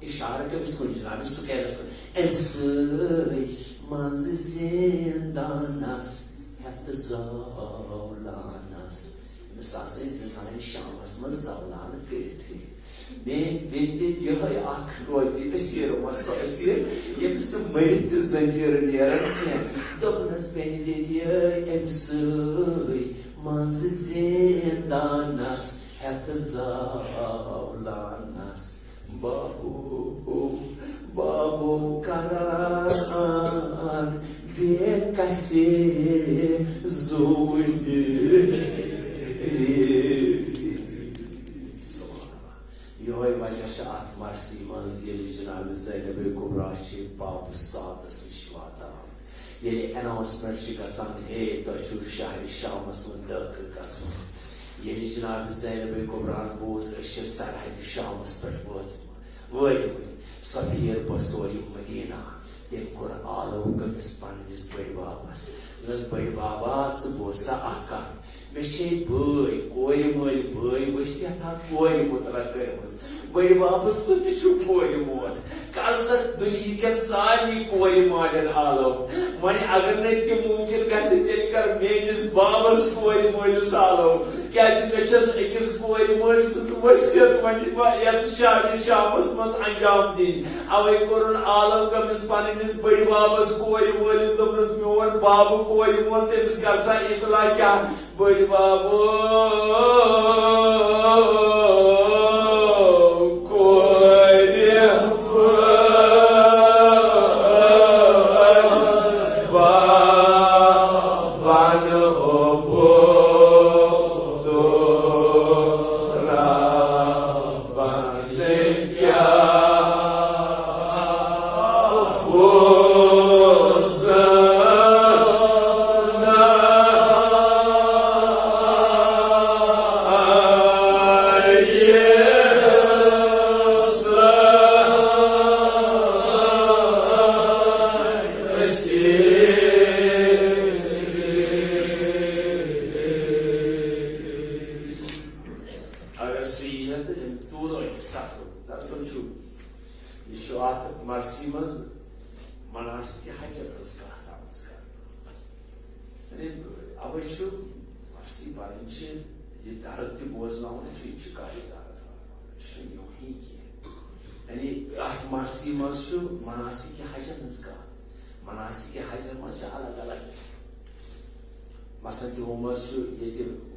اِشارٕ کٔمِس کُن جنابِ سُکینس امہِ سۭتۍ منٛزٕ زندانس ہٮ۪تھ زالانس مثال زنان شامس من زولان کرتھ یہ روزی اسیر مسو اسیر یمس مرت زنجیر نیران دس بین دے ام سی مز زندانس ہتھ زولانس بابو بابو کران بے کسی زوی یہ وجہ ات مرسی مز جناب زینب کبرا باب ساتس نش واتان اناؤنسمنٹ گھان ہے تھی شہر شامس من داخل گھن جناب زینب کبران بوز سرحد شامس پہ وات سو پھیر پہ سوری مدینہ تم کور آلو گمس پنس بڑ بابس بڑ بابا ژٕ اکھ کتھ مے بٲے کورِ مٲلۍ بٲے ؤسِتھ اکھ کورِ مُتعلق کٔرمٕژ بڑ بابا ژٕ تہِ چھُکھ کورِ مول کسر دُنہِکٮ۪ن سارنٕے کورِ مالٮ۪ن آلو وۄنۍ اگر نہٕ تہِ مُمکِن گژھِ تیٚلہِ کر میٲنِس بابس کورِ مٲلِس آلو کیازِ مےٚ چھس أکِس کورِ مٲلۍ سٕنٛز ؤصیت وۄنۍ یتھ شہرِ شامس منٛز انجام دِنۍ اوے کوٚرُن عالم گٔمِس پننِس بٔڑِ بابس کورِ مٲلِس دوٚپنس میون بابہٕ کورِ مول تٔمِس کر سا اطلاع کیٛاہ بٔڑ بابو مثلاً تمو مز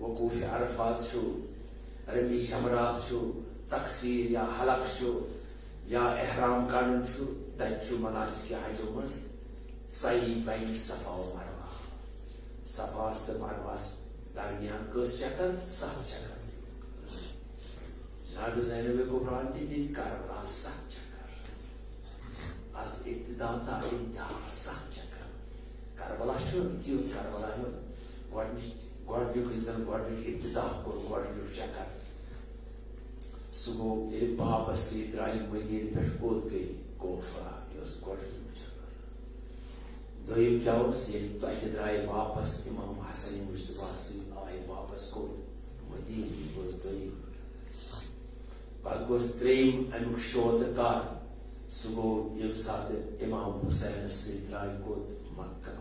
وقوف عرفات رمی جمرات تقسیر یا حلق یا احرام کڑن تت مناسک حجو مز صحیح بین صفا و مروہ صفاس تو مروہس درمیان کس چکر 7 چکر جناب زینب کبرا دت کربلا 7 چکر از ابتدا تا انتہا 7 چکر کربلا تیوت کربلا گۄڈنیُک ابتدا کوٚر گۄڈنیُک چکر سُہ گوٚو ییٚلہِ بابس سۭتۍ درٛایہِ مدیٖنہٕ پٮ۪ٹھ کوٚت گٔیہِ کوفہ یہِ اوس گۄڈنیُک چکر دوٚیِم کیٛاہ اوس ییٚلہِ تتہِ درٛایہِ واپس امام حسن مجتبیٰ سۭتۍ آیہِ واپس کوٚت مدیٖنہٕ یہِ گوٚژھ دوٚیِم پتہٕ گوٚژھ ترٛیٚیِم امیُک شوتہٕ کر سُہ گوٚو ییٚمہِ ساتہٕ امام حسینس سۭتۍ درٛایہِ کوٚت مکہ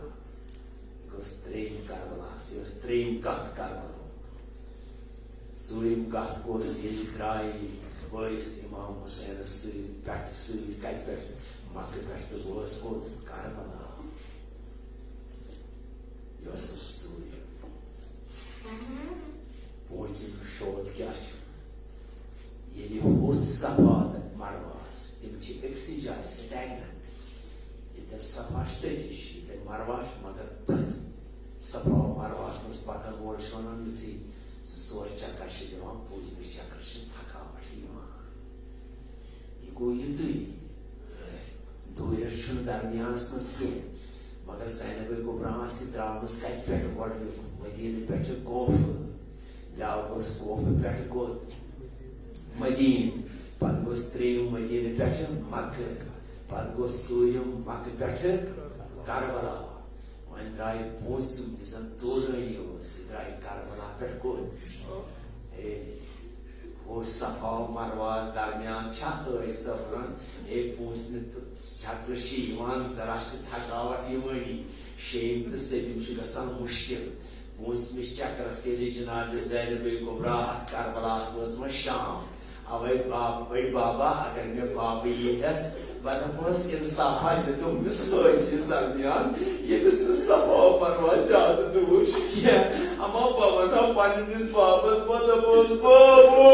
ترٛیٚیِم کربلاس یہِ ٲس ترٛیٚیِم کتھ کربلا ژوٗرِم کتھ گوٚژھ ییٚلہِ درٛایہِ بٲیِس امام حسینس سۭتۍ کتہِ پٮ۪ٹھ مکہٕ پٮ۪ٹھ تہٕ گوس کوٚت کربلا یہِ ٲس ژوٗرِم پوٗنٛژِم شوت کیٛاہ چھُ ییٚلہِ ہُتھ صفا تہٕ مروہس تِم چھِ أکسٕے جایہِ سٹیگنٹ ییٚتٮ۪ن صفا چھُ تٔتی چھُ ییٚتٮ۪ن مروہ چھُ مگر پرٛٮ۪تھ صفا و مروہس منٛز پکن وول چھُ ونان یُتھُے 2 چکر چھِ دِوان 5مہِ چکر چھِ تھکاوٹ یِوان یہِ گوٚو یِتُے دوٗرِ چھُنہٕ درمیانس منٛز کینٛہہ مگر زینب کبرا آسہِ درٛامٕژ کتہِ پٮ۪ٹھ گۄڈنیُک مدیٖنہٕ پٮ۪ٹھٕ کوفہٕ بیٛاکھ گوٚژھ کوفہٕ پٮ۪ٹھٕ کوٚت مدیٖنہٕ پتہٕ گوٚژھ ترٛیٚیِم مدیٖنہٕ پٮ۪ٹھٕ مکہٕ پتہٕ گوٚژھ ژوٗرِم مکہٕ پٮ۪ٹھٕ کربلا وۄنۍ درٛایہِ پوٗنٛژِم یُس زن تولٲنی اوس یہِ درٛایہِ کربلا پٮ۪ٹھ کوٚت ہُہ صفا و مروہس درمیان چھا ٲسۍ سفرن پوٗنٛژمہِ چکرٕ چھِ یِوان ذرا چھِ تھکاوٹ یِوٲنی 6م تہٕ 7م چھُ گژھان مُشکل پوٗنٛژمِس چکرس ییٚلہِ جناب زینب کبرا اتھ کربلاہس منٛز شام اوے بٔڑۍ بابا اگر مےٚ بابہٕ ییٖہس بہٕ دپہوس انصافا دِتُمس حٲجی درمیان ییٚمِس نہٕ صفا مروا زیادٕ دوٗر چھُ کینٛہہ اما بہٕ ونہا پننِس بابس بہٕ دپہوس بابو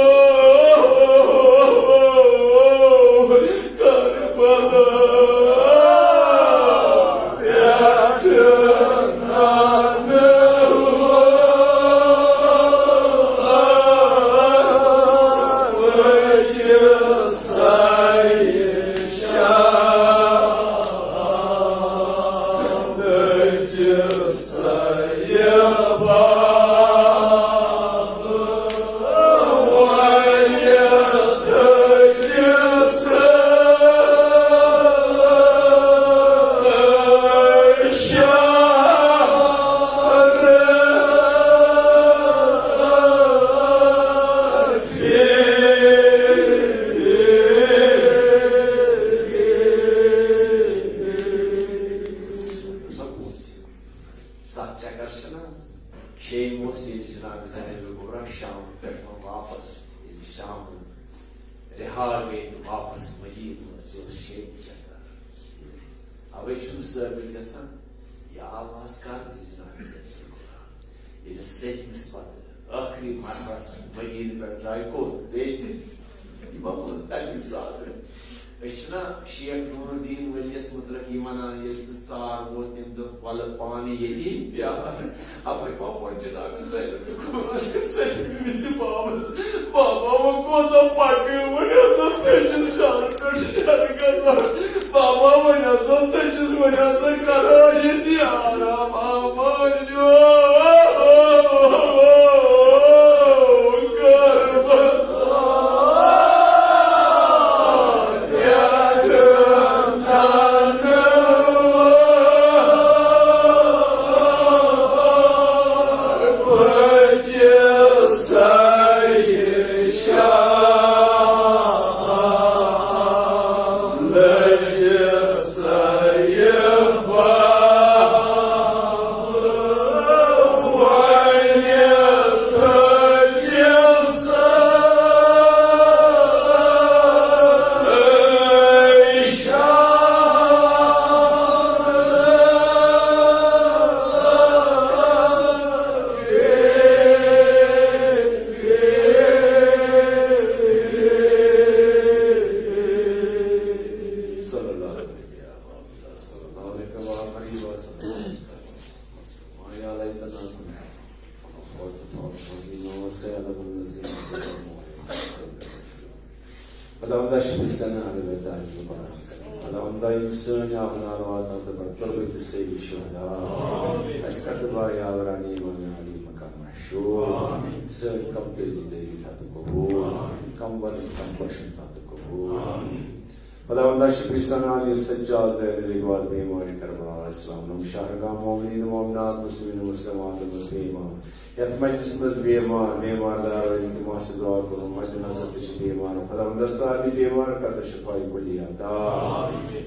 خداوندہ شکر ثنا علی سجاد زین الاقبال بیمار کربلا علیہ السلام نم شہرگاہ مومنین مومنات مسلمین مسلمات مسلمان یت مجلس مز بیمار دار انتماس دعا کرو مجد نظر تش بیمار خداوندہ ساری بیمار کا شفائی کلی عطا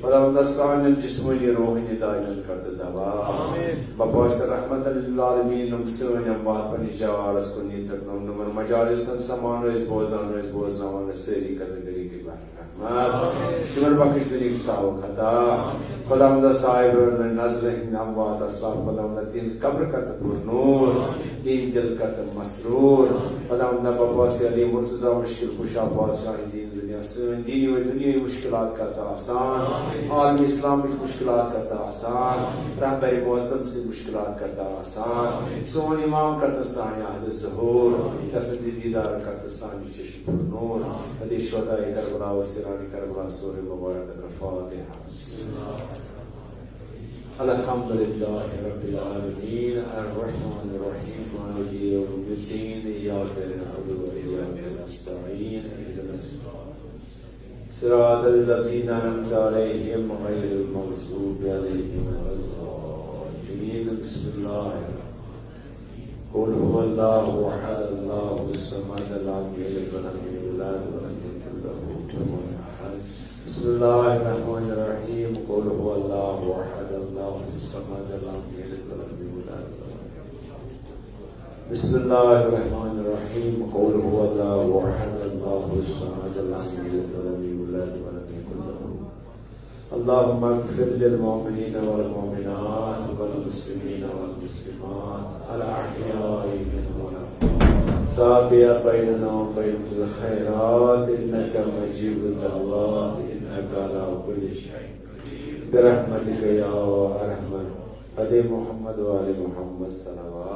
خداوندہ سانی جسمانی روحانی دائن کرت دوا بپاس رحمت للعالمین نم سون اموات پنی جوارس کنی تک نمر مجالس سمان رئیس بوزنان سیری کتگری کی بحر شمر بخش دلیل ساو خطا خداوندہ صاحب نظر اموات اسلام خداوندہ تیز قبر کرتا پر نور تیز دل کرتا مسرور خداوندہ بابا سے علی مرتضی مشکل خوشا بادشاہ دین دنیا سن دینی و دنیای مشکلات کرتا آسان عالم اسلام کی مشکلات کرتا آسان رہبر معظم سے مشکلات کرتا آسان سون امام کرتا سانی اہل ظہور تسد دیدار کرتا سانی چشم پر نور حدیث شہداء کربلا و سرانی کربلا سور مبارک فاتحہ الحمد لله رب العالمين الرحمن الرحيم مالك يوم الدين إياك نعبد وإياك نستعين اهدنا الصراط الذين أنعمت عليهم غير المغضوب عليهم ولا الضالين بسم الله قل هو الله أحد الله الصمد لم يلد ولم يولد ولم يكن له كفوا أحد بسم الله الرحمن الرحيم قل هو الله أحد الله الصمد لم يلد ولم يولد بسم الله الرحمن الرحيم قل هو الله احد الله الصمد لم يلد ولم يولد ولم يكن له اللهم اغفر للمؤمنين والمؤمنات والمسلمين والمسلمات الاحياء منهم والاموات تابع بيننا وبين الخيرات انك مجيب الدعوات انك على كل شيء قدير برحمتك يا ارحم الراحمين محمد وآل محمد صلوات